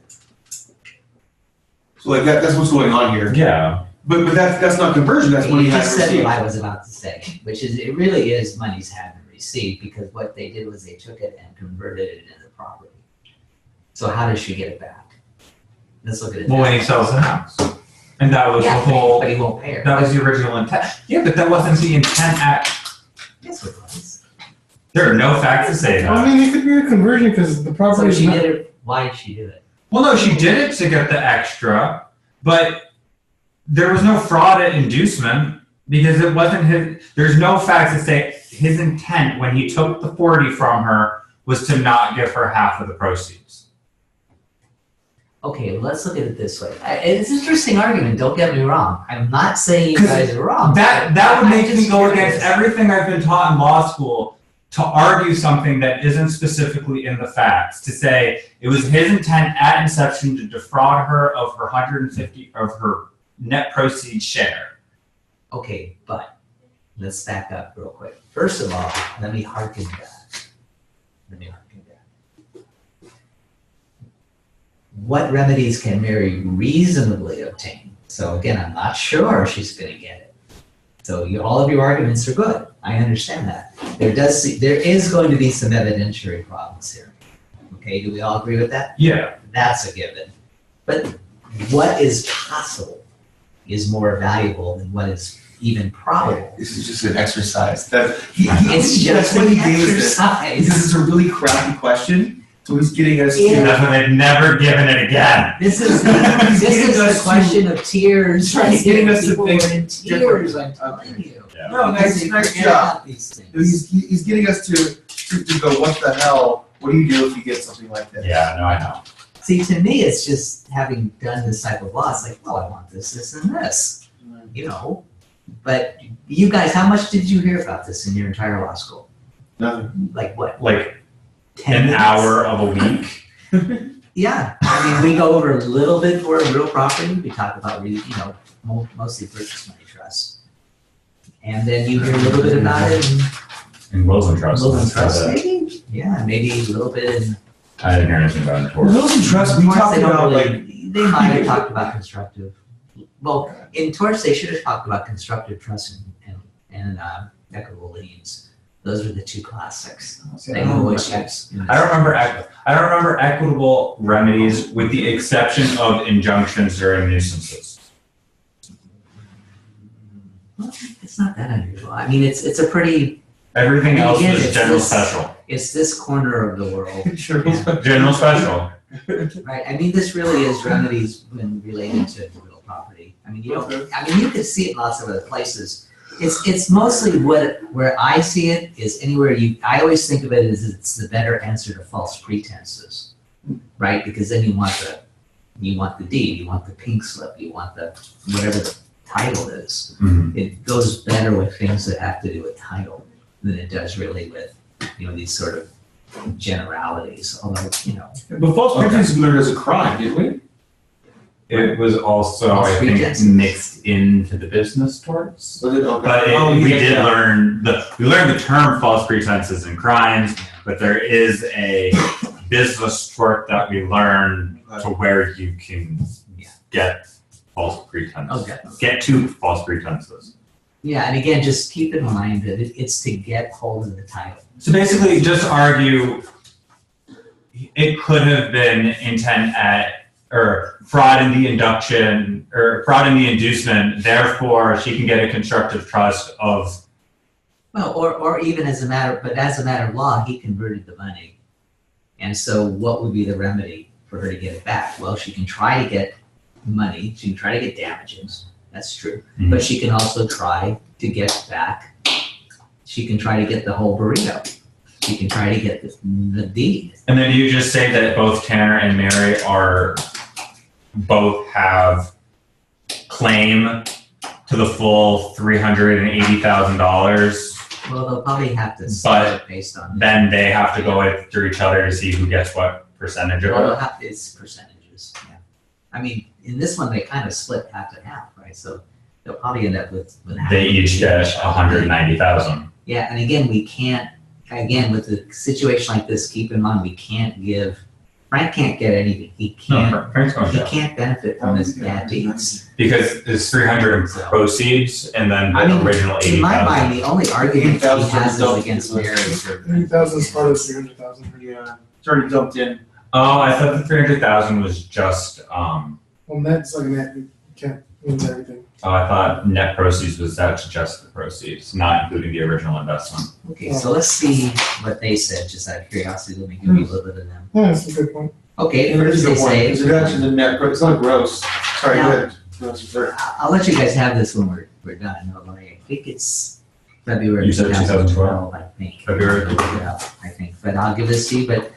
So like that's what's going on here.
Yeah.
But that's not conversion, that's money
You
had
just said
received.
what I was about to say, which is it really is money's had and received because what they did was they took it and converted it into property. So how does she get it back? Let's look at it.
Well, when
that
he
way.
sells the house. And that was
Yeah,
the whole,
but he won't pay her.
that was the original intent. Yeah, but that wasn't the intent
Yes, it was.
there are no facts to say
I
that.
mean, it could be a conversion because the property
So
is
she
not.
did it. Why did she do it?
Well, no, she did it to get the extra, but there was no fraud at inducement because it wasn't his, there's no facts to say his intent when he took the 40 from her was to not give her half of the proceeds.
Okay, let's look at it this way. It's an interesting argument. Don't get me wrong. I'm not saying you guys are wrong.
That would
I'm
make me
just
go
curious.
against everything I've been taught in law school to argue something that isn't specifically in the facts, to say it was his intent at inception to defraud her of her 150 of her net proceeds share.
Okay, but let's back up real quick. First of all, let me harken back. What remedies can Mary reasonably obtain? So again, I'm not sure she's going to get it. So all of your arguments are good. I understand that. There is going to be some evidentiary problems here. Okay, do we all agree with that?
Yeah.
That's a given. But what is possible is more valuable than what is even probable.
This is just an exercise. That
It's just
that's why
an
he gave us this.
exercise.
Because it's a really crappy question, so he's getting us
Yeah.
And that's when they've never given it again.
This is
He's getting
the
us to-
question of tears, right?
he's getting us to
People
think
were in tears, I'm telling you.
Yeah.
No,
Because
nice,
they
nice
forget
job.
about these things.
He's getting us to go, what the hell? What do you do if you get something like this?
Yeah, no, I know.
See, to me, it's just having done this type of law, it's like, well, I want this, this, and this, you know? But you guys, how much did you hear about this in your entire law school?
Nothing.
Like what?
Like
10
an
minutes?
hour of a week.
Yeah, I mean, we go over a little bit for real property. We talk about, mostly purchase money trust. And then you hear a little bit about it in
In Wills and Trust.
Wills and Trust, maybe? Yeah, maybe a little bit in.
I didn't hear anything about it.
Wills and Trust, we
Torts,
talked
they don't
about
really-
like,
They might have talked about constructive. Well, in torts, they should have talked about constructive trust and equitable liens. Those are the two classics. They always use.
I don't remember equitable remedies with the exception of injunctions during nuisances.
Well, it's not that unusual. I mean, it's a pretty,
Everything else
Again,
is
it's
general
this-
special.
it's this corner of the world.
General special.
Right, I mean, this really is remedies when related to real property. I mean, you don't, I mean, you can see it in lots of other places. It's mostly where I see it is anywhere I always think of it as it's the better answer to false pretenses, right? Because then you want the deed, you want the pink slip, you want the whatever the title is.
Mhm.
It goes better with things that have to do with title than it does really with, these sort of generalities, although,
But false pretenses we learned as a crime, didn't we?
It was also,
False
I think,
pretenses.
mixed into the business torts.
Was it? Okay.
But
Oh,
we
yeah,
did
yeah.
learn the term false pretenses in crimes, but there is a business tort that we learned to where you can get false pretenses.
Okay.
Get to false pretenses.
Yeah, and again, just keep in mind that it's to get hold of the title.
So basically, just argue it could have been intent or fraud in the induction or fraud in the inducement. Therefore, she can get a constructive trust of.
Well, or even as a matter of law, he converted the money. And so what would be the remedy for her to get it back? Well, she can try to get money, she can try to get damages, that's true.
Mhm.
But she can also try to get back, she can try to get the whole burrito. She can try to get the deed.
And then you just say that both Tanner and Mary both have claim to the full $380,000.
Well, they'll probably have to
But
set it based on.
Then they have to go after each other to see who gets what percentage of
Well,
it.
they'll have, it's percentages, yeah. I mean, in this one, they kind of split half and half, right? So they'll probably end up with half.
They each get 190,000.
Yeah, and again, we can't, with a situation like this, keep in mind, we can't Frank can't get anything. He can't benefit from his bad deeds.
Because it's 300 in proceeds and then
I
the
mean,
original
in my mind,
80,000.
the only argument he
80,000
has is
dumped
against
into
Mary.
30,000 is part of 300,000.
Yeah, it's already dumped in.
Oh, I thought the 300,000 was just,
Well, net's like net, you can't, means everything.
I thought net proceeds was that's just the proceeds, not including the original investment.
Okay, so let's see what they said, just out of curiosity, let me give you a little bit of them.
Yeah, that's a good point.
Okay,
And
first
it's a
they
good point,
say.
because it actually the net, it's not gross. Sorry,
Now-
go ahead. No, it's very-
I'll let you guys have this when we're done. I think it's February
You said
2012, I think.
February.
Yeah, I think, but I'll give this to you, but,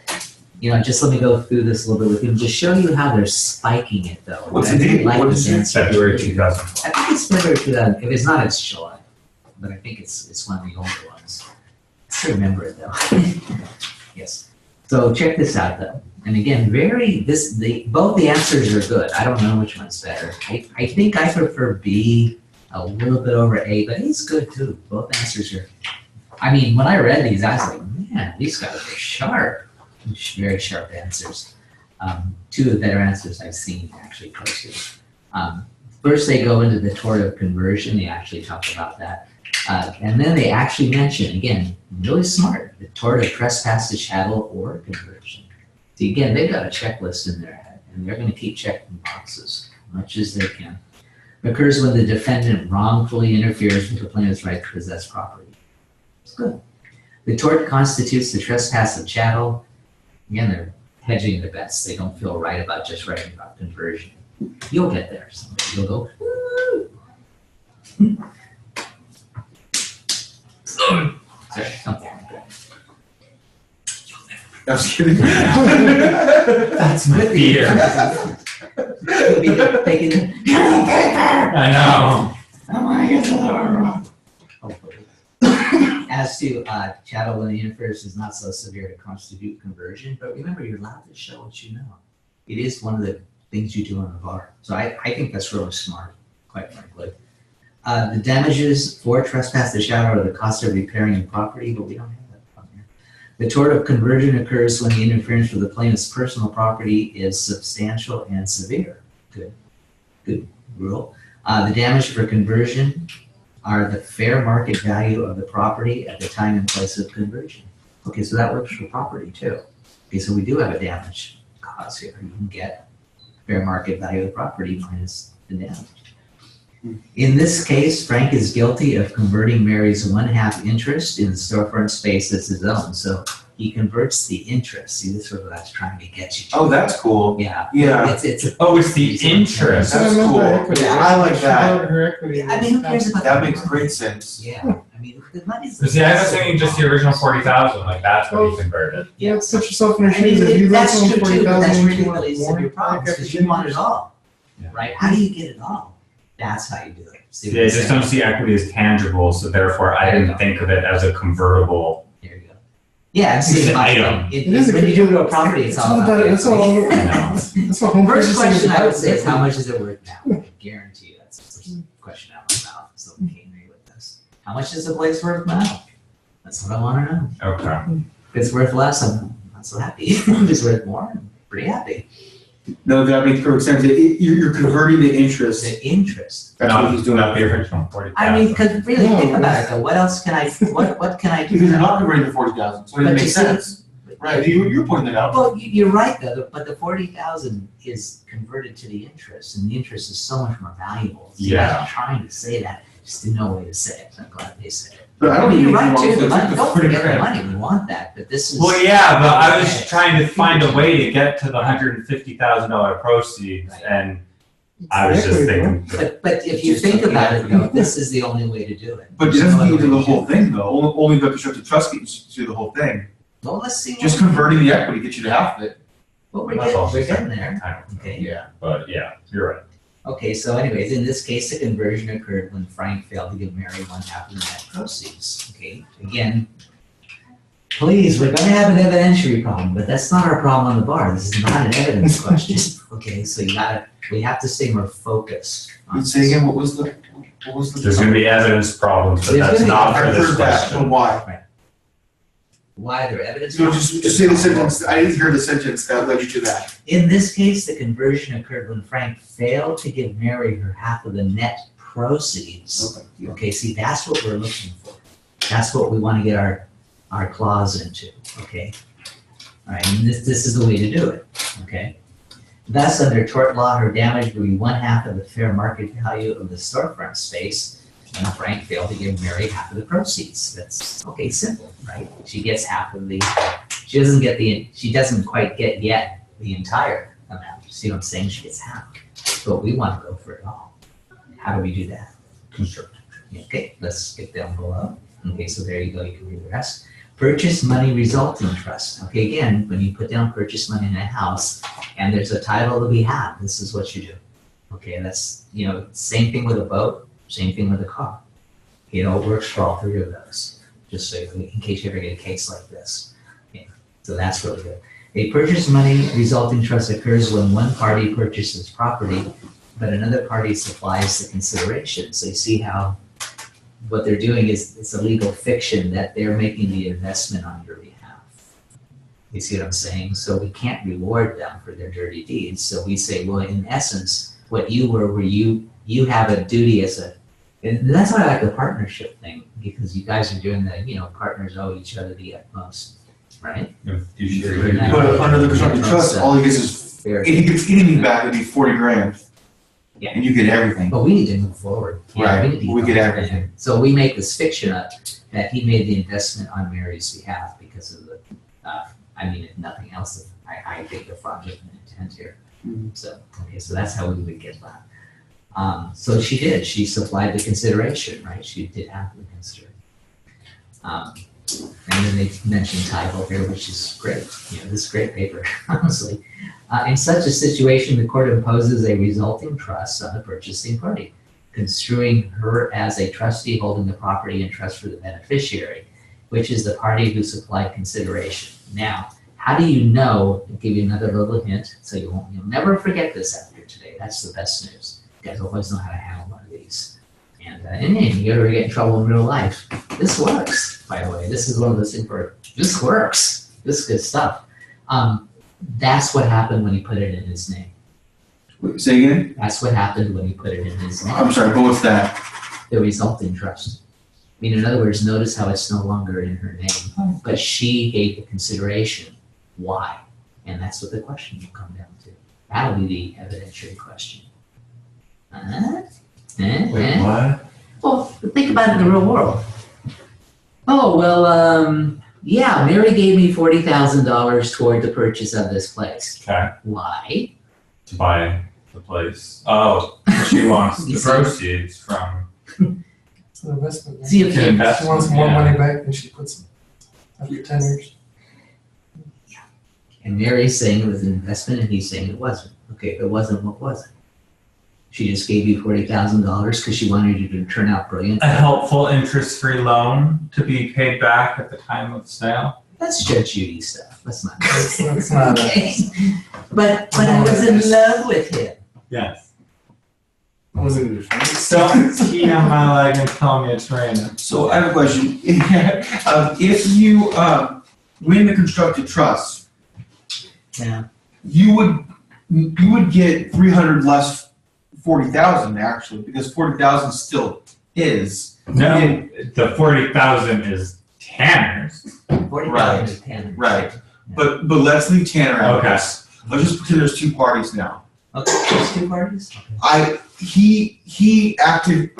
just let me go through this a little bit with you, and just show you how they're spiking it though.
What's
I
the
really
date?
like
What
this
is it?
answer.
February 2000.
I think it's February 2000, if it's not, it's July, but I think it's one of the older ones. I still remember it though. Yes, so check this out though, and again, both the answers are good, I don't know which one's better. I think I prefer B a little bit over A, but A's good too, both answers are, I mean, when I read these, I was like, man, these guys are sharp, very sharp answers. Two of the better answers I've seen actually posted. First, they go into the tort of conversion. They actually talk about that. And then they actually mention, again, really smart, the tort of trespass to chattel or conversion. So again, they've got a checklist in their head, and they're going to keep checking boxes as much as they can. Occurs when the defendant wrongfully interferes with the plaintiff's right to possess property. It's good. The tort constitutes the trespass of chattel. Again, they're hedging their bets. They don't feel right about just writing about conversion. You'll get there someday. You'll go, woo. Sorry, something like that.
I was kidding.
That's my fear.
You'll be taking it.
I know.
I want to get to the hopefully. As to chattel when the interference is not so severe to constitute conversion, but remember, you're allowed to show what you know. It is one of the things you do in the bar. So I think that's really smart, quite frankly. The damages for trespass to chattel are the cost of repairing the property, but we don't have that on here. The tort of conversion occurs when the interference with the plaintiff's personal property is substantial and severe. Good rule. The damage for conversion are the fair market value of the property at the time and place of conversion. Okay, so that works for property too. Okay, so we do have a damage cause here. You can get fair market value of the property minus the damage. In this case, Frank is guilty of converting Mary's 1/2 interest in the storefront space as his own. So he converts the interest. See, this is what I was trying to get you to.
Oh, that's cool.
Yeah.
Yeah.
It's a,
Oh, it's the interest.
That's
So I meant
cool.
by equity.
Yeah, I like
She
that.
bought her equity.
I mean, who cares about
That makes great sense.
Yeah, I mean, the money's.
See, I was thinking just the original 40,000, like that's what he converted.
Yeah, put yourself in her
I mean,
shoes. If you let
that's
someone
true too, but that's
40,000,
really
you
what
want
is
more.
your problem,
Like,
because you want it all,
Yeah.
right? How do you get it all? That's how you do it. See what
Yeah, I
I'm
just
saying?
don't see equity as tangible, so therefore I didn't think of it as a convertible.
There you go. Yeah,
It's
see,
an
my
item.
thing,
It is a
when you
good-
do a property, it's all about
That's all.
equity.
That's what home
First
purchasing is
question I would
about.
say is, how much is it worth now? I guarantee you, that's the first question out of my mouth, so we can't agree with this. How much is the place worth now? That's what I wanna know.
Okay.
If it's worth less, I'm not so happy. If it's worth more, I'm pretty happy.
No, that makes perfect sense. You're converting the interest.
The interest.
That's what he's doing.
Not the original 40,000.
I mean, because really,
No.
think about it though, what else can I, what can I do?
Because you're not converting the 40,000, so it
But
makes
you see-
sense. Right, you're pointing it out.
Well, you're right though, but the 40,000 is converted to the interest, and the interest is so much more valuable. So
Yeah.
I'm trying to say that, just didn't know a way to say it, so I'm glad they said it.
But I don't
mean,
think
you're
you
right
want
too,
to
the money,
take
don't
the
forget the
40
money, we want that, but this is.
Well, yeah, but I was trying to find a way to get to the $150,000 proceeds,
Right.
and I was just thinking.
But if you think about it though, this is the only way to do it.
But it
There's
doesn't
no
get you
other
to the
way to
whole
do it.
thing though, only the constructive trust gets you to the whole thing.
Well, let's see.
Just
what-
converting the equity gets you to half of it.
Well,
That's all
we're
she said.
getting there,
I don't know.
okay.
Yeah, but yeah, you're right.
Okay, so anyways, in this case, the conversion occurred when Frank failed to give Mary one half of the net proceeds, okay? Again, please, we're gonna have an evidentiary problem, but that's not our problem on the bar, this is not an evidence question, okay? So we have to stay more focused on
Say
this.
again, what was the?
There's gonna be evidence problems, but
There's
that's
gonna be-
not for
I
this
heard that,
question.
but why?
Why they're evidence?
No, just say the sentence, I didn't hear the sentence that led you to that.
In this case, the conversion occurred when Frank failed to give Mary her half of the net proceeds. Okay, see, that's what we're looking for. That's what we want to get our clause into, okay? All right, and this is the way to do it, okay? Thus, under tort law, her damage would be one half of the fair market value of the storefront space, and Frank failed to give Mary half of the proceeds. That's, okay, simple, right? She gets half of the, she doesn't quite get yet the entire amount. You see what I'm saying? She gets half, but we want to go for it all. How do we do that?
Constructive.
Okay, let's skip down below. Okay, so there you go, you can read the rest. Purchase money resulting trust. Okay, again, when you put down purchase money in a house and there's a title to be had, this is what you do. Okay, that's, same thing with a boat, same thing with a car. It all works for all three of those, just so in case you ever get a case like this. Okay, so that's really good. A purchase money resulting trust occurs when one party purchases property, but another party supplies the consideration. So you see how what they're doing is it's a legal fiction that they're making the investment on your behalf. You see what I'm saying? So we can't reward them for their dirty deeds. So we say, well, in essence, what you were you have a duty as a, and that's why I like the partnership thing, because you guys are doing that, partners owe each other the utmost, right?
You should
You're
agree.
not-
But under the constructive
Yeah,
trust,
that's,
all he gets is,
Fair.
if he gets anything back, it'd be 40 grand.
Yeah.
And you get everything.
But we need to move forward. Yeah,
Right,
need to
we get
move
everything.
forward. So we make this fiction up that he made the investment on Mary's behalf because of the, if nothing else, I think the fraudulent intent here.
Mhm.
So, okay, so that's how we would get that. So she did, she supplied the consideration, right? She did have to consider. And then they mentioned title here, which is great, this is great paper, honestly. In such a situation, the court imposes a resulting trust on the purchasing party, construing her as a trustee holding the property in trust for the beneficiary, which is the party who supplied consideration. Now, how do you know? I'll give you another little hint, so you'll never forget this after today. That's the best news. You guys always know how to handle one of these. And you ever get in trouble in real life, this works, by the way. This is one of those things where this works. This is good stuff. That's what happened when he put it in his name.
Wait, say again?
That's what happened when he put it in his name.
I'm sorry, but what's that?
The resulting trust. In other words, notice how it's no longer in her name, but she gave the consideration. Why? And that's what the question will come down to. That'll be the evidentiary question.
Wait, what?
Well, think about it in the real world. Oh, well, Yeah, Mary gave me $40,000 toward the purchase of this place.
Okay,
Why?
to buy the place. Oh, she wants the
You see?
proceeds from.
It's an investment.
See if
It's an
you,
investment,
She wants more
yeah.
money back than she puts in after 10 years.
and Mary's saying it was an investment and he's saying it wasn't. Okay, if it wasn't, what was it? She just gave you $40,000 because she wanted you to turn out brilliant.
A helpful interest-free loan to be paid back at the time of sale.
That's Judge Judy stuff. Let's not.
That's not
Okay. But I was in love with him.
Yes.
I wasn't in the
Don't pee on my leg and tell me it's raining.
So I have a question. If you win the constructive trust,
Yeah.
you would get 300 less 40,000 actually, because 40,000 still is.
No, the 40,000 is Tanner's.
40,000 is 10.
Right. But let's leave Tanner out of
Okay.
this. Let's just pretend there's two parties now.
Okay, there's two parties? Okay.
He acted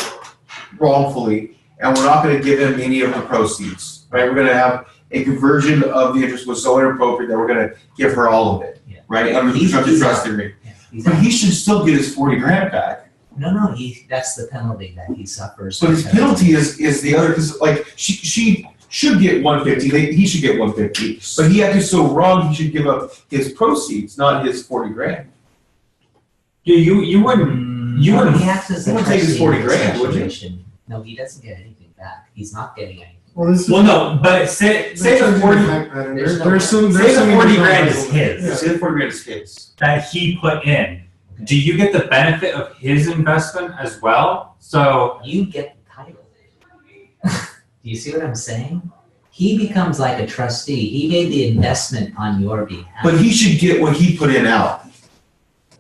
wrongfully, and we're not gonna give him any of the proceeds, right? We're gonna have a conversion of the interest was so inappropriate that we're gonna give her all of it,
Yeah.
right? Under the
He's-
constructive
he's
trust
out.
theory.
Yeah, he's
But
out.
he should still get his 40 grand back.
No, that's the penalty that he suffers.
But his penalty is the other, because like, she should get 150, he should get 150. But he acted so wrong, he should give up his proceeds, not his 40 grand.
Yeah, you wouldn't. You
No,
wouldn't.
he acts as
you
a
wouldn't take his
trustee
40
in this
grand, would you?
situation. No, he doesn't get anything back. He's not getting anything.
Well, this is.
Well, no, but say the 40.
There's no-
There's some.
Say
There's
the
some
40
individual
grand is
levels.
his.
Yeah.
Say the 40 grand is his.
That he put in. Do you get the benefit of his investment as well? So
You get the title. Do you see what I'm saying? He becomes like a trustee. He made the investment on your behalf.
But he should get what he put in out.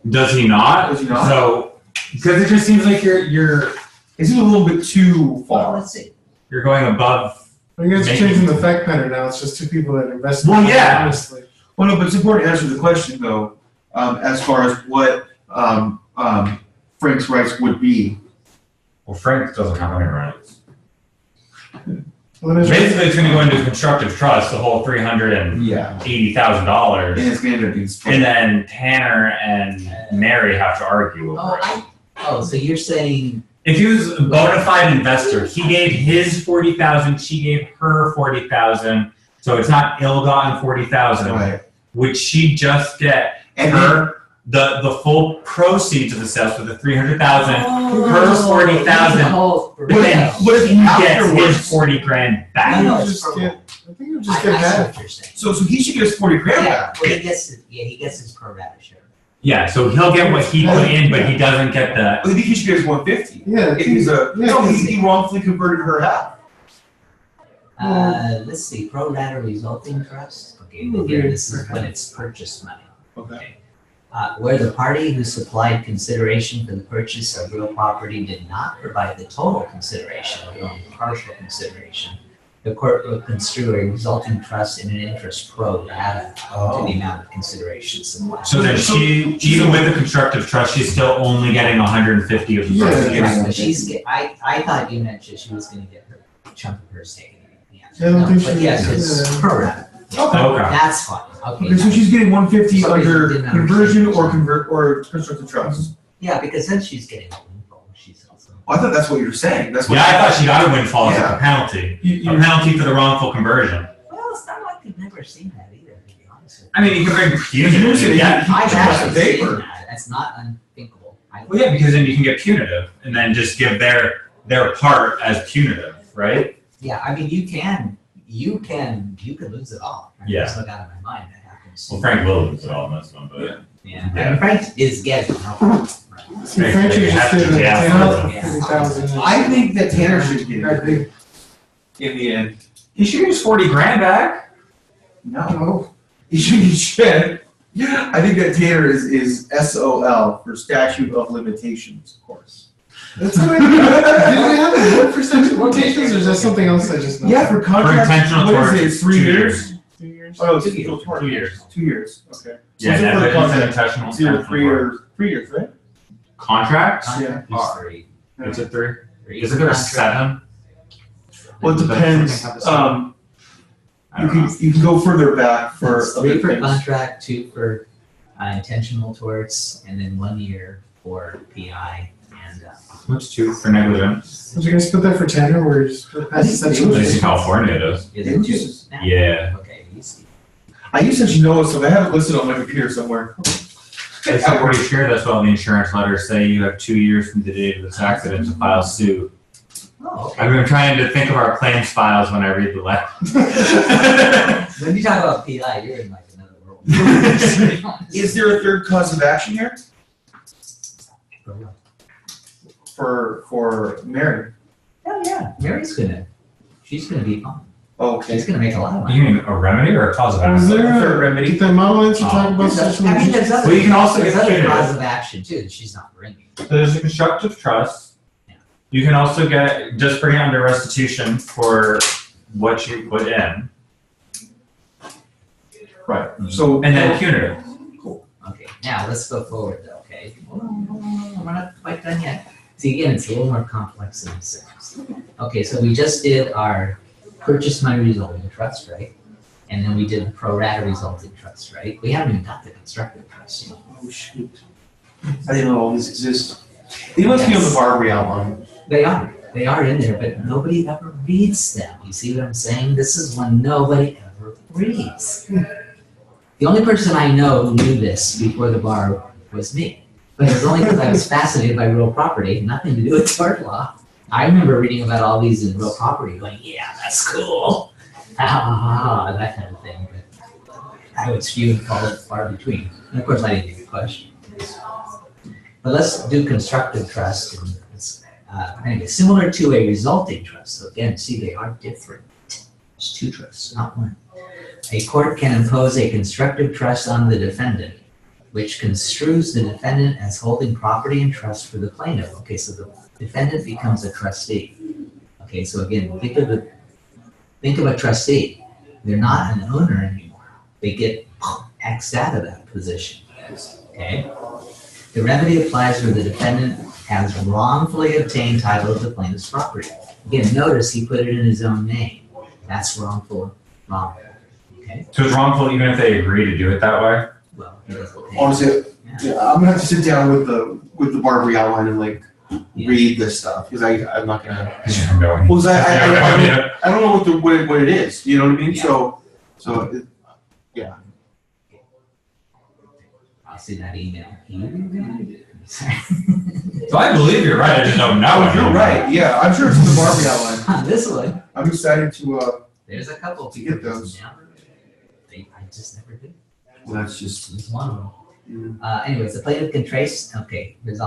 does he not?
Does he not?
So because it just seems like you're
Is it a little bit too
Well,
far?
let's see.
you're going above.
You guys are
Maybe.
changing the fact pattern now. It's just two people that invest. in
Well,
it,
yeah.
Honestly.
Well, no, but it's important to answer the question though, as far as what Frank's rights would be.
Well, Frank doesn't have any rights.
Well, then it's-
Basically, it's going to go into constructive trust, the whole $380,000,
Yeah. And it's gonna end up being split.
and then Tanner and Mary have to argue over it.
So you're saying,
If he was a bona fide investor, he gave his 40,000, she gave her 40,000, so it's not ill-gotten 40,000.
Right.
Would she just get
And
her the full proceeds of the sale, so the 300,000, her 40,000, but then
What if
he gets
afterwards-
his 40 grand
No,
back?
no,
I
it's
just
pro
get.
rata.
I think you
I
just
see
get half.
what you're saying.
So he should get his 40 grand
Yeah,
back.
well, he gets his pro rata share.
Yeah, so he'll get what he put in, but he doesn't get the.
I think he should get his 150.
Yeah.
If he's a,
Yeah,
no,
because-
he wrongfully converted her half.
Let's see, pro rata resulting trust. Okay, here, this is when it's purchase money.
Okay.
Where the party who supplied consideration for the purchase of real property did not provide the total consideration, but only partial consideration, the court will construe a resulting trust in an interest pro rata to the amount of consideration supplied.
So then she, even with the constructive trust, she's still only getting 150 of the
Yeah.
proceeds.
Right, but I thought you mentioned she was gonna get her chunk of hers taken.
I don't think
But
she-
yes, it's
yeah.
pro rata.
Okay.
That's fine, okay.
Okay, so she's getting 150
Sorry,
under
didn't
conversion
understand.
or constructive trust.
Yeah, because then she's getting a windfall, she's also.
Well, I thought that's what you were saying. That's what.
Yeah, I thought she got a windfall as
Yeah.
a penalty.
You-
A
you-
penalty for the wrongful conversion.
Well, it's not like we've never seen that either, to be honest with you.
I mean, you can bring punitive. Yeah.
I've
Just
actually
the paper.
seen that, that's not unthinkable.
Well, yeah, because then you can get punitive and then just give their part as punitive, right?
Yeah, I mean, you can lose it all. I mean,
Yeah.
There's no doubt in my mind that happens.
Well, Frank will lose it all in this one, but.
Yeah.
Yeah,
Yeah.
and Frank is getting, right.
See, Frank should just did a
Yeah.
10,000.
I think that Tanner should get
I
it
think.
in the end.
He should get his 40 grand back.
No,
No.
he should. I think that Tanner is SOL for statute of limitations, of course.
That's the way. Did we have a word for statute of limitations, or is that something else I just know?
Yeah, for
For
contracts,
intentional
what
torts,
is it,
it's
3
2
years?
2 years.
Oh, it's
2 years.
2 years.
2 years, okay. So
Yeah,
it's
and
for the
it's an
contract.
intentional.
It's either 3 years, right?
Contracts?
Yeah.
It's three.
Is it 3?
Three
Isn't there a
contract.
7?
Well, it depends,
I I don't know.
You can go further back for
It's
other
3 for
things.
contract, 2 for intentional torts, and then 1 year for PI and
What's 2 for negligence?
Would you guys put that for 10 or we're just past essential?
At least in California it is.
is it 2? Now?
Yeah.
Okay, you see.
I used to know it, so I have it listed on my computer somewhere.
I'm pretty sure that's what all the insurance letters say. You have 2 years from the date of this accident to file suit.
Oh, okay.
I've been trying to think of our claims files when I read the letter.
When you talk about PI, you're in like another world.
Is there a third cause of action here for Mary?
Oh yeah, she's gonna be fine.
Okay.
She's gonna make a lot of money.
You mean a remedy or a cause of
Is
action?
there
Third
a,
remedy.
did the model answer talk
Oh.
about
There's
social
I mean, there's other,
Well, you can also
there's
get
other
punitive.
cause of action too that she's not bringing.
There's a constructive trust. You can also just bring it under restitution for what you put in,
Right. So
and then punitive.
Okay, now let's go forward though, okay? We're not quite done yet. See, again, it's a little more complex than it sounds. Okay, so we just did our purchase money resulting trust, right? And then we did the pro rata resulting trust, right? We haven't even got the constructive trust yet.
Oh, shoot. I didn't know all these exist. They must be on the Barbary outline.
They are in there, but nobody ever reads them. You see what I'm saying? This is one nobody ever reads. The only person I know who knew this before the bar was me. But it was only because I was fascinated by real property, nothing to do with tort law. I remember reading about all these in real property, going, yeah, that's cool. That kind of thing. But I would few and far between. And of course, I didn't get the question. But let's do constructive trust. And anyway, similar to a resulting trust. So again, see, they are different. There's 2 trusts, not 1. A court can impose a constructive trust on the defendant, which construes the defendant as holding property in trust for the plaintiff. Okay, so the defendant becomes a trustee. Okay, so again, think of a trustee. They're not an owner anymore. They get X'd out of that position. Okay? The remedy applies where the defendant has wrongfully obtained title of the plaintiff's property. Again, notice he put it in his own name. That's wrongful. Okay?
So it's wrongful even if they agree to do it that way?
Well, he doesn't pay.
honestly, yeah, I'm gonna have to sit down with the Barbary outline and like
Yeah.
read this stuff because I'm not gonna.
No.
Well, 'cause
Yeah.
I don't know what it is. You know what I mean?
Yeah.
So
I'll see that email.
So I believe you're right, I just don't know.
you're right. Yeah, I'm sure it's in the Barbary outline.
This one,
I'm excited to.
there's a couple of
To
people.
get those.
I just never did.
Well, that's just.
There's one of them. Anyways, the plaintiff can trace, okay, there's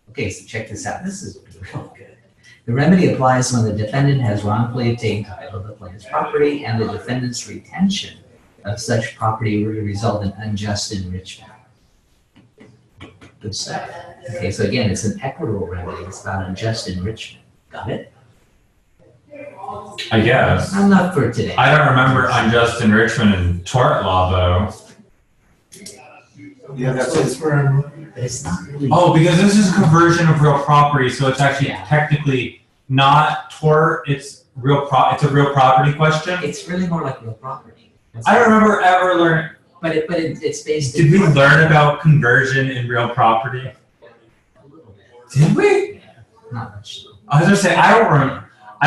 okay, so check this out. This is real good. The remedy applies when the defendant has wrongfully obtained title of the plaintiff's property and the defendant's retention of such property would result in unjust enrichment. Good stuff. Okay, so again, it's an equitable remedy. It's about unjust enrichment. Got it?
I guess.
I'm not for today.
I don't remember unjust enrichment in tort law though.
Yeah, that's
That's
it.
where I'm.
But it's not really.
Oh, because this is conversion of real property, so it's actually
Yeah.
technically not tort, it's a real property question?
It's really more like real property.
I don't remember ever learning,
But it's based.
did we learn about conversion in real property?
A little bit.
Did we?
Yeah, not much.
I was gonna say, I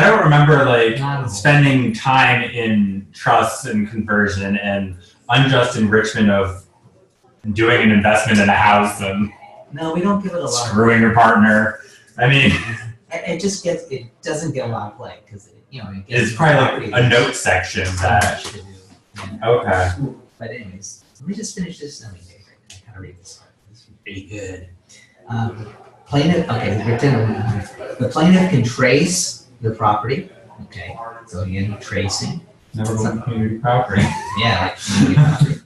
don't remember like
Not at all.
spending time in trusts and conversion and unjust enrichment of doing an investment in a house and
No, we don't give it a lot.
screwing your partner. I mean,
It doesn't get a lot of play because it gets.
it's probably like a note section that,
To do. Yeah.
okay.
But anyways, let me just finish this. I gotta read this part. This is pretty good. Plaintiff, okay, the plaintiff can trace the property. Okay, so again, tracing.
Never won community property.
Yeah, like community property.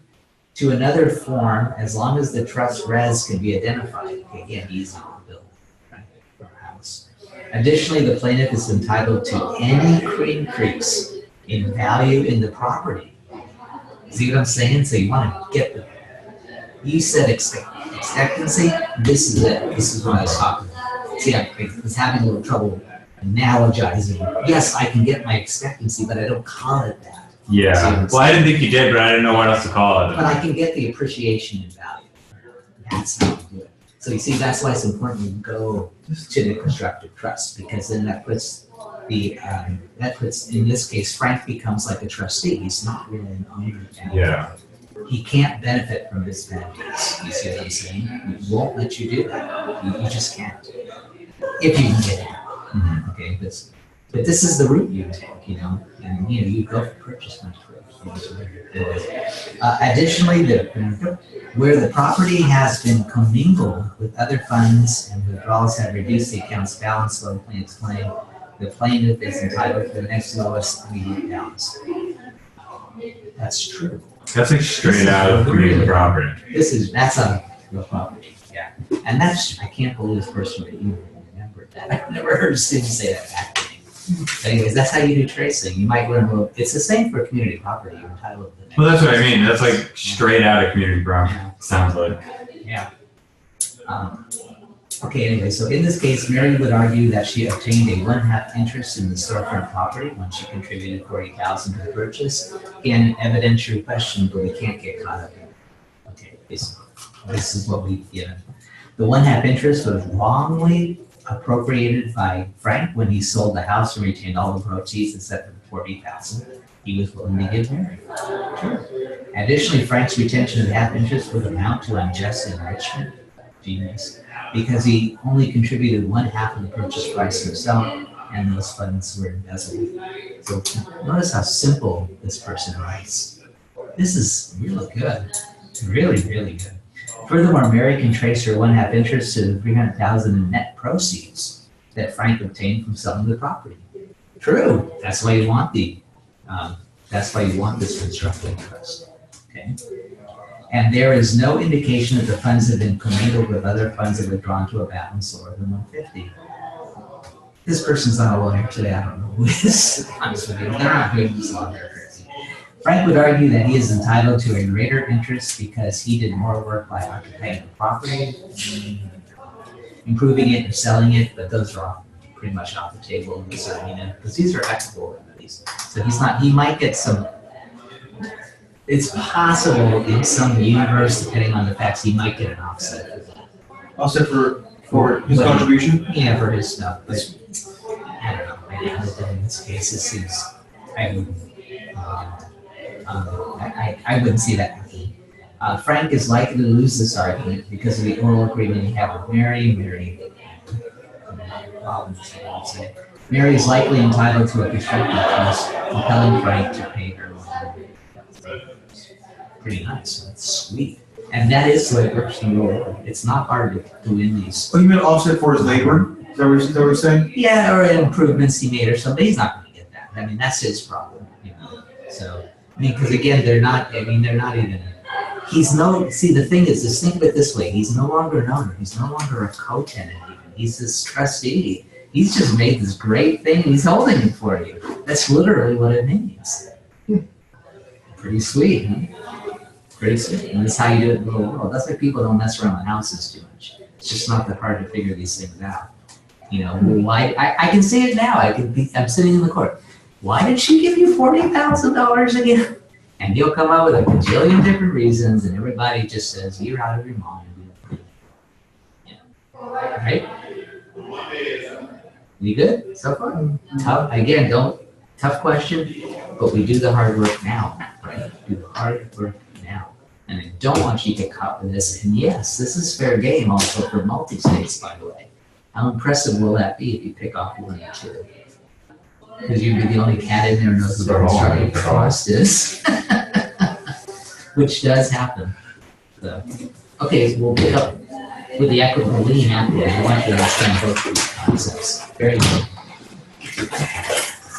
To another form, as long as the trust res can be identified. Okay, again, easy to build, right, for a house. Additionally, the plaintiff is entitled to any increase in value in the property. See what I'm saying? So you want to get you said expectancy. This is it. This is what I was talking about. See, I was having a little trouble analogizing. Yes, I can get my expectancy, but I don't call it that.
Yeah, well, I didn't think you did, but I didn't know what else to call it.
But I can get the appreciation and value. That's how you do it. So you see, that's why it's important to go to the constructive trust, because then that puts in this case, Frank becomes like a trustee. He's not really an owner now.
Yeah.
He can't benefit from his benefits. You see what I'm saying? We won't let you do that. You just can't. If you can get it. Okay, but this is the route you take, and you go for purchase money for it. Additionally, where the property has been commingled with other funds and withdrawals have reduced the account's balance, so the plaintiff's claim, the plaintiff is entitled to the next lowest immediate balance. That's true.
That's like straight out of community property.
That's a real property, yeah. And I can't believe this person that you remembered that. I've never heard a student say that back to me. But anyways, that's how you do tracing. You might learn, it's the same for community property. You're entitled to the next.
Well, that's what I mean. That's like straight out of community property.
Yeah.
Sounds like.
Yeah. Okay, anyway, so in this case, Mary would argue that she obtained a 1/2 interest in the storefront property when she contributed $40,000 to the purchase. Again, evidentiary question, but we can't get caught up in it. Okay, this is what we've given. The 1/2 interest was wrongly appropriated by Frank when he sold the house and retained all the proceeds except for the $40,000 he was willing to give Mary. Additionally, Frank's retention of the half interest would amount to unjust enrichment. Genius. Because he only contributed 1/2 of the purchase price himself, and those funds were embezzled. So notice how simple this person writes. This is really good. Really, really good. Furthermore, Mary can trace her 1/2 interest to the $300,000 in net proceeds that Frank obtained from selling the property. True. That's why you want this constructive trust. Okay. And there is no indication that the funds have been commingled with other funds that withdrawn to a balance lower than 150. This person's not a lawyer today. I don't know who is. Honest with you, they're not doing this lawyer. Frank would argue that he is entitled to a greater interest because he did more work by occupying the property, improving it, and selling it. But those are pretty much off the table in this arena because these are equitable remedies. So he might get some. It's possible in some universe, depending on the facts, he might get an offset for that.
Offset for his contribution?
Yeah, for his stuff, but I don't know. In this case, it seems I wouldn't see that happening. Frank is likely to lose this argument because of the oral agreement he had with Mary. Mary is likely entitled to a constructive trust, compelling Frank to pay her loan. Pretty nice. That's sweet. And that is what it works in the world. It's not hard to win these.
Oh, you mean offset for his labor? Is that what you're saying?
Yeah, or improvements he made or something. He's not going to get that. I mean, that's his problem. So, because again, they're not even, see, the thing is, just think of it this way. He's no longer an owner. He's no longer a co-tenant even. He's this trustee. He's just made this great thing. He's holding it for you. That's literally what it means. Pretty sweet, huh? Pretty sweet. And that's how you do it in the real world. That's why people don't mess around with houses too much. It's just not that hard to figure these things out. Why? I can see it now. I'm sitting in the court. Why did she give you $40,000 again? And you'll come up with a bajillion different reasons, and everybody just says, you're out of your mind. Right? We good so far? Tough question, but we do the hard work now, right? Do the hard work now. And I don't want you to get caught with this. And yes, this is fair game also for multi-states, by the way. How impressive will that be if you pick off one or two? Because you'd be the only cat in there who knows what the constructive trust is. Which does happen. So, okay, we'll pick up with the equitable lien after. I want you to understand both these concepts. Very good.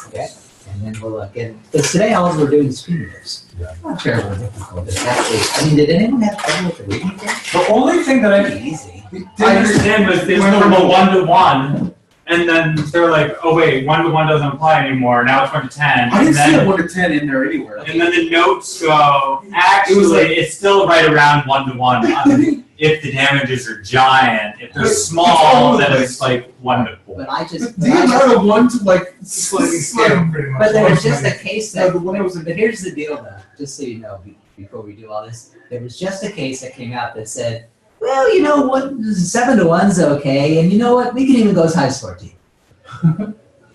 Okay, and then we'll get, because today all we're doing is screeners. Not terribly difficult. Did anyone have trouble with the reading thing?
The only thing that
Pretty easy.
I understand, but they went from a 1-to-1, and then they're like, oh wait, 1-to-1 doesn't apply anymore, now it's 1-to-10.
I didn't see a 1 to 10 in there anywhere.
And then the notes go, actually, it's still right around 1-to-1 if the damages are giant. If they're
But it's all
small,
over the
then
place.
it's like wonderful.
But I just.
The amount of one to like
Sliding scale, pretty much.
But there was just a case
No,
that,
the one that was
but here's the deal though, just so you know, before we do all this, there was just a case that came out that said, well, you know what, 7 to 1's okay, and you know what, we can even go as high as 14.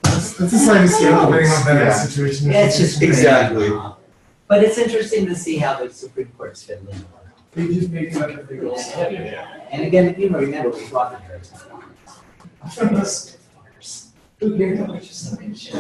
That's a sliding scale, depending on
Yeah.
that situation.
Yeah, it's just.
Exactly.
But it's interesting to see how the Supreme Court's fiddling on it.
They just make it up as they go.
And again, you know, remember, we bought the drugs. Who cares how much you suck and shit?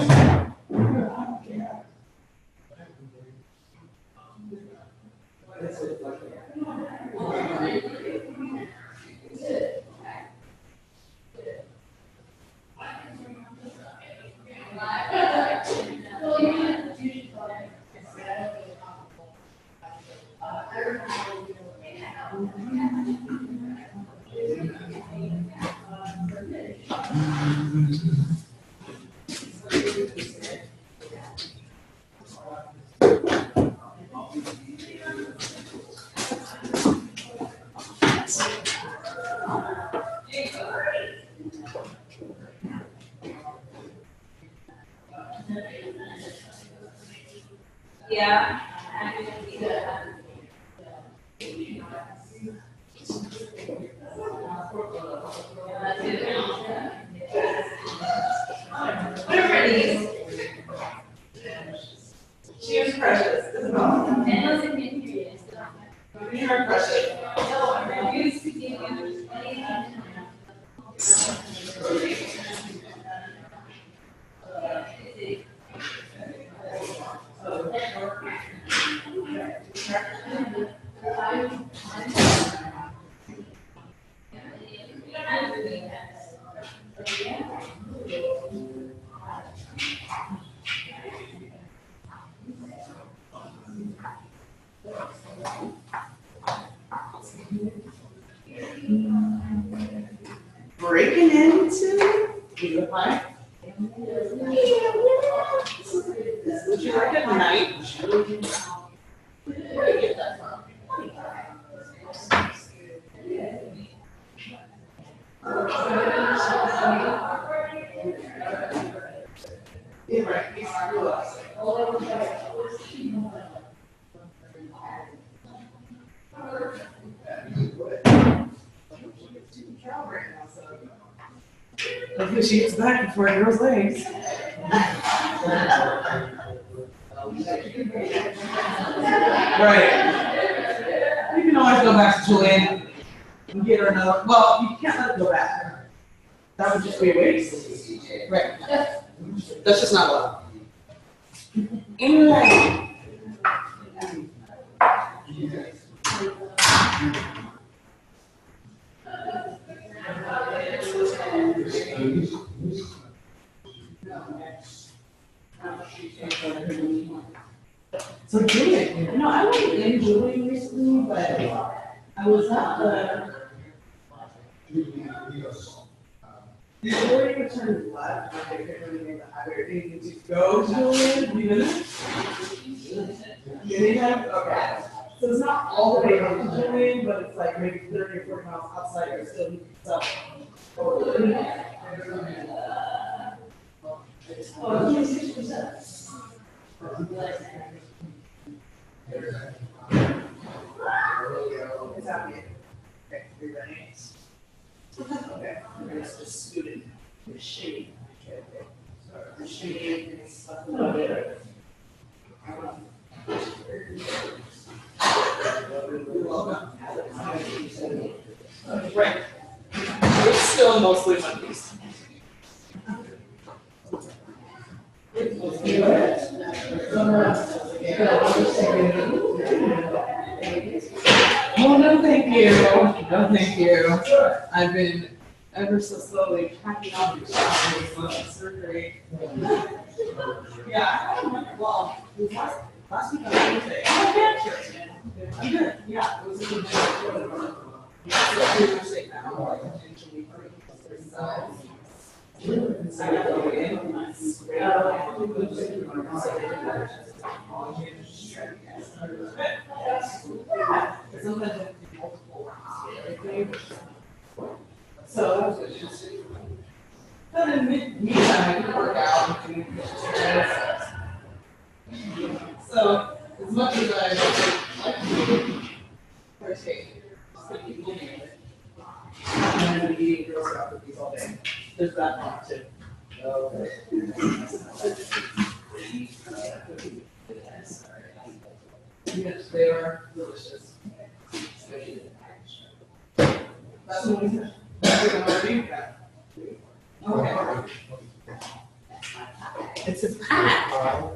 Yeah. Whatever it is. She was precious as well. And wasn't in here yet. You were precious. No, I refuse to give you anything.
Breaking into the pipe. Would you like a night? Where did you get that from? Yeah, right. He screwed us. Hopefully she gets back before it grows legs. Right. You can always go back to Julian and get her another. Well, you can't let her go back. That would just be a waste. Right. That's just not allowed. Anyway. So Julian, you know, I wasn't in Julian recently, but I was at the. Julian returned left, and I couldn't really make the highway. Did you go, Julian? You didn't? You didn't have? Okay. So it's not all the way up to Julian, but it's like maybe 30 or 40 miles outside, or still so. Oh, 26%. It's happening. Okay, you're ready. Okay, we're gonna just scoot it. The shade. Okay. The shade is a little bit. Right. It's still mostly one piece. Oh, no, thank you. No, thank you. I've been ever so slowly packing up your stuff. Surgery. Yeah, I went, well, it was last week on Tuesday. Oh, yeah, I'm good. Yeah, it was a good day. It's pretty much safe now. Like, potentially so. I got to go in. Sometimes multiple rounds. So that's what she's saying. But in the meantime, I can work out and do exercise. So as much as I like to partake, I'm gonna be eating Girl Scout cookies all day. There's that one too. Yes, they are delicious. That's what we said. Okay. It's a pie.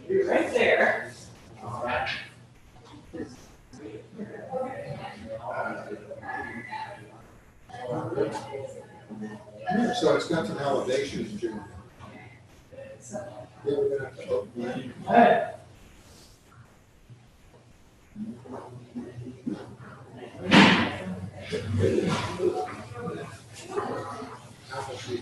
You're right there. All right.
So it's got some elevations to it. Yeah, we're gonna have to open that.
All right.
Apple trees.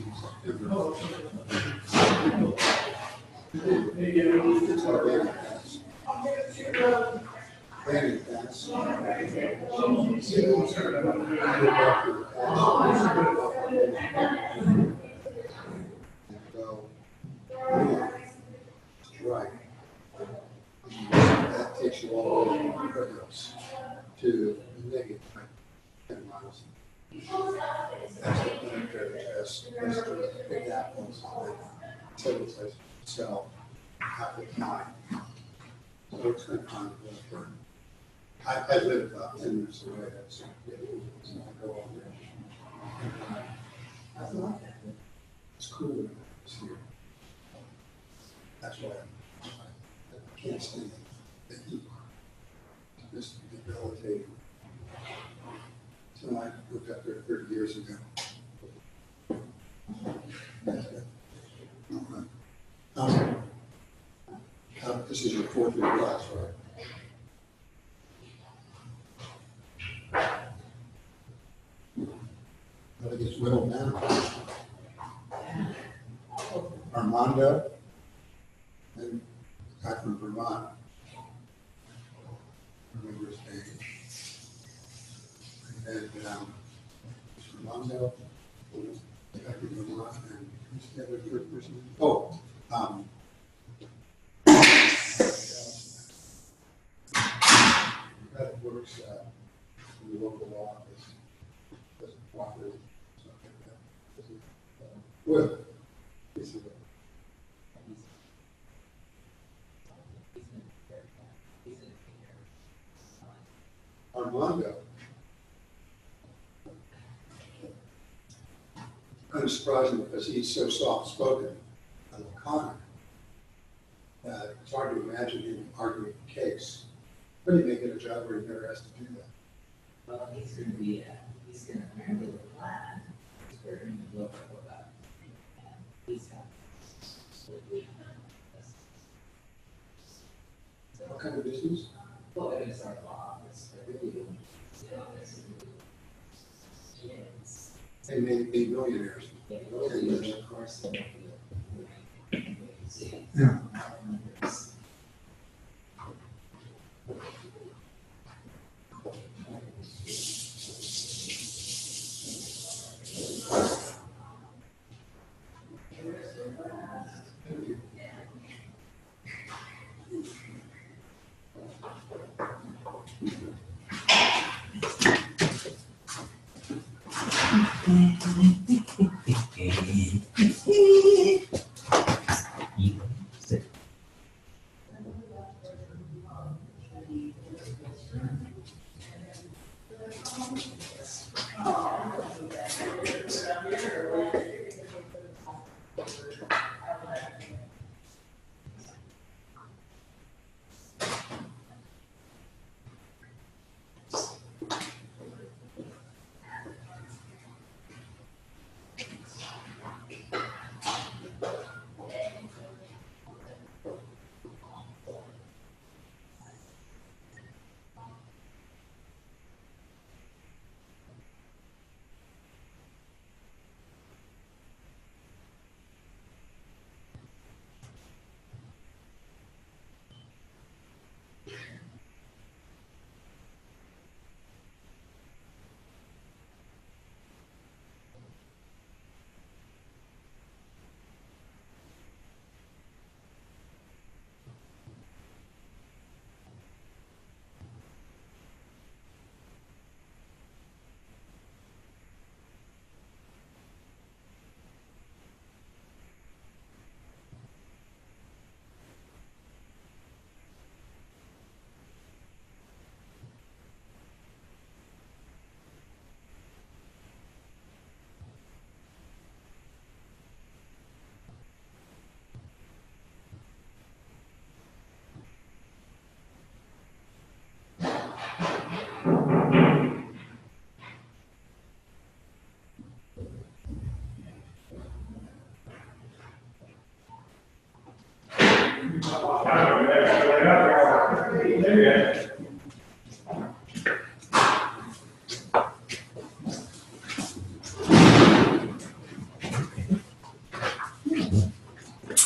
Planning fence. Right. That takes you all the way from the hills to the negative 10 miles. That's the planetary test. That's the big apples. So it says sell half the time. So it's going to kind of work for. I live about 10 minutes away. That's so I go over there. It's cool when it's here. That's why I can't stand the heat. It's just debilitating. So I moved up there 30 years ago. This is your 4th year class, right? I think it's whittled down. Armando and a guy from Vermont. I remember his name. And Armando, the guy from Vermont, and who's the other third person? Oh, that works in the local office. Doesn't cooperate. Something like that. Well, this is Armando. Kind of surprising because he's so soft-spoken and laconic that it's hard to imagine him arguing the case. But he may get a job where he never has to do that.
Well, he's gonna be, he's gonna apparently look glad. We're gonna look about. He's got.
What kind of business?
Well, it is our law office, but really, kids.
They may be millionaires.
Yeah, usually, of course, they'll be.
Yeah.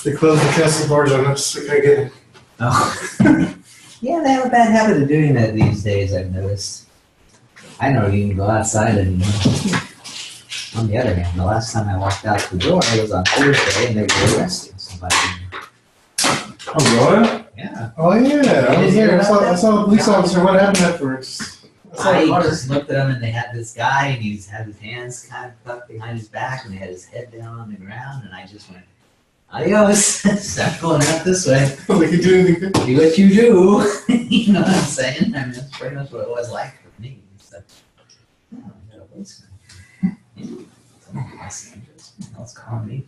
They closed the castle doors on us, we couldn't get in.
Oh. Yeah, they have a bad habit of doing that these days, I've noticed. I don't even go outside anymore. On the other hand, the last time I walked out the door was on Thursday and they were arresting somebody.
Oh, really?
Yeah.
Oh, yeah, I was there, I saw a police officer, what happened afterwards?
I just looked at him and they had this guy and he's had his hands kind of tucked behind his back and they had his head down on the ground and I just went, adios, start going out this way.
They could do anything.
Do what you do. You know what I'm saying? I mean, that's pretty much what it was like for me. So, oh, I got a voicemail. Yeah. Someone from Los Angeles. Someone else calling me.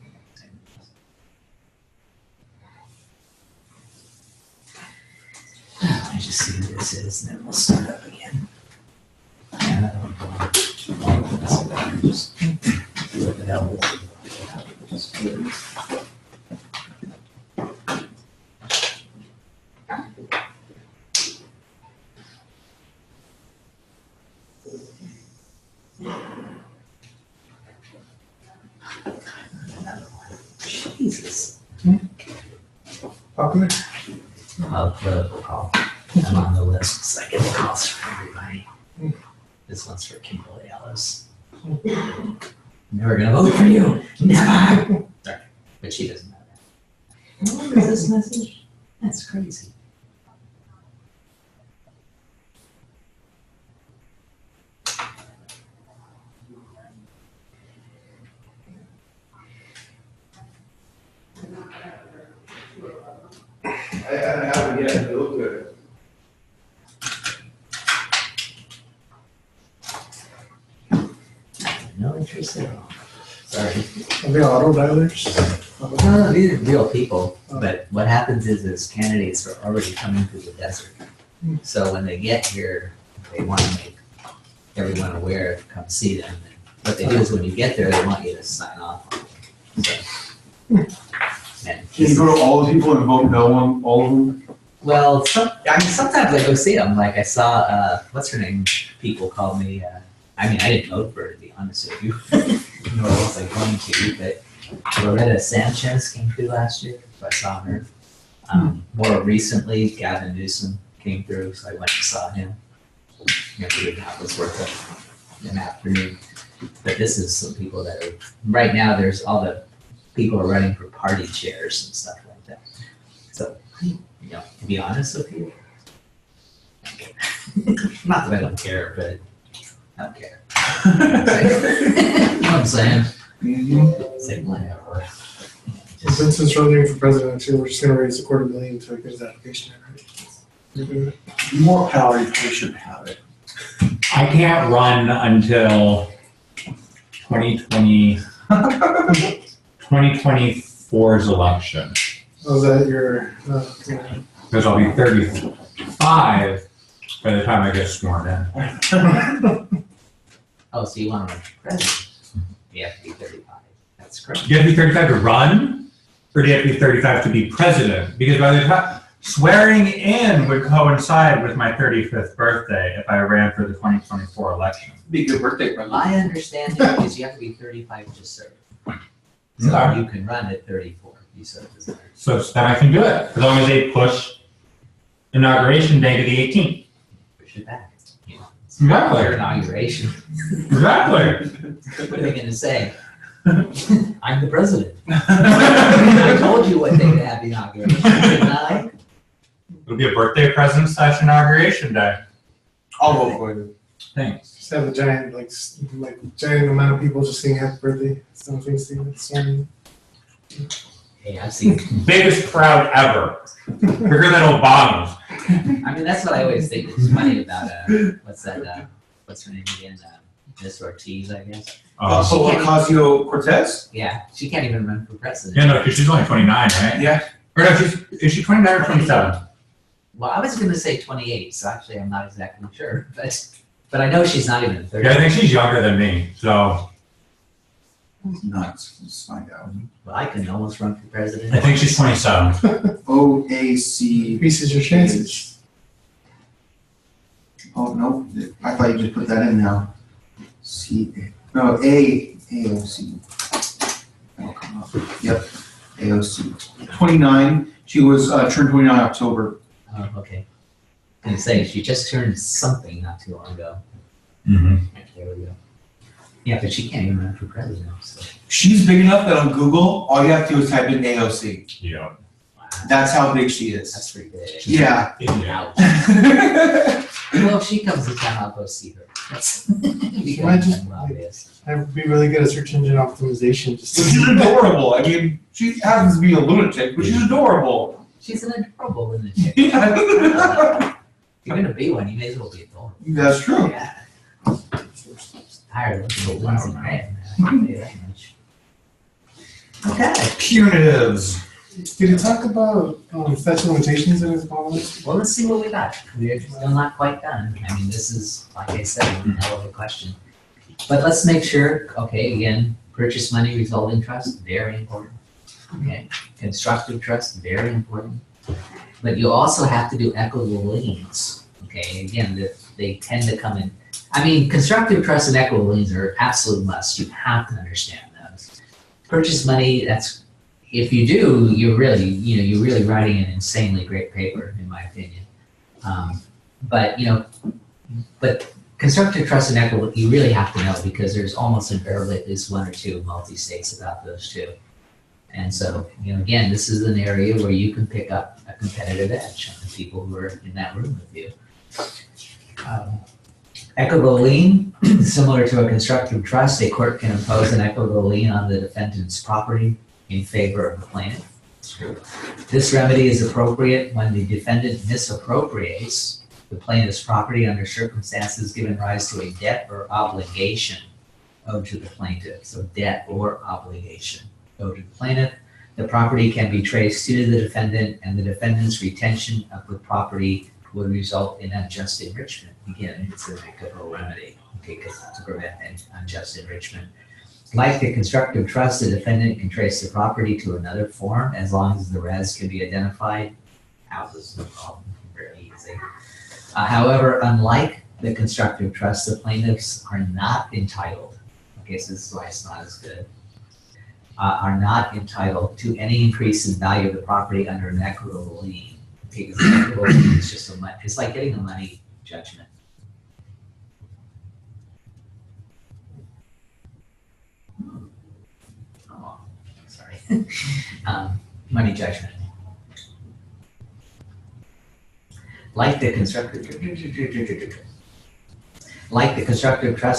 I just see who this is and then we'll start up again. Yeah, I don't know. Just what the hell is it? Jesus.
Popular?
Political call. I'm on the list, so I get the calls from everybody. This one's for Kimberly Ellis. Never gonna vote for you. Never. Sorry, but she doesn't know that. What is this message? That's crazy.
I haven't yet, it looked good.
No interest at all. Sorry.
Are they auto dialers?
No, these are real people. But what happens is candidates are already coming through the desert. So when they get here, they want to make everyone aware to come see them. And what they do is when you get there, they want you to sign off on it. So, and
Can you go to all the people and vote no on all of them?
well, sometimes I go see them. Like I saw, what's her name? People called me. I mean, I didn't vote for her, to be honest with you. Nor was I going to, but Loretta Sanchez came through last year, so I saw her. More recently, Gavin Newsom came through, so I went and saw him. I figured that was worth an afternoon. But this is some people that are, right now, there's all the people are running for party chairs and stuff like that. So, you know, to be honest with you, not that I don't care, but I don't care. You know what I'm saying? Say whatever.
Vincent's running for president too, we're just gonna raise $250,000 to get his application in, right?
The more power you should have it.
I can't run until 2024's election,
Was that your,
because I'll be 35 by the time I get sworn in.
Oh, so you want to run for president? You have to be 35. That's correct.
Do you have to be 35 to run, or do you have to be 35 to be president? Because by the time swearing in would coincide with my 35th birthday if I ran for the 2024 election.
Be a good birthday present.
My understanding is you have to be 35 to serve. So
Okay.
you can run at 34. You serve as there.
So then I can do it, as long as they push inauguration day to the 18th.
Push it back. You know, it's
Exactly.
your inauguration.
Exactly.
What are they going to say? I'm the president. I told you what day to have the inauguration, didn't I?
It'll be a birthday present / inauguration day.
I'll vote for it.
Thanks.
just have a giant, like giant amount of people just singing happy birthday, something, singing.
Hey, I've seen.
Biggest crowd ever. Bigger than Obama's.
I mean, that's what I always think is funny about what's that? What's her name again? Miss Ortiz, I guess.
Ocasio-Cortez?
Yeah, she can't even run for president.
Yeah, no, because she's only 29, right?
Yeah.
Or no, is she 29 or 27?
Well, I was going to say 28, so actually I'm not exactly sure, but I know she's not even 30.
Yeah, I think she's younger than me, so
Nuts, let's find out.
Well, I can almost run for president.
I think she's 27.
OAC.
Increases your chances.
Oh, no, I thought you just put that in now. AOC. That'll come up. Yep. AOC. 29, she was, turned 29 October.
Oh, okay. I was gonna say, she just turned something not too long ago.
Mm-hmm.
There we go. Yeah, but she can't even run for president, so.
She's big enough that on Google, all you have to do is type in AOC.
Yeah.
Wow,
That's how big she is.
that's pretty big.
Yeah.
Ouch. Well, if she comes to town, I'll go see her. That's
Might just-
becoming obvious.
I would be really good at search engine optimization. Just
She's adorable. I mean, she happens to be a lunatic, but she's adorable.
She's an adorable little chick.
Yeah.
If you're gonna be one, you may as well be adorable.
That's true.
Yeah. Tired of little Lindsey Graham, man. I can tell you that much. Okay.
Punitives.
Did you talk about statute of limitations in his comments?
Well, let's see what we got. We're still not quite done. I mean, this is, like I said, a hell of a question. But let's make sure, okay, again, purchase money resulting trust, very important. Okay, constructive trust, very important. But you also have to do equitable liens. Okay, again, they tend to come in. I mean, constructive trust and equitable liens are absolute must. You have to understand those. Purchase money, that's, if you do, you're really writing an insanely great paper, in my opinion. But constructive trust and equitable, you really have to know because there's almost invariably at least one or two multi-states about those two. And so, again, this is an area where you can pick up a competitive edge on the people who are in that room with you. Equitable lien, similar to a constructive trust, a court can impose an equitable lien on the defendant's property in favor of the plaintiff. This remedy is appropriate when the defendant misappropriates the plaintiff's property under circumstances giving rise to a debt or obligation owed to the plaintiff. So debt or obligation owed to the plaintiff. The property can be traced to the defendant, and the defendant's retention of the property would result in unjust enrichment. Again, it's an equitable remedy, okay, because to prevent unjust enrichment. Like the constructive trust, the defendant can trace the property to another form as long as the res can be identified. Houses, no problem, very easy. However, unlike the constructive trust, the plaintiffs are not entitled, okay, so this is why it's not as good, are not entitled to any increase in value of the property under an equitable lien. Because an equitable lien is just it's like getting a money judgment. Oh, sorry. Money judgment. Like the constructive trust,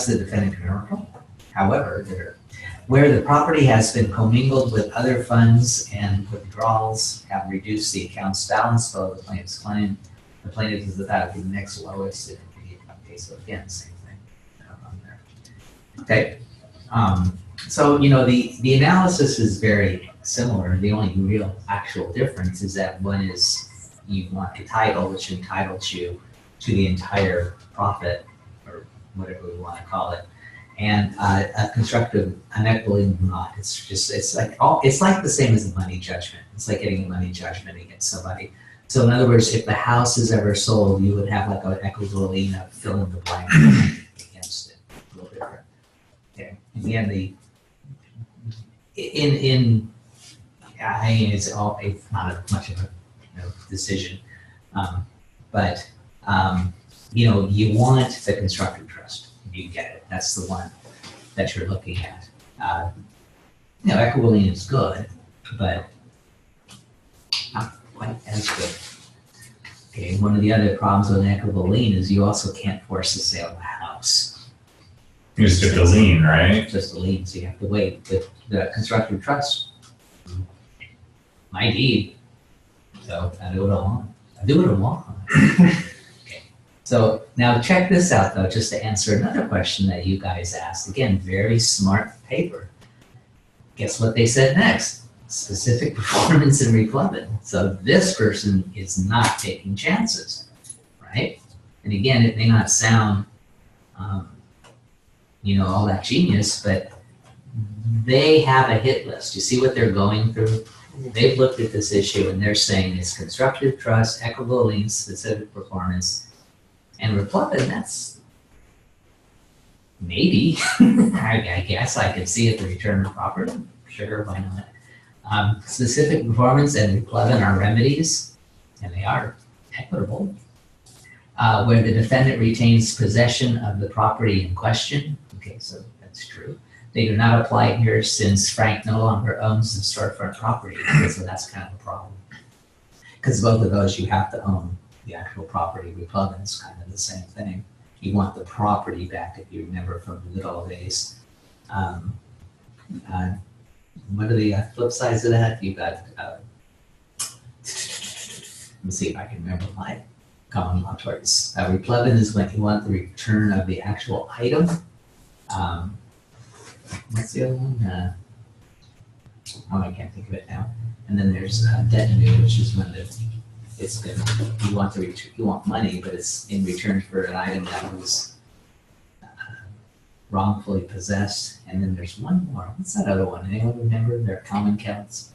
the defendant can, however, where the property has been commingled with other funds and withdrawals have reduced the account's balance below the plaintiff's claim, the plaintiff is without the next lowest. Okay, so again, same thing on there. Okay, so the analysis is very similar. The only real actual difference is that one is you want the title, which entitles you to the entire profit or whatever we want to call it. And a constructive, an equitable not. It's like the same as a money judgment. It's like getting a money judgment against somebody. So in other words, if the house is ever sold, you would have like an equitable lien of fill in the blank against it. A little different. Okay. Again, it's not much of a decision, but you want the constructive trust. You get it. That's the one that you're looking at. Equitable lien is good, but not quite as good. Okay, one of the other problems with an equitable lien is you also can't force the sale of a house.
It's just a lien, right?
Just a lien, so you have to wait. With the constructive trust, my deed, so I do what I want. I do what I want. Okay. So now check this out though, just to answer another question that you guys asked. Again, very smart paper. Guess what they said next? Specific performance and replubbing. So this person is not taking chances, right? And again, it may not sound, all that genius, but they have a hit list. You see what they're going through? They've looked at this issue and they're saying it's constructive trust, equitable liens, specific performance, and replubbing. That's maybe. I guess I could see it, the return of property. Sure, why Specific performance and replevin are remedies, and they are equitable, where the defendant retains possession of the property in question. Okay, so that's true. They do not apply here since Frank no longer owns the storefront property, so that's kind of a problem. Because both of those, you have to own the actual property. Replevin is kind of the same thing. You want the property back, if you remember from the good old days. What are the flip sides of that? You've got, let me see if I can remember my common law torts. Replevin is when you want the return of the actual item. What's the other one? I can't think of it now. And then there's detonate, which is when it's been, you want money, but it's in return for an item that was wrongfully possessed. And then there's one more. What's that other one? Anyone remember their common counts?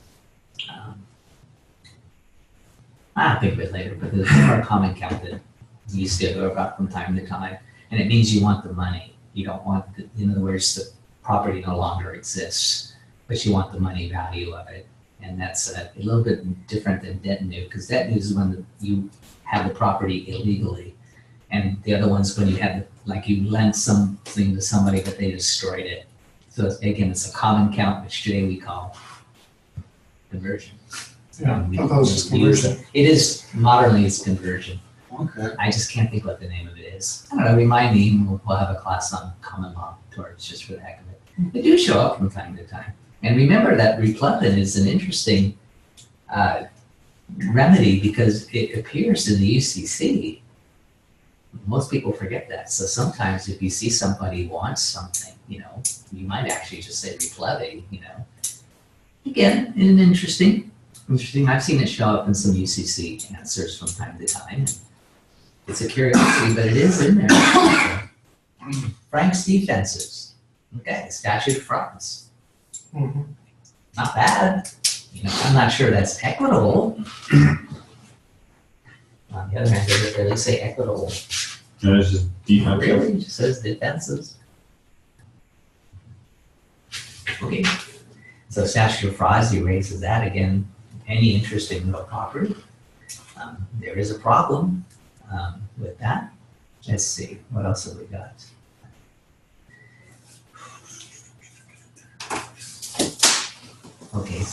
I'll think of it later, but there's one more common count that you used to go about from time to time. And it means you want the money. You don't want, in other words, the property no longer exists, but you want the money value of it. And that's a little bit different than detonate, because detonate is when you have the property illegally. And the other one's when you have, like you lent something to somebody, but they destroyed it. So again, it's a common count, which today we call conversion.
Yeah, I thought it was just conversion.
It is, modernly it's conversion.
Okay.
I just can't think what the name of it is. I don't know, remind me, we'll have a class on common law torts just for the heck of it. They do show up from time to time. And remember that replevin is an interesting remedy because it appears in the UCC. Most people forget that. So sometimes if you see somebody wants something, you might actually just say replevin, Again, interesting. I've seen it show up in some UCC answers from time to time. It's a curiosity, but it is in there. Frank's defenses. Okay, statute of frauds.
Mm-hmm.
Not bad. I'm not sure that's equitable. On the other hand, does it really say equitable?
No, it's just defense.
Really? It just says defenses. Okay. So statute of frauds, he raises that again. Any interest in real property. There is a problem with that. Let's see, what else have we got? Okay,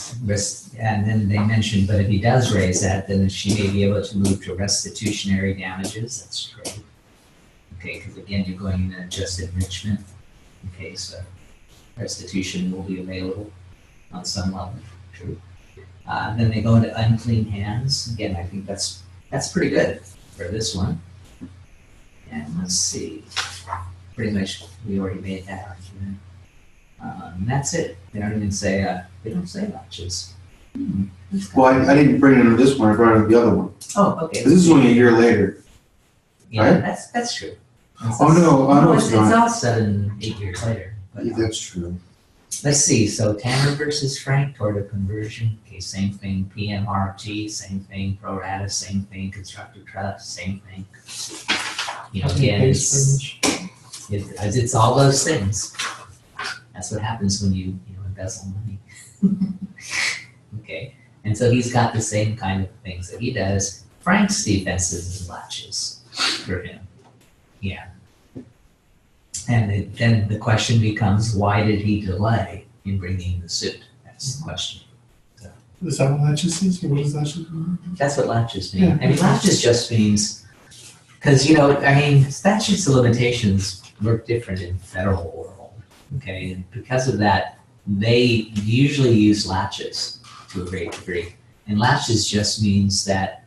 and then they mentioned, but if he does raise that, then she may be able to move to restitutionary damages. That's great. Okay, because again, you're going in just enrichment. Okay, so restitution will be available on some level. True. Then they go into unclean hands. Again, I think that's pretty good for this one. And let's see. Pretty much, we already made that argument. And that's it. They don't even say, they don't say latches.
Well, I didn't bring it into this one, I brought it into the other one.
Oh, okay.
This is only a year later.
Yeah,
right?
that's true.
Oh, no, I know it's
It's
not.
all 7-8 years later. But,
Yeah, that's true.
let's see. So Tanner versus Frank, toward a conversion. Okay, same thing. PMRT, same thing. Pro rata, same thing. Constructive trust, same thing. Again, it's all those things. That's what happens when you embezzle money. Okay, and so he's got the same kind of things that he does. Frank's defenses and latches for him. Yeah. And then the question becomes, why did he delay in bringing the suit? That's the question.
Is that what latches is? What does latches mean?
That's what latches mean.
Yeah.
I mean, latches just means, because, statutes of limitations work different in federal world. Okay, and because of that, they usually use latches to a great degree. And latches just means that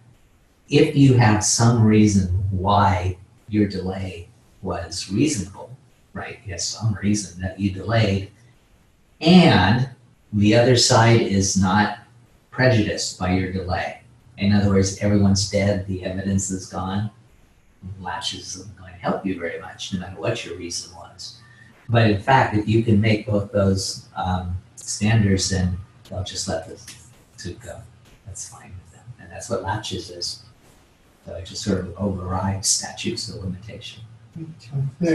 if you have some reason why your delay was reasonable, right? You have some reason that you delayed, and the other side is not prejudiced by your delay. In other words, everyone's dead, the evidence is gone. Latches isn't going to help you very much, no matter what your reason was. But in fact, if you can make both those standards, then they'll just let the suit go. That's fine with them. And that's what latches is. So it just sort of overrides statutes of limitation.
Yeah,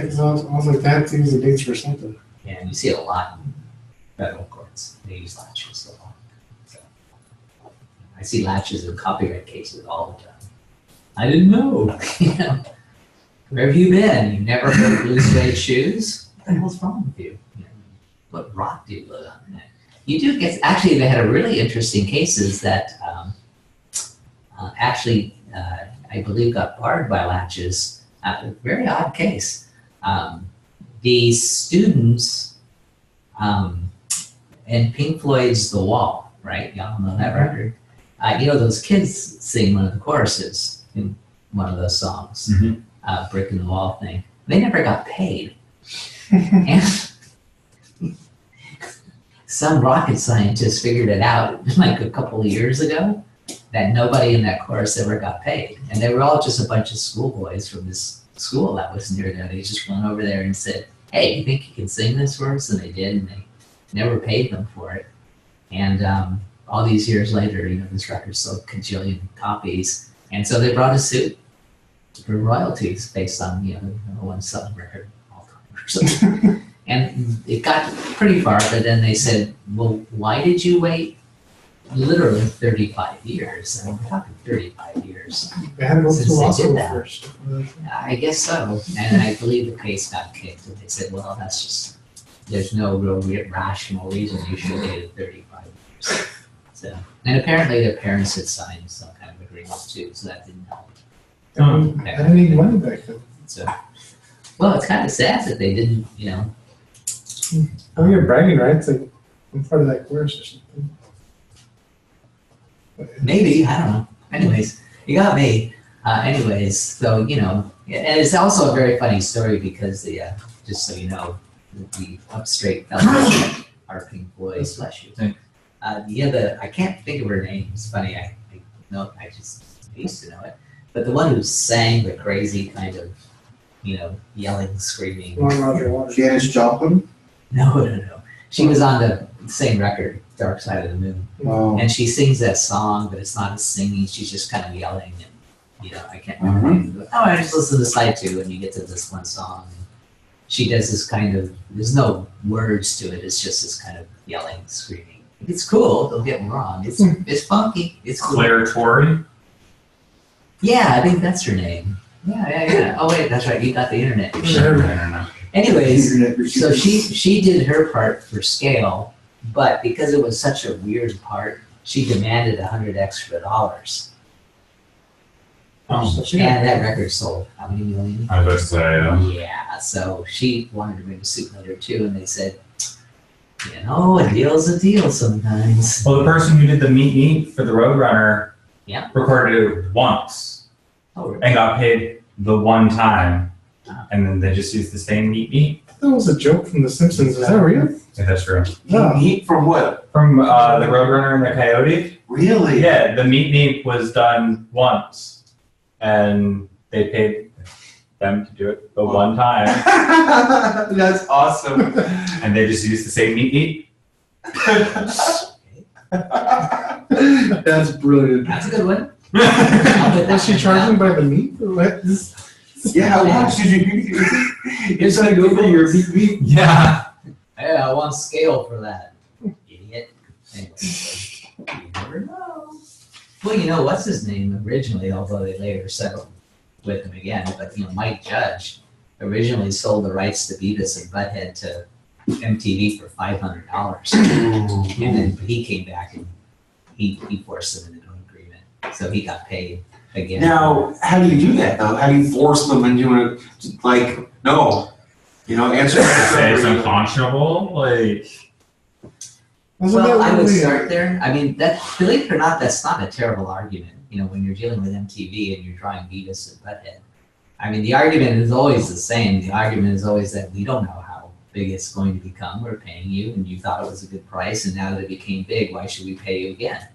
because I was like, that thing's a dates for something.
And you see it a lot in federal courts. They use latches a lot. So, I see latches in copyright cases all the time. I didn't know. You know, where have you been? You never heard blue suede shoes? What the hell's wrong with you? You know, what rock do you live on? You do get, actually, they had a really interesting cases that I believe got barred by latches. A very odd case. The students and Pink Floyd's The Wall, right? Y'all know that record. You know, those kids sing one of the choruses in one of those songs, Brick in the Wall thing. They never got paid. And some rocket scientist figured it out like a couple of years ago that nobody in that chorus ever got paid. And they were all just a bunch of schoolboys from this school that was near there. They just went over there and said, hey, you think you can sing this for us? And they did, and they never paid them for it. And all these years later, you know, this record sold cajillion copies. And so they brought a suit for royalties based on, you know, the one selling record all time or something. And it got pretty far, but then they said, well, why did you wait literally 35 years? I mean, we're talking 35 years.
They had to go
Since
through
they
law
did
school
that.
first.
I guess so. And I believe the case got kicked, and they said, well, that's just, there's no real rational reason you should wait at 35 years. So, and apparently their parents had signed some kind of agreement too, so that didn't help.
I didn't need money back then.
So, well, it's kind of sad that they didn't, you know.
Oh, you're bragging rights, like I'm part of that chorus or something.
Maybe, I don't know. Anyways, you got me. Anyways, so, you know, and it's also a very funny story because the, just so you know, the up straight fellas are Pink Floyd, bless you. I can't think of her name. It's funny, I used to know it. But the one who sang the crazy kind of, you know, yelling, screaming.
Roger Waters.
Janis Joplin?
No. She was on the same record, Dark Side of the Moon.
Wow.
And she sings that song, but it's not a singing, she's just kind of yelling. And, you know, I can't remember. Oh, I just listened to side two and you get to this one song. And she does this kind of, there's no words to it, it's just this kind of yelling, screaming. It's cool, don't get me wrong. It's funky, it's cool.
Claire Torrey?
Yeah, I think that's her name. Yeah. Oh wait, that's right, you got the internet. Anyways, so she did her part for scale, but because it was such a weird part, she demanded $100 extra.
Oh,
And that record sold how many million?
I was about to say,
Yeah, so she wanted to bring a suit later too, and they said, you know, a deal's a deal sometimes.
well, the person who did the meet for the Roadrunner recorded it once
Oh,
and got paid the one time.
Ah.
And then they just used the same meet.
That was a joke from The Simpsons. Is that real?
If that's true.
No.
Heat from what?
From the Roadrunner and the Coyote.
Really?
Yeah, the meet was done once, and they paid them to do it the one time,
That's awesome.
and they just used the same meet.
That's brilliant.
that's a good one.
Was she charging by the meat? Or what?
Yeah, how much did you? It's gonna go for your meat.
Yeah.
Yeah, I want scale for that. Idiot. Anyway, you never know. Well, you know, what's his name originally, although they later settled with him again, but you know, Mike Judge originally sold the rights to Beavis and Butthead to MTV for $500. And then he came back and he forced them into an agreement. So he got paid again.
Now, how do you do that though? How do you force them into it? Like, no, you know, answer.
Say it's unconscionable, like.
Well, I would start there. I mean, that, believe it or not, that's not a terrible argument. You know, when you're dealing with MTV and you're drawing Beavis and Butthead. I mean, the argument is always the same. The argument is always that we don't know how big it's going to become. We're paying you, and you thought it was a good price, and now that it became big, why should we pay you again?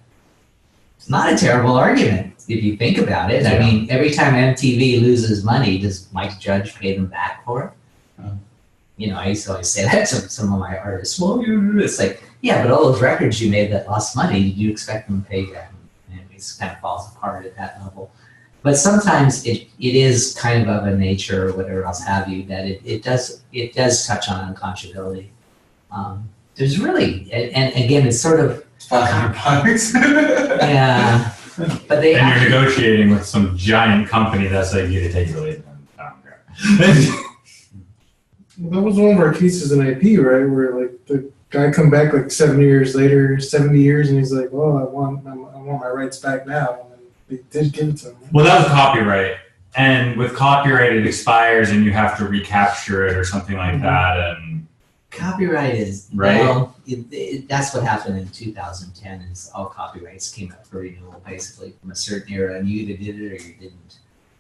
It's not a terrible argument if you think about it. I mean, every time MTV loses money, does Mike Judge pay them back for it? You know, I used to always say that to some of my artists. Well, it's like, yeah, but all those records you made that lost money, did you expect them to pay you? And it kind of falls apart at that level. But sometimes it is kind of a nature or whatever else have you that it does touch on unconscionability. There's really, and again, it's sort of,
$500.
Yeah, but they
And
actually,
you're negotiating with some giant company that's like, you to take your leave. I don't care.
Well, that was one of our cases in IP, right, where like the guy come back like 70 years later, 70 years, and he's like, "Well, I want my rights back now," and they did give it to him.
Well, that was copyright. And with copyright, it expires and you have to recapture it or something like that. And
copyright is,
Right.
well, that's what happened in 2010 is all copyrights came up for renewal basically from a certain era and you either did it or you didn't.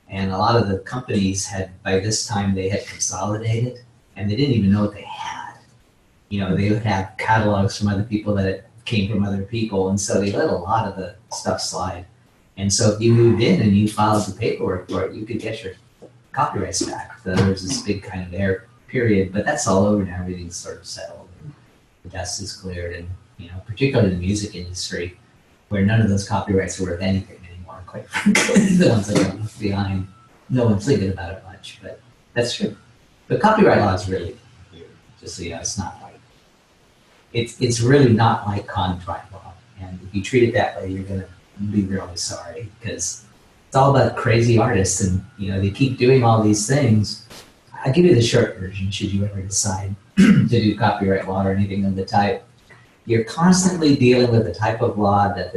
And a lot of the companies had, by this time, they had consolidated and they didn't even know what they had. You know, they would have catalogs from other people that came from other people. And so they let a lot of the stuff slide. And so if you moved in and you filed the paperwork for it, you could get your copyrights back. So there was this big kind of air period, but that's all over now. Everything's sort of settled. The dust is cleared, and you know, particularly in the music industry, where none of those copyrights are worth anything anymore. Quite frankly, the ones that are left behind, no one's thinking about it much. But that's true. But copyright law is really weird. Just so you know, it's not like it's really not like contract law. And if you treat it that way, you're gonna be really sorry because it's all about crazy artists, and you know they keep doing all these things. I'll give you the short version should you ever decide to do copyright law or anything of the type. You're constantly dealing with the type of law that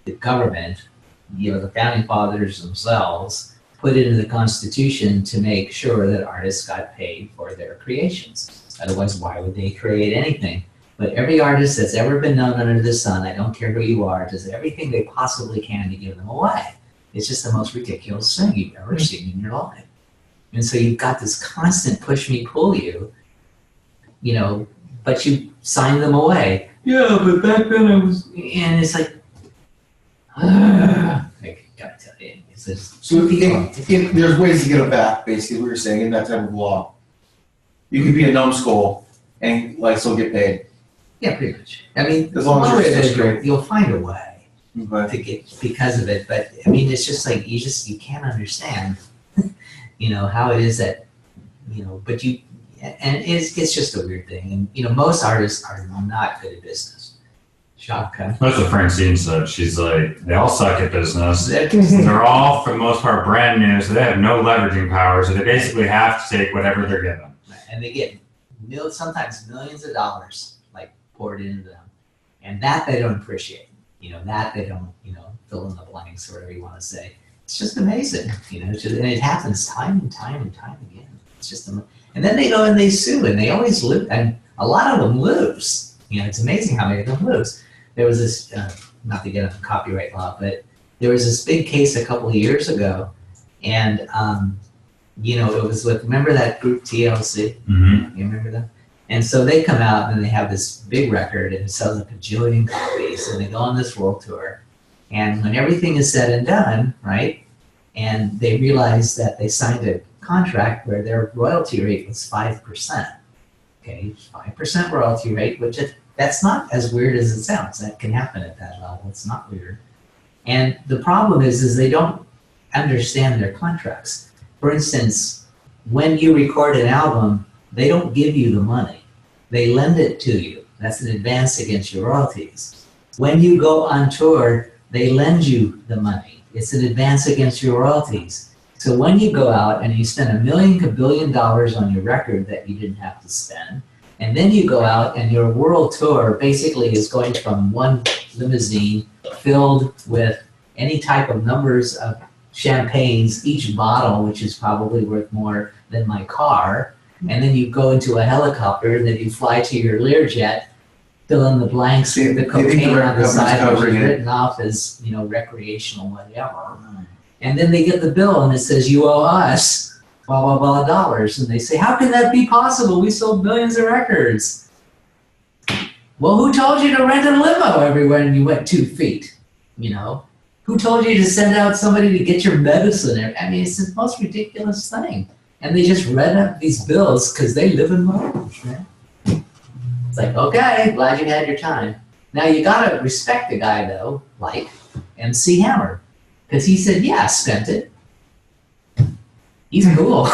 the government, you know, the founding fathers themselves, put into the Constitution to make sure that artists got paid for their creations. Otherwise, why would they create anything? But every artist that's ever been known under the sun, I don't care who you are, does everything they possibly can to give them away. It's just the most ridiculous thing you've ever seen in your life. And so you've got this constant push me, pull you, you know, but you sign them away. Yeah, but back then I was, and it's like, I gotta tell you, it's just,
So if there's ways to get it back, basically what you're saying in that type of law. You could be a numbskull and like still get paid.
yeah, pretty much. I mean,
As long as
one
you're
way
still
that
straight.
you'll find a way
But
to get because of it, but I mean, it's just like you can't understand, you know, how it is that, you know, but you, and it's just a weird thing, and you know, most artists are not good at business. Shopka.
that's what Francine said. She's like, they all suck at business.
They're
They're all, for the most part, brand new, so they have no leveraging power, so they basically have to take whatever they're given.
and they get sometimes millions of dollars like poured into them, and that they don't appreciate. You know, that they don't, you know, fill in the blanks or whatever you want to say. It's just amazing, you know. And it happens time and time and time again. It's just, and then they go and they sue, and they always lose, and a lot of them lose. You know, it's amazing how many of them lose. There was this, not to get into copyright law, but there was this big case a couple of years ago, and you know, it was with, remember that group TLC?
Mm-hmm.
You remember them? And so they come out and they have this big record and it sells a bajillion copies and they go on this world tour. And when everything is said and done, right, and they realize that they signed a contract where their royalty rate was 5%. Okay, 5% royalty rate, which that's not as weird as it sounds. That can happen at that level. It's not weird. And the problem is they don't understand their contracts. For instance, when you record an album, they don't give you the money. They lend it to you. That's an advance against your royalties. When you go on tour, they lend you the money. It's an advance against your royalties. So when you go out and you spend $1 million billion on your record that you didn't have to spend, and then you go out and your world tour basically is going from one limousine filled with any type of numbers of champagnes, each bottle, which is probably worth more than my car, and then you go into a helicopter, and then you fly to your Learjet, fill in the blanks with the cocaine on the side, which is written off as, you know, recreational whatever. And then they get the bill, and it says, you owe us blah, blah, blah dollars. And they say, how can that be possible? We sold millions of records. Well, who told you to rent a limo everywhere and you went 2 feet, you know? Who told you to send out somebody to get your medicine? I mean, it's the most ridiculous thing. And they just read up these bills because they live in mortgage, man. It's like, okay, glad you had your time. Now you gotta respect the guy though, like MC Hammer. Because he said, yeah, I spent it. He's cool.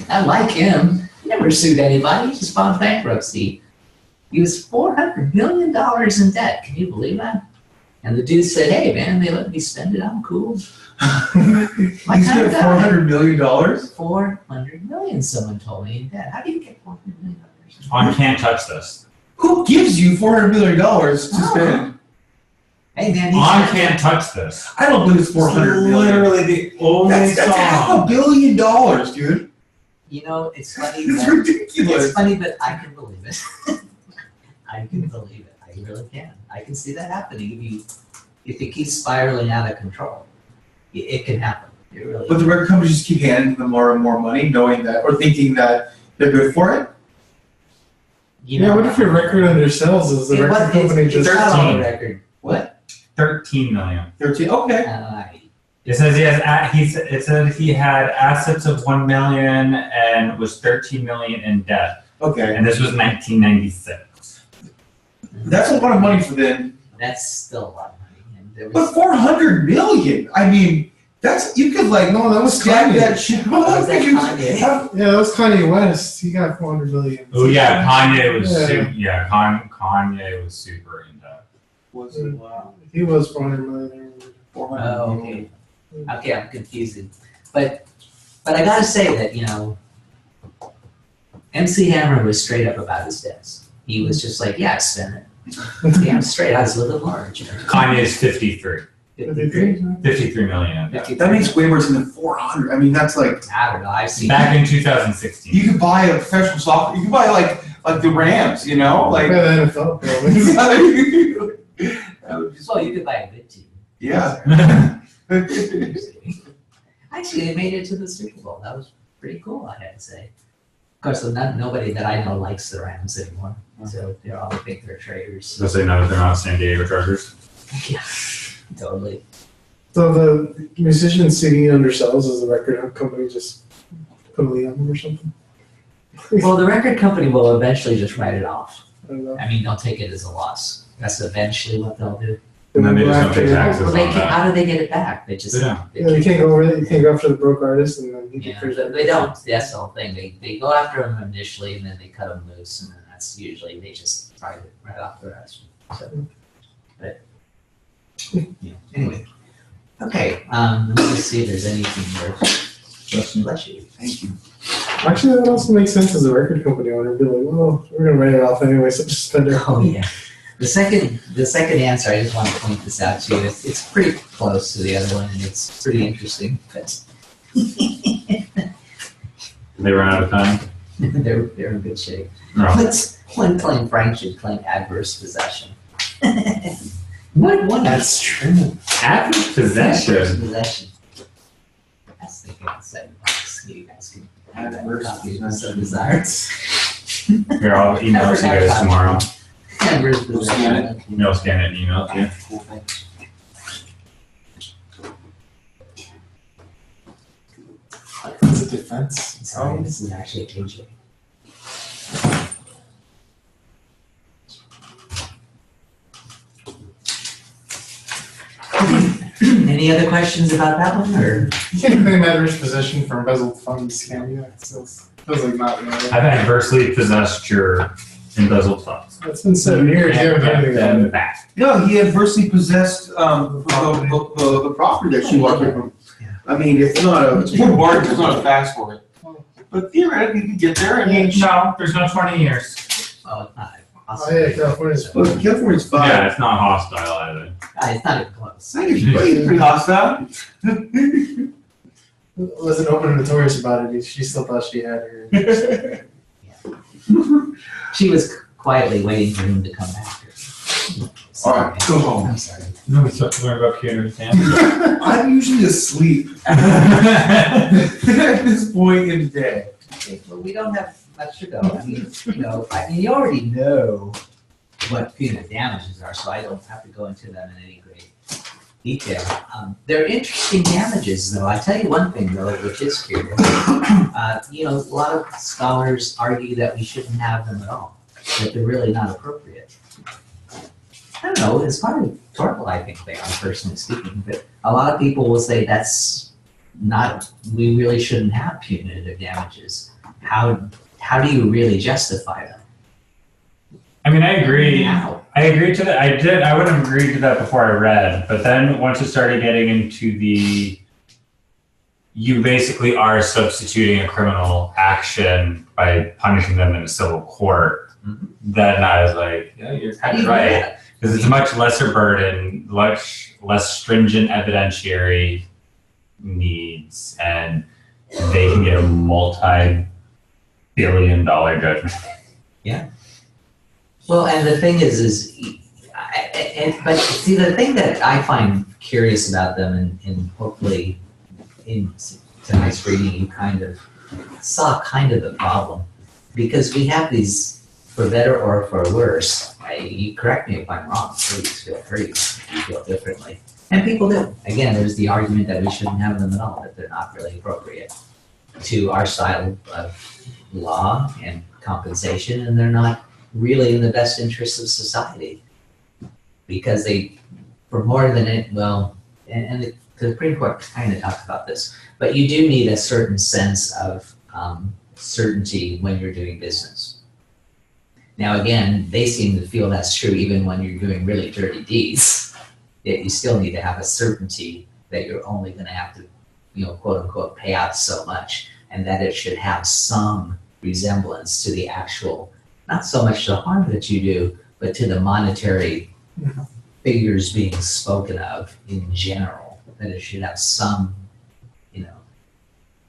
I like him. He never sued anybody, he just filed bankruptcy. He was $400 million in debt. Can you believe that? And the dude said, hey, man, they let me spend it. I'm cool.
He's got $400 million?
$400 million, someone told me in debt. How do you get $400 million?
On Can't Touch This.
Who gives you $400 million to spend?
Hey, man,
On Can't Touch This.
I don't believe it's $400 million.
Literally the only
That's
song.
$500 million, dude.
You know, it's funny.
It's
But,
ridiculous.
it's funny, but I can believe it. I can believe it. I really can. I can see that happening. If it keeps spiraling out of control, it can happen. It really
But the record companies just keep handing them more and more money, knowing that, or thinking that they're good for it.
You
Yeah,
know,
what if your record undersells? Is the record company
it's
just
not on
13.
the record. What?
13 million.
13, okay.
It says it said he had assets of 1 million and was 13 million in debt.
Okay.
And this was 1996.
That's a lot of money for them.
That's still a lot of money. And there
But
was,
$400 million, I mean, that's, you could like,
No, that was
stack
Kanye.
that shit.
Was that Kanye?
Yeah, that was Kanye West. He got 400 million.
Oh yeah, Kanye was
Yeah.
Kanye was super in debt.
Was it, wow.
He was 400 million.
oh, okay. Okay, I'm confusing. But I gotta say that, you know, MC Hammer was straight up about his debts. He was just like, yeah, I spent it. Yeah, I'm straight. I was living large. You know.
Kanye is 53. 53 million in debt.
That makes way more than 400. I mean, that's like,
I don't know. I've seen
Back in 2016.
you could buy a professional soccer, you could buy like the Rams, you know? Like,
Yeah, the NFL, probably.
that would just,
well, you could buy a good team.
yeah.
Actually, they made it to the Super Bowl. That was pretty cool, I had to say. Of course, nobody that I know likes the Rams anymore. So they all think they're traitors.
So say no, they're not San Diego Chargers.
Yeah, totally.
So the musician CD undersells, is the record company just put a lien on them or something?
Well, the record company will eventually just write it off.
I don't know.
I mean, they'll take it as a loss. That's eventually what they'll do.
And then they just don't pay taxes
Well,
on
they can't,
that.
how do they get it back? They just
They don't.
Yeah, you can't go over there. You can't go after the broke artist and then he
Yeah,
can
they don't. That's the whole thing. They go after them initially, and then they cut them loose, and then that's usually they just write it right off the rest. So, but yeah. Anyway, okay. Let me just see if there's anything more. Bless you.
Thank you.
Actually, that also makes sense as a record company owner. Be like, well, we're gonna write it off anyway, so just spend it.
Oh yeah. The second answer, I just want to point this out to you. It's pretty close to the other one, and it's pretty interesting. But
They run out of time.
they're in good shape.
No.
One claim Frank should claim adverse possession. What?
That's true. Adverse possession.
Adverse possession. That's the good setting box. You guys can have that copy if you so desire.
Here, I'll email it to you guys tomorrow.
Adverse
We'll scan
possession.
Email, scan it, and email it to you.
Cool, thanks.
It's a defense.
Sorry, this is actually a KJ. Any other questions about that one, or?
You can't claim adverse possession for embezzled funds, can you? It feels like not really.
I've adversely possessed your embezzled funds.
It's been 7 years. You haven't done anything about
Them
it.
back.
No, he adversely possessed the property that she walked away from. I mean, it's not
It's more bargain, there's not a fast for it. But theoretically, you could get there, I mean,
No, there's no 20 years.
Oh, it's not.
Oh yeah, California's.
Well, California's fine.
Yeah, it's not hostile either.
It's not even close.
I think it's pretty hostile.
Wasn't open and notorious about it. She still thought she had her.
She was quietly waiting for him to come back.
All right, go home.
I'm sorry.
No, we still have to learn about Peter Pan.
I'm usually asleep at this point in the day.
Okay, well, we don't have much to go. I mean, you already know what punitive damages are, so I don't have to go into them in any great detail. They're interesting damages, though. I tell you one thing, though, which is curious. A lot of scholars argue that we shouldn't have them at all, that they're really not appropriate. I don't know, as part of rhetorical, I think they are, personally speaking, but a lot of people will say that's not, we really shouldn't have punitive damages. How do you really justify them?
I mean, I agree.
Now.
I agreed to that. I would have agreed to that before I read, but then once it started getting into you basically are substituting a criminal action by punishing them in a civil court. Then I was like, yeah, you're kind of right. Because it's a much lesser burden, much less stringent evidentiary needs, and they can get a multi-billion-dollar judgment.
Yeah. Well, and the thing is but see, the thing that I find curious about them, and hopefully in tonight's reading, you kind of saw kind of the problem, because we have these, for better or for worse. You correct me if I'm wrong. Please feel free if you feel differently. And people do. Again, there's the argument that we shouldn't have them at all, that they're not really appropriate to our style of law and compensation, and they're not really in the best interests of society, because they, for more than it, well, and the Supreme Court kind of talked about this, but you do need a certain sense of certainty when you're doing business. Now, again, they seem to feel that's true even when you're doing really dirty deeds. Yet you still need to have a certainty that you're only going to have to, quote unquote, pay out so much, and that it should have some resemblance to the actual, not so much the harm that you do, but to the monetary figures being spoken of in general, that it should have some,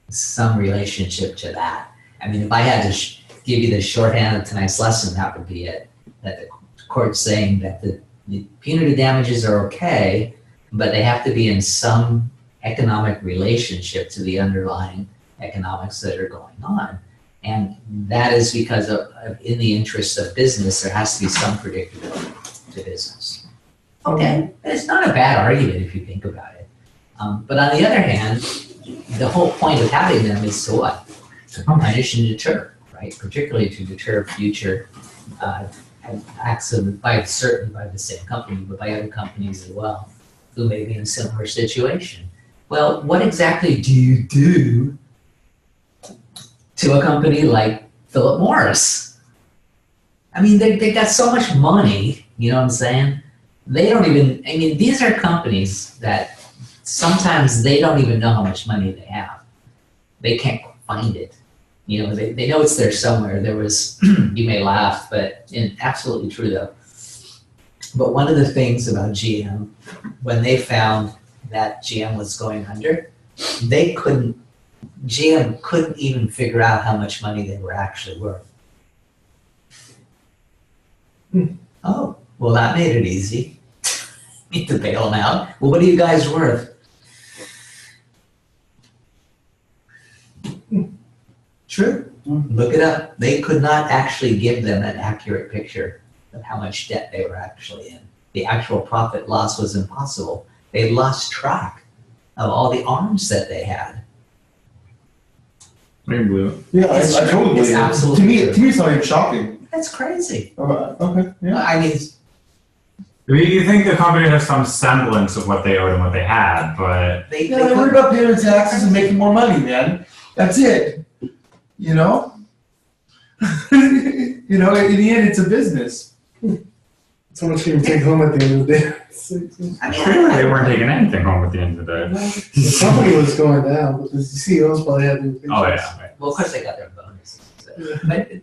some relationship to that. I mean, if I had to give you the shorthand of tonight's lesson, that would be it. That the court's saying that the punitive damages are okay, but they have to be in some economic relationship to the underlying economics that are going on. And that is because of in the interest of business, there has to be some predictability to business. Okay, it's not a bad argument if you think about it. But on the other hand, the whole point of having them is to what? To punish and deter, right? Particularly to deter future acts certainly by the same company, but by other companies as well, who may be in a similar situation. Well, what exactly do you do to a company like Philip Morris? I mean, they got so much money, you know what I'm saying? They don't even, I mean, these are companies that sometimes they don't even know how much money they have. They can't find it. They know it's there somewhere. There was, you may laugh, but absolutely true though. But one of the things about GM, when they found that GM was going under, GM couldn't even figure out how much money they were actually worth. Oh, well, that made it easy. Need to bail them out. Well, what are you guys worth? True. Look it up. They could not actually give them an accurate picture of how much debt they were actually in. The actual profit loss was impossible. They lost track of all the arms that they had.
Yeah, I totally
It's
believe it.
absolutely true.
To me, it's not even shocking.
That's crazy.
Okay, yeah.
I mean,
You think the company has some semblance of what they owed and what they had, but
they
Yeah, they worry about paying their taxes and making more money, man. That's it. In the end, it's a business.
So much can you take home at the end of the day?
I mean,
clearly they weren't taking anything home at the end of the day.
The company was going down, but the CEOs probably had to.
Oh yeah. Right.
well, of course they got their bonuses.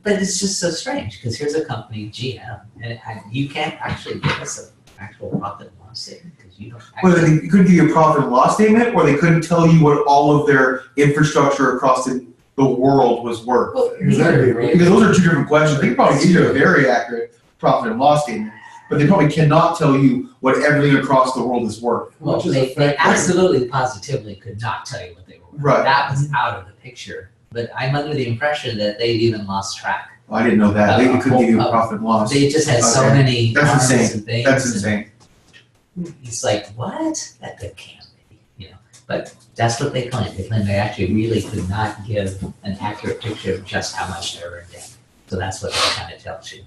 But it's just so strange, because here's a company, GM, and you can't actually give us an actual profit and loss statement, because you don't
Whether
actually.
they couldn't give you a profit and loss statement, or they couldn't tell you what all of their infrastructure across the world was worth.
Well,
Exactly, right.
Because those are two different questions. They can probably give you a very accurate profit and loss statement, but they probably cannot tell you what everything across the world is worth.
Well,
Which is
they
a fact.
absolutely, positively could not tell you what they were worth.
Right.
That was out of the picture. But I'm under the impression that they'd even lost track.
I didn't know that. They couldn't give you a profit and loss.
They just had so
Okay.
many
That's
arms
insane.
and things.
That's
and
insane.
It's like, what? That can't be, But that's what they claim. They claim they actually really could not give an accurate picture of just how much they were in debt. So that's what that kind of tells you.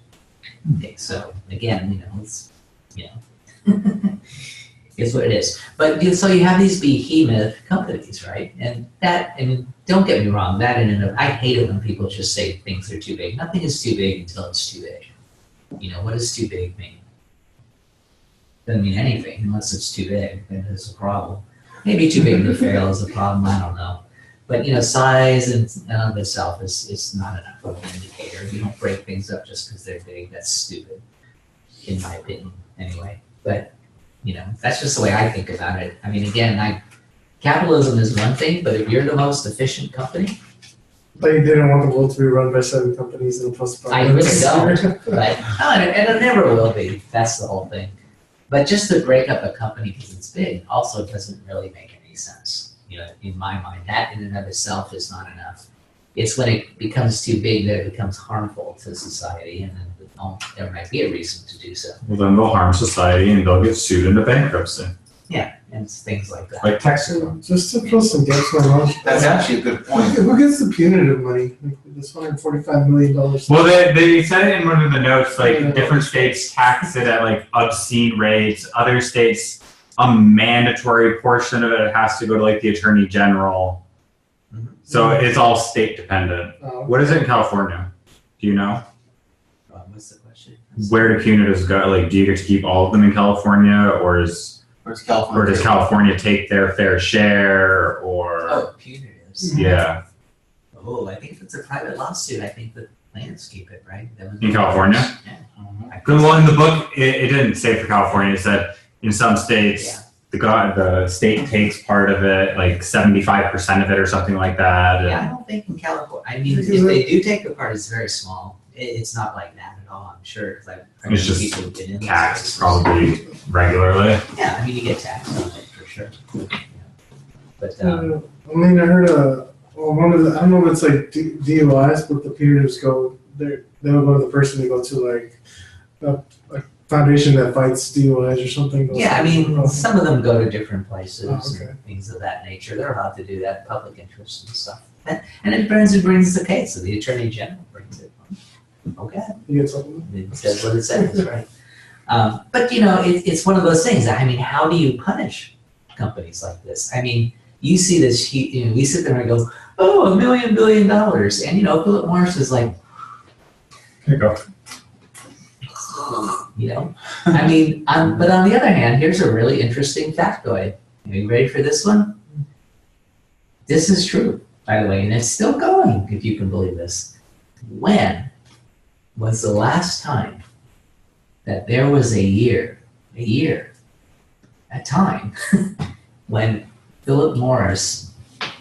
Okay, so again, it's, it's what it is. But so you have these behemoth companies, right? And that, don't get me wrong, that in and of, I hate it when people just say things are too big. Nothing is too big until it's too big. You know, what does too big mean? Doesn't mean anything unless it's too big, then it's a problem. Maybe too big to fail is a problem, I don't know. But you know, size and of itself is not enough of an indicator. You don't break things up just because they're big. That's stupid, in my opinion, anyway. But you know, that's just the way I think about it. I mean, again, capitalism is one thing, but if you're the most efficient company,
They didn't want the world to be run by 7 companies and plus.
I really don't. But and it never will be. That's the whole thing. But just to break up a company because it's big also doesn't really make any sense. You know, in my mind, that in and of itself is not enough. It's when it becomes too big that it becomes harmful to society, and then there might be a reason to do so.
Well, then they'll harm society and they'll get sued into bankruptcy,
Yeah, and it's things like that.
like Texas.
Just to fill some gaps in my knowledge.
That's actually a good point.
Who gets the punitive money? Like this $145 million.
Well, they said it in one of the notes, like
Yeah.
different states tax it at like obscene rates. Other states, a mandatory portion of it has to go to like the attorney general. So it's all state dependent. What is it in California? Do you know?
What's the question?
Where do punitives go? Like, do you get to keep all of them in California, or does California take their fair share, or
Oh, punitives.
yeah,
Oh, I think if it's a private lawsuit, I think the plans keep it, right?
in California?
Yeah.
Well, in the book, it didn't say for California. It said in some states,
Yeah.
the state takes part of it, like 75% of it, or something like that.
Yeah, I don't think in California. I mean, if they do take a part, it's very small. It's not like that at all. I'm sure because I've
It's just
people who've been in those
Taxed
places.
probably regularly.
Yeah, I mean, you get taxed on it for sure. Yeah. But
I mean, I heard one of the, I don't know if it's like DUIs, but the punitives go, they'll go to the person, they go to like a foundation that fights DUIs or something.
yeah, I mean, some of them go to different places
Oh, okay.
and things of that nature. They're allowed to do that, public interest and stuff. And it brings the case, so the attorney general brings it. Okay.
You get something?
It says what it says, right? But you know, it's one of those things. I mean, how do you punish companies like this? I mean, you see this, you know, we sit there and go, oh, $1 billion, and you know, Philip Morris is like,
Here you go.
you know, I mean, but on the other hand, here's a really interesting factoid. Are you ready for this one? This is true, by the way, and it's still going, if you can believe this. When was the last time that there was a time, when Philip Morris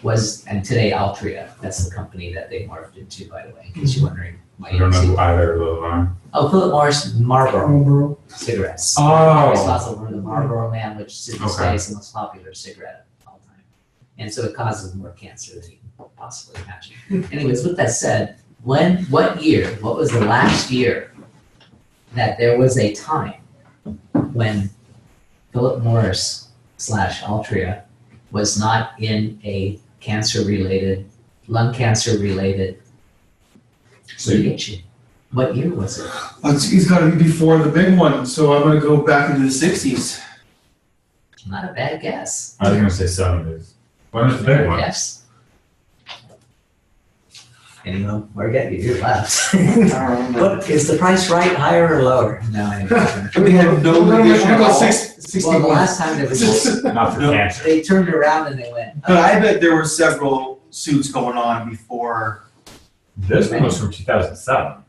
was, and today Altria, that's the company that they morphed into, by the way, in case you're wondering why
I
you
don't
didn't see
know
it.
either of those are.
Oh, Philip Morris Marlboro
Marlboro.
cigarettes.
Oh.
Responsible for the Marlboro Man, which to this
Okay.
day is the most popular cigarette of all time. And so it causes more cancer than you can possibly imagine. Anyways, with that said, what was the last year that there was a time when Philip Morris / Altria was not in a lung cancer related litigation? What year was it?
It's gotta be before the big one, so I'm gonna go back into the 60s.
Not a bad guess.
I was gonna say 70s. When was the big one?
Yes. Anyone, where get you? You're left. What, is the price right, higher or lower? No, I don't.
We had no litigation at all.
61.
Well, the last time there was,
Not for
No.
cancer.
they turned around and they went,
But I bet there were several suits going on before,
This one was from 2007.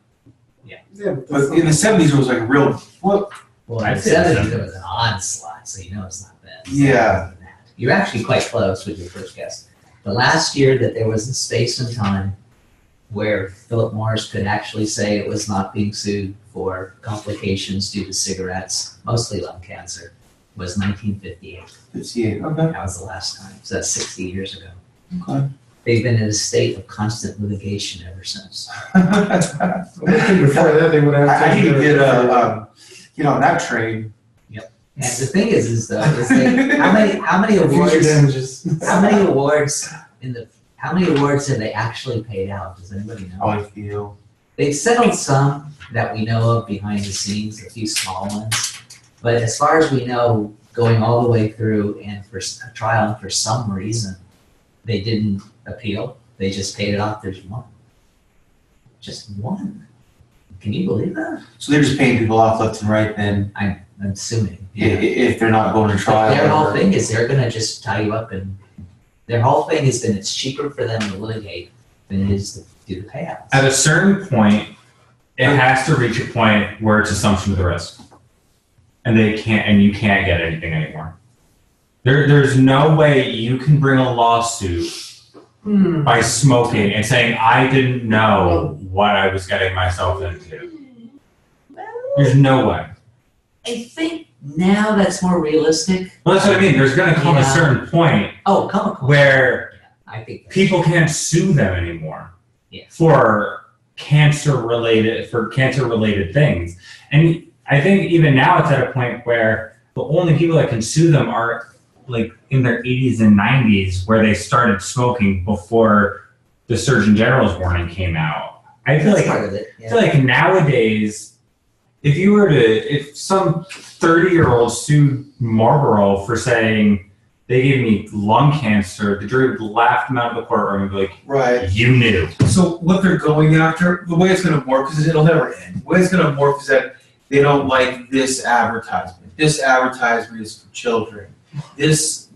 Yeah, but
but in the 70s it was like real, what?
well, in
I'd
the
say
70s
so.
there was an onslaught, so you know it's not bad.
Yeah.
You're actually quite close with your first guess. The last year that there was a space and time where Philip Morris could actually say it was not being sued for complications due to cigarettes, mostly lung cancer, was 1958.
58, okay.
That was the last time. So that's 60 years ago.
Okay.
They've been in a state of constant litigation ever since.
I think before that, they would have.
I need to
taken
get
their-
get on that train.
And the thing is though, is how many
Future
awards,
damages.
how many awards have they actually paid out? Does anybody know?
I feel.
They've settled some that we know of behind the scenes, a few small ones. But as far as we know, going all the way through and for a trial, and for some reason, they didn't appeal. They just paid it off. There's one. Just one. Can you believe that?
So they're just paying people off left and right then,
I'm assuming.
if they're not going to
But
trial.
their whole
or-
thing is they're gonna just tie you up, and their whole thing has been it's cheaper for them to litigate than it is to do the payouts.
At a certain point, it has to reach a point where it's assumption of the risk. And you can't get anything anymore. There's no way you can bring a lawsuit by smoking and saying, I didn't know what I was getting myself into. There's no way.
I think now that's more realistic.
Well, that's what I mean. There's gonna come a
Yeah.
certain point
Oh, come on.
where
I think that's-
people can't sue them anymore
Yeah.
for cancer related things. And I think even now it's at a point where the only people that can sue them are like in their 80s and 90s, where they started smoking before the Surgeon General's warning came out. I feel
That's
like
part of it.
I feel like nowadays, if some 30-year-old sued Marlboro for saying they gave me lung cancer, the jury would laugh them out of the courtroom and be like,
Right.
you knew.
So what they're going after, the way it's gonna work, because it'll never end, the way it's gonna work is that they don't like this advertisement. This advertisement is for children. This,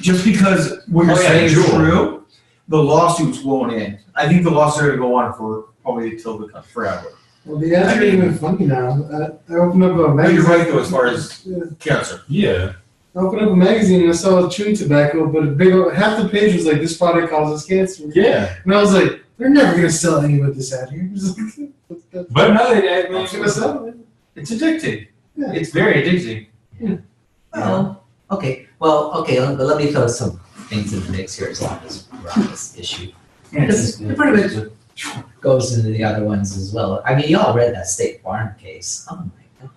just because what you're
Oh, yeah,
saying is
Jewel.
true, the lawsuits won't end. I think the lawsuits are gonna go on for probably until forever.
Well, the ads are even funny now. I opened up a
No,
magazine.
you're right though, as far as
Yeah.
cancer.
Yeah.
I opened up a magazine and I saw chewing tobacco, but half the page was like, this product causes cancer.
Yeah.
And I was like, they're never going to sell any with this ad here.
But no, they
I'm going to sell it.
It's addicting.
Yeah.
It's very addicting.
Well, okay. Let me throw some things in the mix here as long as we're on this issue. Because it pretty much goes into the other ones as well. I mean, y'all read that State Farm case. Oh my God.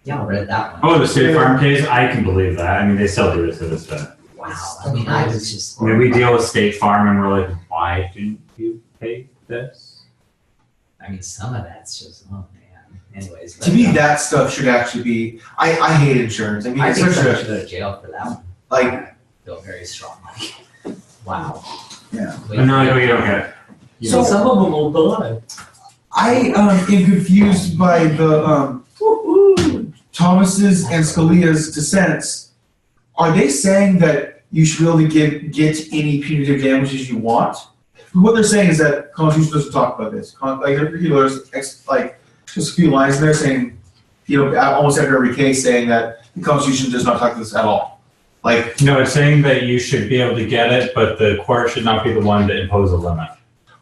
Y'all read that one.
Oh, the State Farm case? I can believe that. I mean, they still do it to this day.
Wow. I mean, I was just.
I mean, we deal with State Farm and we're like, why didn't you pay this?
I mean, some of that's just, oh man. Anyways.
To me, that stuff should actually be, I hate insurance. I mean,
I
it's
think
such
someone should
a,
go to jail for that one.
like,
I feel very strongly. Wow.
Yeah.
And they're like, oh, you don't get it. You
So-
know,
some of them will die.
I am confused by the Thomas's and Scalia's dissents. Are they saying that you should be able to get any punitive damages you want? What they're saying is that Constitution doesn't talk about this. There's just a few lines in there saying, almost after every case saying that the Constitution does not talk about this at all. Like,
no, it's saying that you should be able to get it, but the court should not be the one to impose a limit.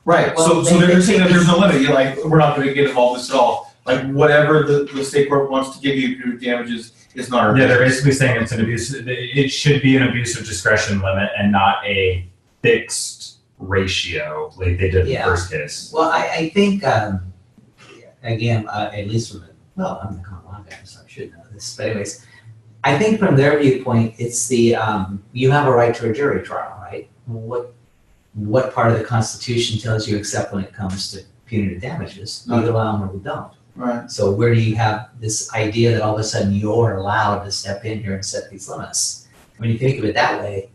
right,
Well,
so
they
they're saying that
think
there's no limit. You're like, we're not gonna get involved in this at all. Like, whatever the state court wants to give you punitive damages is not our
Yeah, they're
business.
basically saying it's an abuse. It should be an abuse of discretion limit and not a fixed ratio like they did in the
Yeah.
first case.
Well, I think, again, at least from I'm the common law guy, so I should know this. But anyways, I think from their viewpoint, it's the, you have a right to a jury trial, right? What part of the Constitution tells you except when it comes to punitive damages? We allow them or we don't.
Right.
So where do you have this idea that all of a sudden you're allowed to step in here and set these limits? When you think of it that way,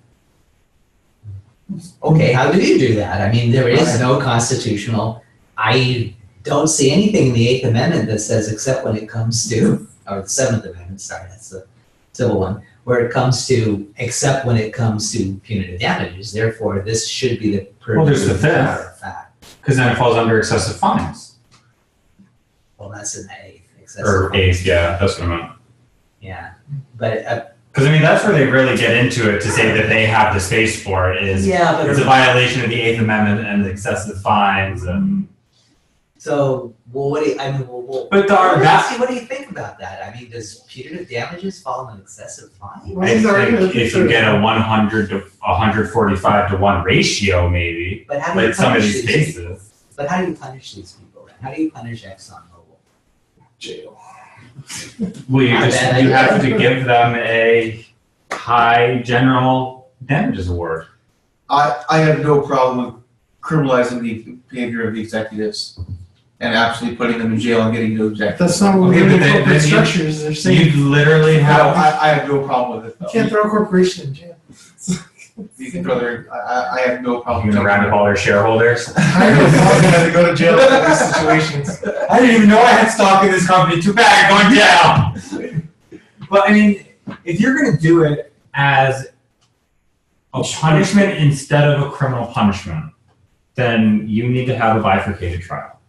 okay, how do you do that? I mean, there is no constitutional, I don't see anything in the Eighth Amendment that says except when it comes to, or the Seventh Amendment, sorry, that's the civil one, where it comes to, except when it comes to punitive damages. Therefore, this should be the purview
Well, there's the
of the
fifth.
matter of fact.
Because then it falls under excessive fines.
Well, that's in the Eighth. excessive
Or
fines.
eighth, yeah, that's what I meant.
Yeah, but,
Because I mean, that's where they really get into it to say that they have the space for it is
yeah, but.
it's a violation of the Eighth Amendment and the excessive fines and.
So, well, what do you, I mean, well,
But
what do you think about that? I mean, does punitive damages fall in an excessive fine?
Well,
I
he's already
think if you get a 100 to 145 to 1 ratio, maybe,
But how do you
like some of
punish
these
these?
cases.
But how do you punish these people then? How do you punish ExxonMobil?
Jail.
Well, you
Not
just,
bad
you have
idea.
to give them a high general damages award.
I have no problem with criminalizing the behavior of the executives and absolutely putting them in jail and getting no executive.
That's not what
Okay,
we're
but
doing
then
corporate
you-
structures. They're saying
You literally
No,
have,
I have no problem with it
you
though.
can't throw a corporation in jail.
You can throw their, I have no problem.
You're gonna round up all their shareholders.
I have no problem to go to jail for these situations.
I didn't even know I had stock in this company. Too bad, going down. But I mean, if you're gonna do it as a punishment instead of a criminal punishment, then you need to have a bifurcated trial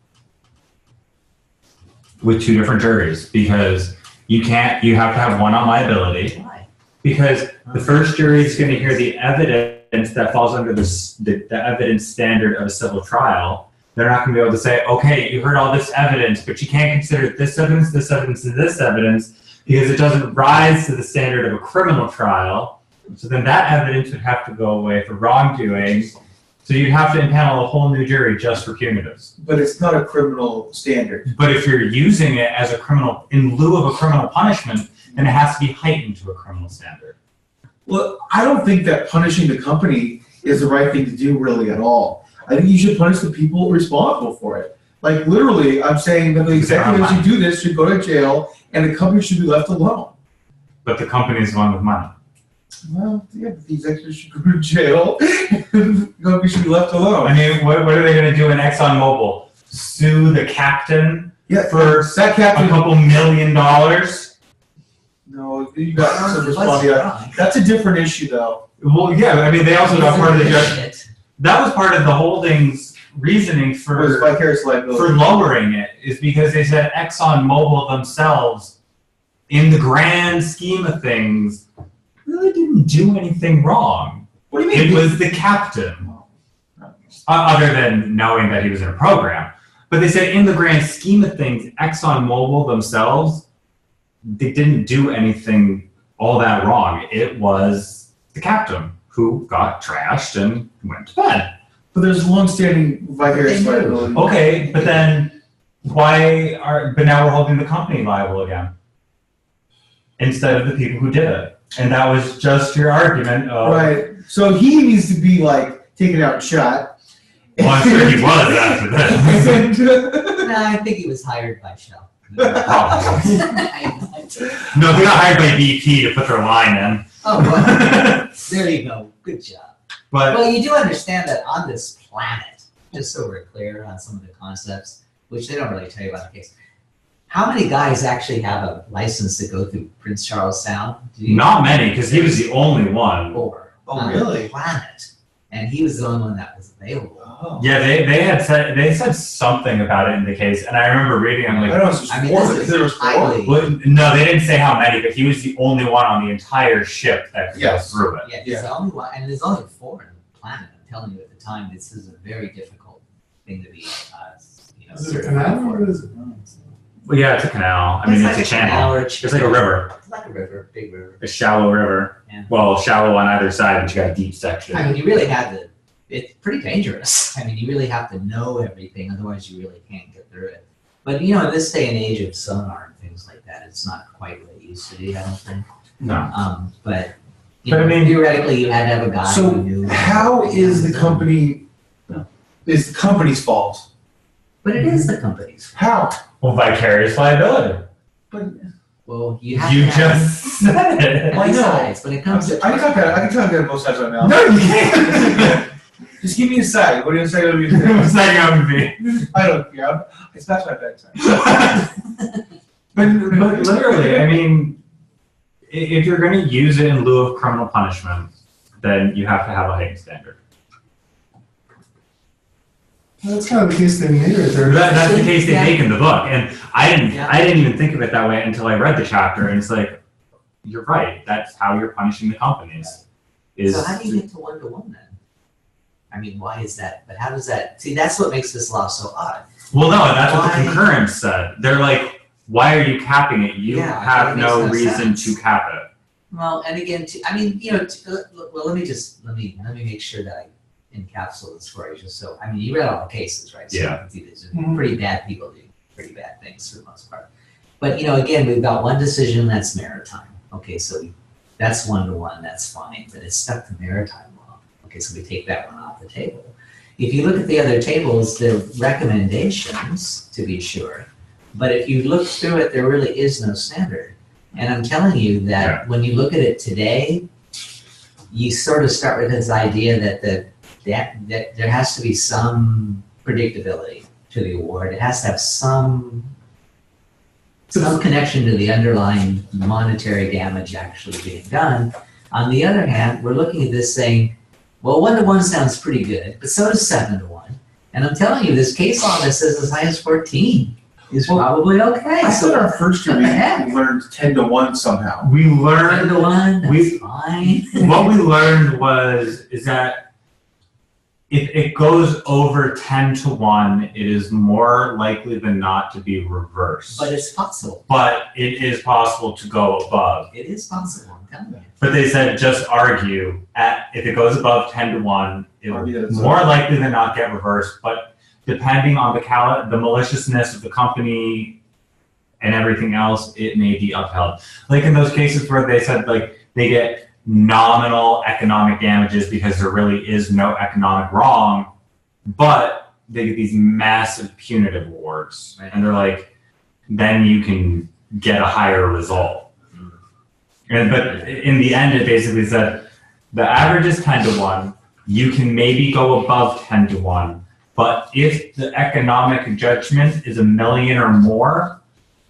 with two different juries, because you have to have one on liability.
Why?
Because the first jury is going to hear the evidence that falls under the evidence standard of a civil trial. They're not going to be able to say, okay, you heard all this evidence, but you can't consider this evidence, this evidence, and this evidence, because it doesn't rise to the standard of a criminal trial. So then that evidence would have to go away for wrongdoing. So you'd have to impanel a whole new jury just for punitives.
But it's not a criminal standard.
But if you're using it as a criminal, in lieu of a criminal punishment, then it has to be heightened to a criminal standard.
Well, I don't think that punishing the company is the right thing to do really at all. I think you should punish the people responsible for it. Like literally, I'm saying that the executives who do this should go to jail and the company should be left alone.
But the company is the one with money.
Well, yeah, but the executives should go to jail. The company should be left alone.
I mean, what are they going to do in ExxonMobil? Sue the captain for
that captain,
a couple $1 million?
No, you got some responsibility. That's a different issue, though.
Well, yeah, I mean, they also got part of the judgment. That was part of the holding's reasoning for
vicarious liability.
For lowering it, is because they said ExxonMobil themselves, in the grand scheme of things, really didn't do anything wrong.
What do you mean?
It was the captain, other than knowing that he was in a program. But they said in the grand scheme of things, ExxonMobil themselves, they didn't do anything all that wrong. It was the captain who got trashed and went to bed.
But there's long-standing vicarious liability.
Okay, but then but now we're holding the company liable again instead of the people who did it. And that was just your argument of...
Right. So he needs to be like taken out and shot.
Well, I'm sure he was after that.
No, I think he was hired by Shell.
No, they got hired by BP to put their line in.
Oh, well, there you go. Good job.
But
well, you do understand that on this planet, just so we're clear on some of the concepts, which they don't really tell you about the case, how many guys actually have a license to go through Prince Charles Sound?
Not many, because he was the only one.
Four.
Oh,
on
really?
The planet. And he was the only one that was available.
Oh.
Yeah, they said something about it in the case, and I remember reading. I'm like,
I don't know, it's
I mean,
four,
this
but
is
there was four.
highly-
well, no, they didn't say how many, but he was the only one on the entire ship that could
Yes.
go through it.
Yeah, he's the only one, and there's only four on the planet. I'm telling you, at the time, this is a very difficult thing to be,
Is it a canal or what is it?
Well, yeah, it's a canal. I mean, it's a channel. It's like a river.
It's like a river, big river.
A shallow river.
Yeah.
Well, shallow on either side, but you got a deep section.
I mean, you really have to, it's pretty dangerous. I mean, you really have to know everything, otherwise you really can't get through it. But, in this day and age of sonar and things like that, it's not quite what it used to be, I don't think.
No.
But
But I mean-
theoretically, you had to have a guy
So
who knew.
how is the company, is the company's fault?
But it is the company's.
How?
Well, vicarious liability.
Well, you have
You
to have.
just said it.
And besides, when it comes to.
I can talk out both sides right now.
No, you can't.
Just give me a side. What do you say?
What's that going to be?
I don't care. It's past my bedtime.
But literally, I mean, if you're going to use it in lieu of criminal punishment, then you have to have a heightened standard.
That's kind of the case they made right there.
That's the case they make in the book, and I didn't
Yeah.
even think of it that way until I read the chapter, and it's like, you're right. That's how you're punishing the companies.
So how do you get to 1-to-1 then? I mean, why is that? But how does that? See, that's what makes this law so odd.
Well, no, that's what the
Why?
concurrence said. They're like, why are you capping it? You
Yeah,
have
it makes
no
no
reason
sense.
to cap it.
Well, and again, well, let me make sure that I encapsulate this for you. Just so, I mean, you read all the cases, right? So
Yeah.
you can see there's pretty bad people doing pretty bad things for the most part. But again, we've got one decision that's maritime. Okay, so that's 1-to-1. That's fine, but it's stuck to maritime law. Okay, so we take that one off the table. If you look at the other tables, they're recommendations, to be sure. But if you look through it, there really is no standard. And I'm telling you that when you look at it today, you sort of start with this idea that that there has to be some predictability to the award. It has to have some connection to the underlying monetary damage actually being done. On the other hand, we're looking at this saying, well, 1-to-1 sounds pretty good, but so does 7-to-1. And I'm telling you, this case law that says as high as 14 is probably okay.
I thought our first year
what the heck?
we learned 10-to-1 somehow.
We learned
10-to-1, that's
we-
fine.
what we learned is that if it goes over 10-to-1, it is more likely than not to be reversed.
But it's possible.
But it is possible to go above.
It is possible, I'm telling you.
But they said just argue if it goes above 10-to-1, it
Argue that
will
it's
more likely than not get reversed. But depending on the maliciousness of the company and everything else, it may be upheld. Like in those cases where they said like they get nominal economic damages because there really is no economic wrong, but they get these massive punitive awards,
Right.
and they're like, then you can get a higher result. But in the end, it basically said the average is 10-to-1. You can maybe go above 10-to-1, but if the economic judgment is $1 million or more,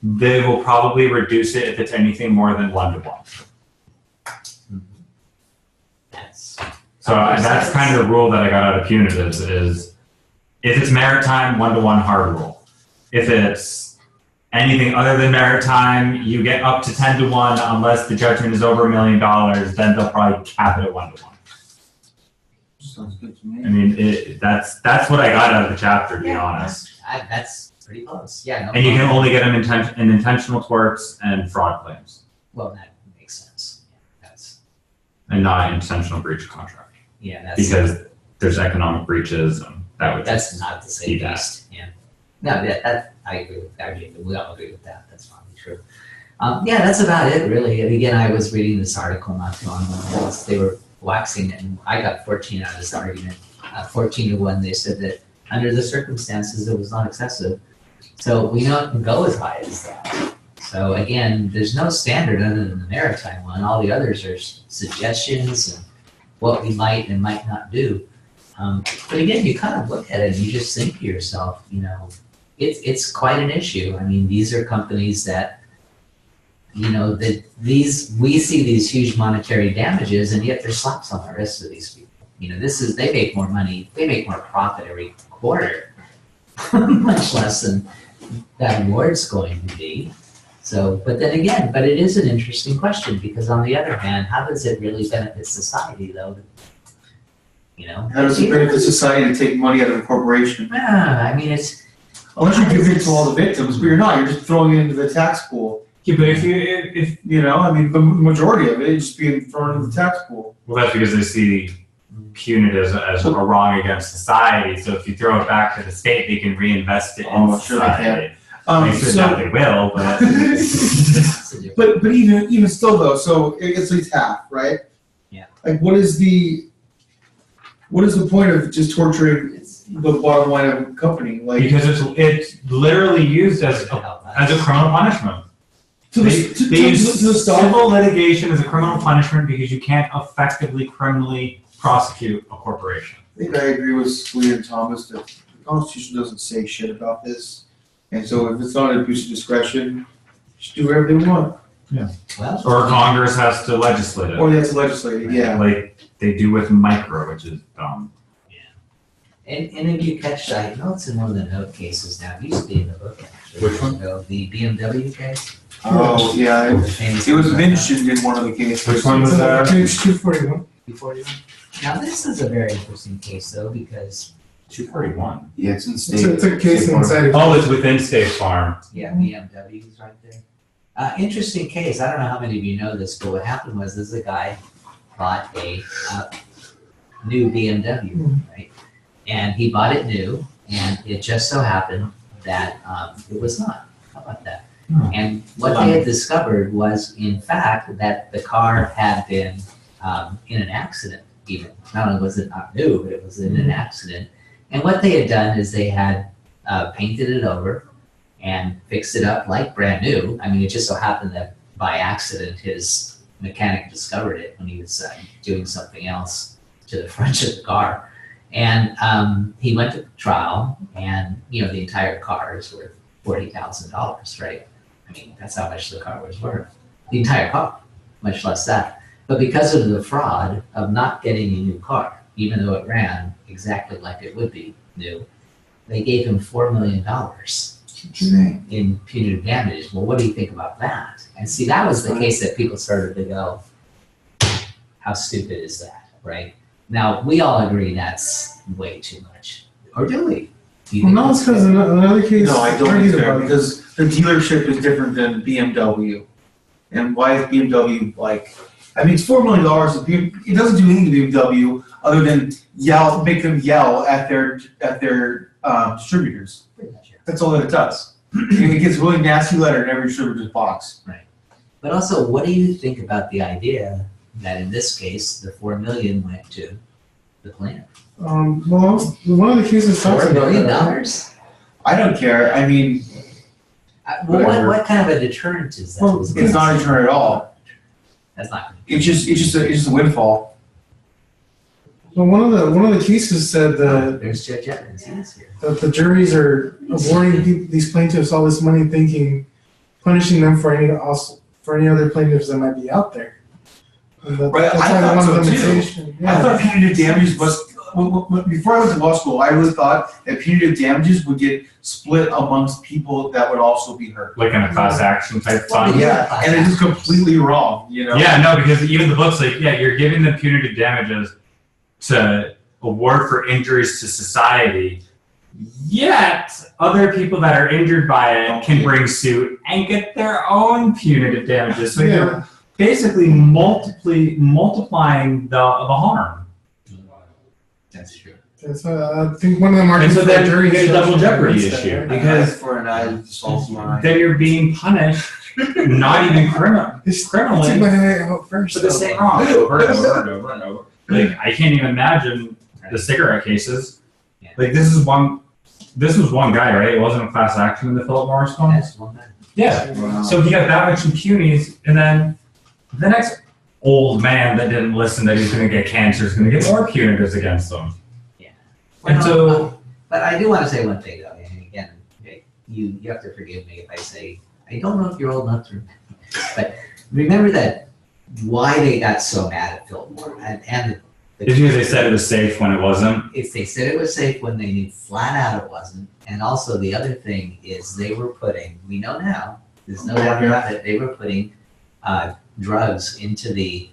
they will probably reduce it if it's anything more than 1-to-1. So that's kind of the rule that I got out of punitives is if it's maritime, 1-to-1 hard rule. If it's anything other than maritime, you get up to 10-to-1 unless the judgment is over $1 million, then they'll probably cap it at 1-to-1.
Sounds good to me.
I mean, that's what I got out of the chapter, to be honest.
That's pretty close. Yeah. No
And you can
problem.
only get them in intentional torts and fraud claims,
Well, that makes sense. Yeah,
and not intentional breach of contract.
that's
Because there's economic breaches, and that would
that's not the same
see that.
beast. Yeah. No, that I agree with that. We all agree with that. That's probably true. Yeah, that's about it, really. And again, I was reading this article not too long ago. They were waxing, and I got 14 out of this argument. 14-to-1, they said that under the circumstances, it was not excessive. So we know it can go as high as that. So again, there's no standard other than the maritime one. All the others are suggestions and what we might and might not do. But again, you kind of look at it and you just think to yourself, it's quite an issue. I mean, these are companies that, we see these huge monetary damages, and yet there's slaps on the wrists of these people. They make more money, they make more profit every quarter, much less than that award's going to be. So, but then again, it is an interesting question, because on the other hand, how does it really benefit society though?
How does it benefit society to take money out of a corporation?
I mean, it's,
Unless you give it to all the victims, but you're not, you're just throwing it into the tax pool.
Yeah, but if
the majority of it is just being thrown into the tax pool.
well, that's because they see punitive as a wrong against society. So if you throw it back to the state, they can reinvest it in
Oh, sure they
society. They said that they will, but
But even still though, so it's at least half, right?
Yeah.
Like what is the point of just torturing the bottom line of a company? Like
because it's literally used as a criminal punishment.
to the stock.
Civil litigation is a criminal punishment because you can't effectively criminally prosecute a corporation.
I think I agree with Scalia and Thomas that the Constitution doesn't say shit about this. And so if it's not an abuse of discretion, just do whatever they want.
well,
Or Congress has to legislate
Or
it,
they have to legislate it, yeah.
like they do with micro, which is dumb.
and if you catch, I know it's in one of the note cases now, it used to be in the book actually.
Which one?
The BMW case.
Oh, yeah,
The famous
it was
one.
mentioned in one of the cases.
Which one was that?
Page 241.
Before you. Now, this is a very interesting case though, because
241.
Yeah, it's in
It's
state.
a, it's a case inside of.
Oh, it's within State Farm.
yeah, BMW is right there. Interesting case. I don't know how many of you know this, but what happened was this a guy bought a new BMW, right? And he bought it new, and it just so happened that it was not. How about that? And what they had discovered was, in fact, that the car had been in an accident even. Not only was it not new, but it was in an accident. And what they had done is they had painted it over and fixed it up like brand new. I mean, it just so happened that by accident his mechanic discovered it when he was doing something else to the front of the car. And he went to trial, and the entire car is worth $40,000, right? I mean, that's how much the car was worth. The entire car, much less that. But because of the fraud of not getting a new car, even though it ran exactly like it would be new, they gave him $4 million in punitive damages. Well, what do you think about that? And see, that was the case that people started to go, how stupid is that, right? Now, we all agree that's way too much. Or do we? Do you
Well,
think
no, it's
that's
because
fair?
another case.
No, I don't
argued
either,
about it.
because the dealership is different than BMW. And why is BMW like, I mean, it's $4 million, it doesn't do anything to BMW other than make them yell at their distributors.
Pretty much, yeah.
That's all that it does. It gets a really nasty letter in every distributor's box.
But also, what do you think about the idea that in this case, the $4 million went to the plaintiff?
Well, one of the cases talks
$4
about
million?
that.
I don't care, I mean,
Well,
Whatever.
what kind of a deterrent is that?
Well,
it's not a deterrent at all.
That's not.
It's just a windfall.
Well, one of the cases said that
There's Judge Evans, he is here.
the juries are awarding these plaintiffs all this money, thinking punishing them for any other plaintiffs that might be out there. And
Right,
that's
I
why
thought
one
so too.
limitation.
I
Yeah.
thought punitive damages was, before I went to law school, I really thought that punitive damages would get split amongst people that would also be hurt.
Like in a class action type fund.
Yeah, and it is completely wrong,
Yeah, no, because even the book's like, yeah, you're giving them punitive damages to award for injuries to society, yet other people that are injured by it can bring suit and get their own punitive damages. So you're basically multiplying the harm.
That's true.
That's I think one of them
And
argues
so
for
then
a jury
you get a double
instruction
jeopardy
against that,
issue.
right?
Because
for an eye, solves my.
then you're being punished, not even criminally.
Take my eye out first.
For the same wrong over and over and over and over. Like, I can't even imagine the cigarette cases.
Yeah.
Like, this was one guy, right? It wasn't a class action in the Philip Morris one?
That's one guy.
Yeah.
Wow.
So he got that much in punies, and then the next old man that didn't listen that he's gonna get cancer is gonna get more punitives against him. And so,
But I do want to say one thing though, and again, okay, you have to forgive me if I say, I don't know if you're old enough to remember, but remember that why they got so mad at Philip Morris and
it's because they said it was safe when it wasn't.
if they said it was safe when they knew flat out it wasn't. And also the other thing is they were putting, we know now, there's no doubt about it, they were putting drugs into the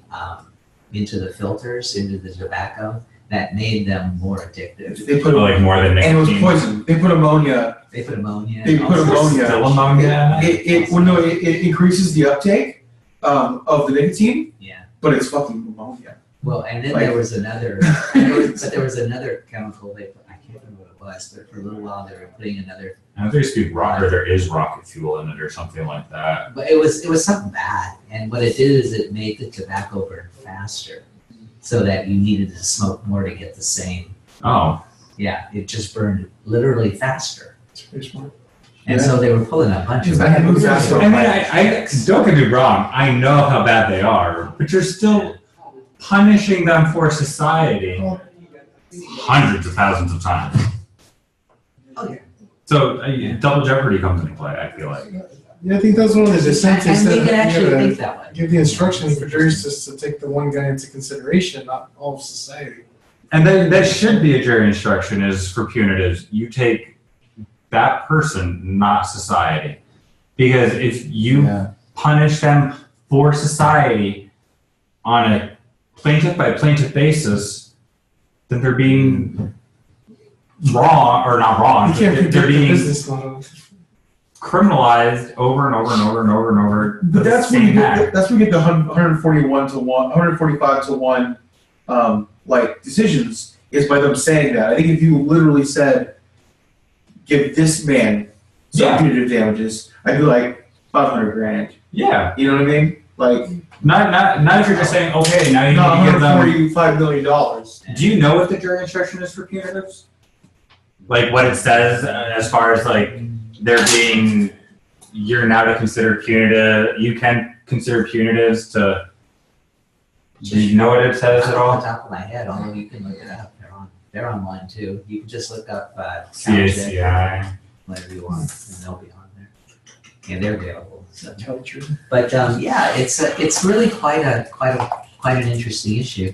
filters, into the tobacco, that made them more addictive.
They put,
Like more than
and it was
nicotine.
poison, they put ammonia.
They put ammonia.
They put ammonia.
Still ammonia.
It increases the uptake of the nicotine,
Yeah.
but it's fucking ammonia.
Well, and then
Like-
there was another, there was another chemical they put, I can't remember what it was, but for a little while they were putting another,
I think there is rocket fuel in it or something like that.
but it was something bad. And what it did is it made the tobacco burn faster, so that you needed to smoke more to get the same.
Oh.
Yeah, it just burned literally faster.
It's pretty smart.
And so they were pulling a bunch of.
I moved fast.
I mean, I don't get me wrong. I know how bad they are, but you're still punishing them for society hundreds of thousands of times.
Oh, yeah.
So double jeopardy comes into play. I feel like.
Yeah, I think that's one of the dissents.
And
is
we
that
can actually
you gotta
think that way.
give the instruction for juries just to take the one guy into consideration, not all of society.
And then that should be a jury instruction is for punitives. You take that person, not society. Because if you punish them for society on a plaintiff by plaintiff basis, then they're being wrong, or not wrong,
You can't
but
predict
they're
the
being
business model.
criminalized over and over and over and over and over.
But
the
that's when you
same
get,
act.
that's when you get the 141 to 1, 145 to 1, like decisions, is by them saying that. I think if you literally said, give this man some
Yeah.
punitive damages, I'd be like, 500 grand.
Yeah.
You know what I mean? Like,
Not if you're just saying, okay, now you need
not
to give them.
$145 million.
Do you know what the jury instruction is for punitives? Like what it says as far as like there being, you're now to consider punitive, you can consider punitives to Do you know what it says at
Not
all?
off the top of my head, although you can look it up, they're online too. You can just look up, township,
CACI.
whatever you want, and they'll be on there. And they're available, so.
Culture.
But, yeah, it's really quite an interesting issue.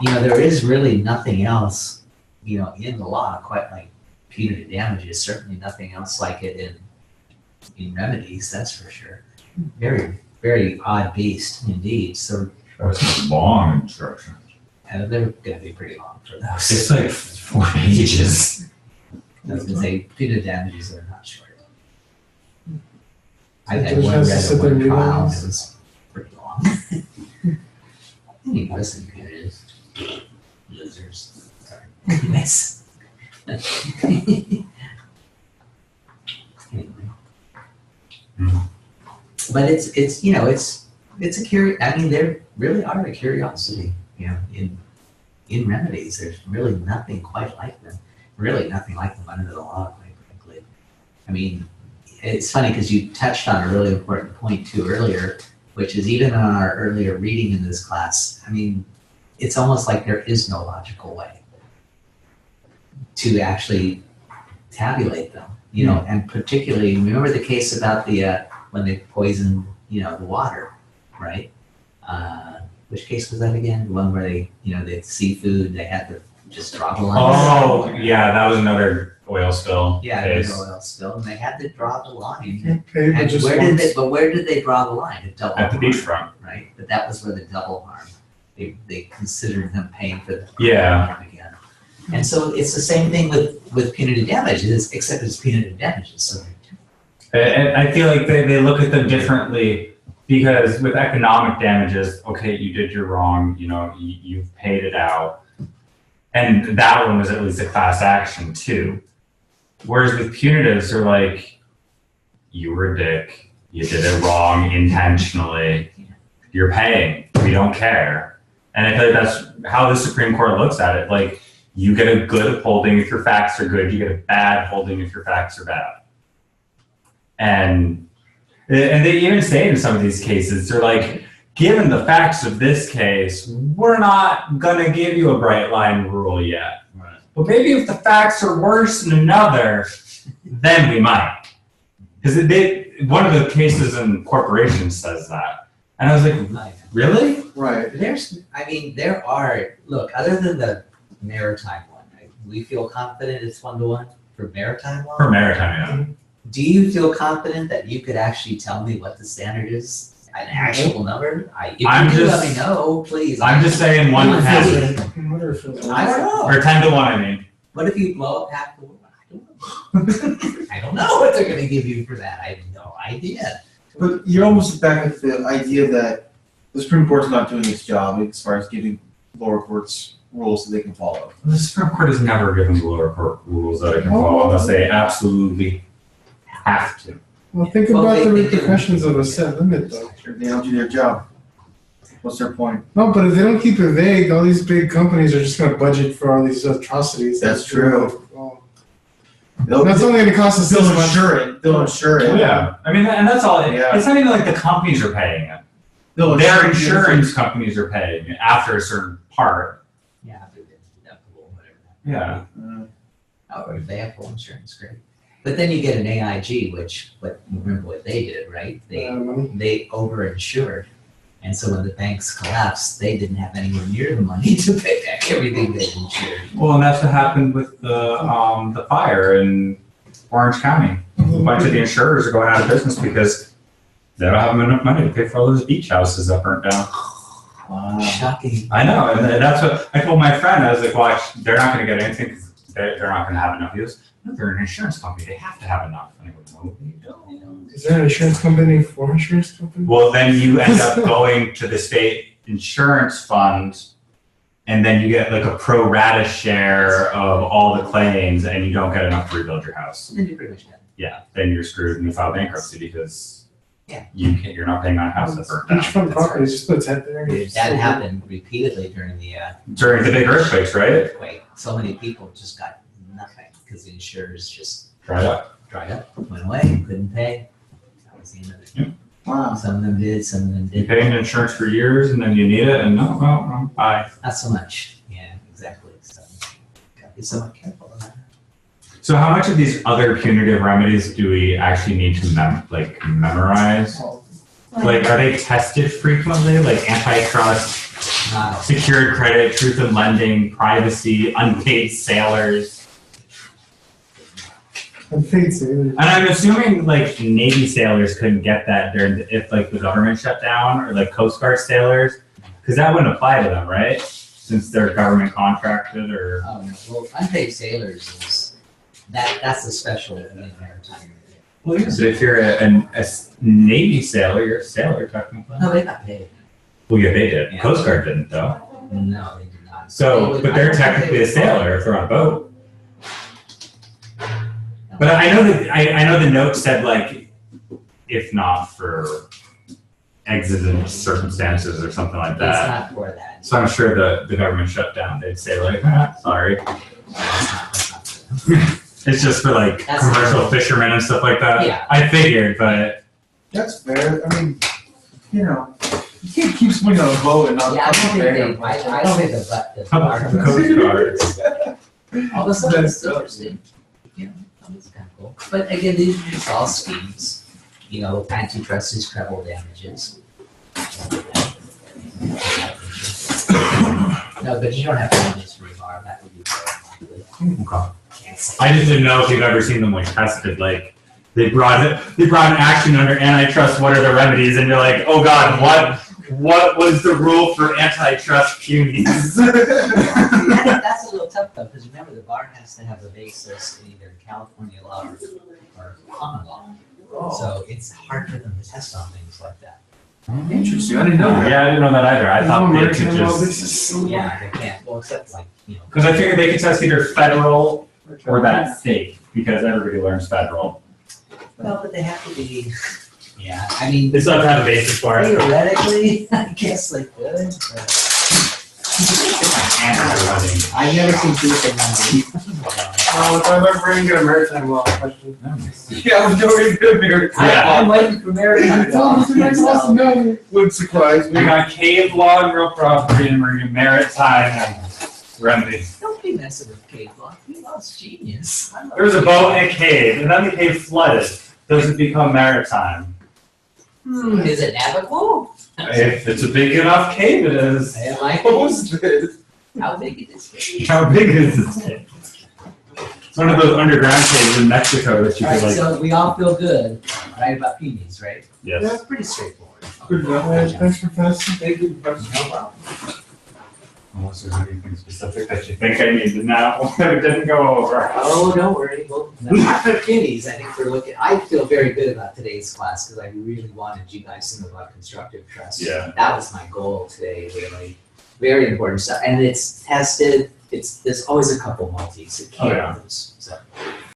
There is really nothing else, in the law, quite like punitive damages, certainly nothing else like it in remedies, that's for sure. Very, very odd beast indeed, so,
That's long instruction.
they're gonna be pretty long for those.
It's like 4 pages.
I was gonna say, punitive damages are not short. I had
Judge
one
has to
read
sit
at
there
one
and read
trial,
all
and
this.
it was pretty long. Any listen punitive. Losers. Sorry. Anyways. Anyway. But it's a there really are a curiosity, in remedies. There's really nothing quite like them. Really nothing like them under the law, quite frankly. I mean, it's funny because you touched on a really important point too earlier, which is even on our earlier reading in this class, I mean, it's almost like there is no logical way to actually tabulate them, and particularly, remember the case about when they poisoned, the water, right? Which case was that again? The one where they, the seafood, they had to just draw the line.
Oh, yeah, that was another oil spill
Yeah,
case.
there's oil spill, and they had to draw the line.
Okay, but
And
just
where
once.
did they draw the line? At double
At the
harm,
beachfront.
right? But that was where the double harm. They considered them paying for the
Yeah.
harm again. And so it's the same thing with punitive damages, except it's punitive damages. So
And I feel like they look at them differently because with economic damages, okay, you did your wrong, you've paid it out. And that one was at least a class action too. Whereas with punitives, they're like, you were a dick, you did it wrong intentionally, you're paying, we don't care. And I feel like that's how the Supreme Court looks at it. Like, you get a good upholding if your facts are good, you get a bad holding if your facts are bad. And they even say in some of these cases, they're like, given the facts of this case, we're not gonna give you a bright line rule yet.
Right.
But maybe if the facts are worse in another, then we might. Because one of the cases in corporations says that. And I was like, really?
Right.
there are, look, other than the maritime one, right? We feel confident it's 1-to-1 for maritime law?
For maritime, yeah.
Do you feel confident that you could actually tell me what the standard is? An actual number? If
I'm
you do, let
just-
me know, please.
I'm just saying 1 to 10.
I wonder if it's-
I don't know.
Or 10 to 1, I mean.
What if you blow up half the world? I don't know. I don't know what they're gonna give you for that. I have no idea.
But you're almost back at the idea that the Supreme Court's not doing its job as far as giving lower courts rules that they can follow.
The Supreme Court has never given the lower court rules that I can follow unless they absolutely have to.
Well, think
Well,
about the
they do.
repercussions of a set limit, though.
They don't do their job. What's their point?
No, but if they don't keep it vague, all these big companies are just going to budget for all these atrocities.
That's true.
Well,
They'll,
that's only going to cost us
they'll
this much.
insure it. They'll insure it.
Yeah, I mean, and that's all.
Yeah.
It's not even like the companies are paying it.
They'll
Their
insure it.
insurance companies are paying it after a certain part.
Yeah, after the deductible, whatever.
Yeah.
Or if they have full insurance, great. But then you get an AIG, remember what they did, right? They overinsured. And so when the banks collapsed, they didn't have anywhere near the money to pay back everything they insured.
Well, and that's what happened with the fire in Orange County. A bunch of the insurers are going out of business because they don't have enough money to pay for all those beach houses that burnt down.
Wow.
Shocking.
I know, and that's what I told my friend. I was like, "Well, they're not going to get anything because they're not going to have enough." He goes, "No, they're an insurance company. They have to have enough." And I go, "No, they don't."
Is there an insurance company for insurance company?
Well, then you end up going to the state insurance fund, and then you get like a pro rata share of all the claims, and you don't get enough to rebuild your house.
Then you're pretty much done.
Yeah, then you're screwed and you file bankruptcy because
Yeah.
you're not paying on a house that burnt down.
Beachfront
That's
property just puts head there.
That happened repeatedly during the
During the big earthquakes, right?
earthquake. So many people just got nothing because the insurers just
Dried up.
dried up, went away, couldn't pay. That was the end of it.
Wow.
Some of them did, some of them
You
didn't.
pay into insurance for years and then you need it and no, bye.
Not so much. Yeah, exactly. So, gotta be somewhat careful of that.
So how much of these other punitive remedies do we actually need to memorize? Like, are they tested frequently? Like antitrust, secured credit, truth in lending, privacy, unpaid sailors?
Unpaid sailors.
And I'm assuming like Navy sailors couldn't get that if like the government shut down, or like Coast Guard sailors, because that wouldn't apply to them, right? Since they're government contracted or.
Well, unpaid sailors is, that's a special maritime.
Well, yeah. So if you're a Navy sailor, you're a sailor technically.
No, they got paid.
Well, yeah, they did.
Yeah.
Coast Guard didn't though.
No, they did not.
So, but they're technically a sailor if they're on a boat. But I know the note said like, if not for exigent circumstances or something like
It's
that.
not for that.
So I'm sure the government shut down. They'd say like, sorry.
That's not for them.
It's just for like
That's
commercial
fair.
fishermen and stuff like that.
Yeah.
I figured, but
That's fair. I mean, you know, you can't keep swinging on a boat and not.
Yeah, I don't
come
think
back.
they, I don't think the bar.
Coast Guards.
All the stuff is so interesting. You know, that's kind of cool. But again, these are just all schemes. You know, antitrust is treble damages. No, but you don't have to run this rebar. That would be very likely.
Okay.
Can't say.
I just didn't know if you've ever seen them like tested, like they brought an action under antitrust, what are the remedies? And you're like, oh God, what was the rule for antitrust punies?
That's a little tough though, because remember the bar has to have a basis in either California law or common law. So it's hard for them to test on things like that.
Interesting. I didn't know that.
Yeah, I didn't know that either. I thought they could just,
Yeah, they can't. Well, except like, you know.
because I figured they could test either federal or that state, because everybody learns federal.
Well, but they have to be. Yeah, I mean.
They still have to have a basis for it.
Theoretically, I guess they could. But I've never seen two things.
Oh, so we're going to get a maritime law question.
Yeah, I was already good here.
I'm waiting for Mary.
Wouldn't surprise
We
me.
got cave law and real property, and we're gonna maritime and remedies.
Don't be messing with cave law. Cave law's genius. I love
There was a
cave
boat
law.
in a cave, and then the cave flooded. Does it become maritime?
Is it navigable?
If it's a big enough cave, it is.
It might
What
be.
was this?
How big it is?
How big is this cave? It's one of those underground caves in Mexico that you
Alright,
could like.
so we all feel good, right, about peonies, right?
Yes.
That's pretty straightforward.
Good enough.
Thanks for passing.
Thank you, Professor.
No problem.
Unless there's anything specific that you think I need to know that it didn't go over.
Oh, don't worry. Well, not for peonies. I think we're looking. I feel very good about today's class because I really wanted you guys to know about constructive trust.
Yeah.
That was my goal today. Really, very important stuff, and it's tested. There's always a couple multis. It
Oh,
can't
yeah.
lose. So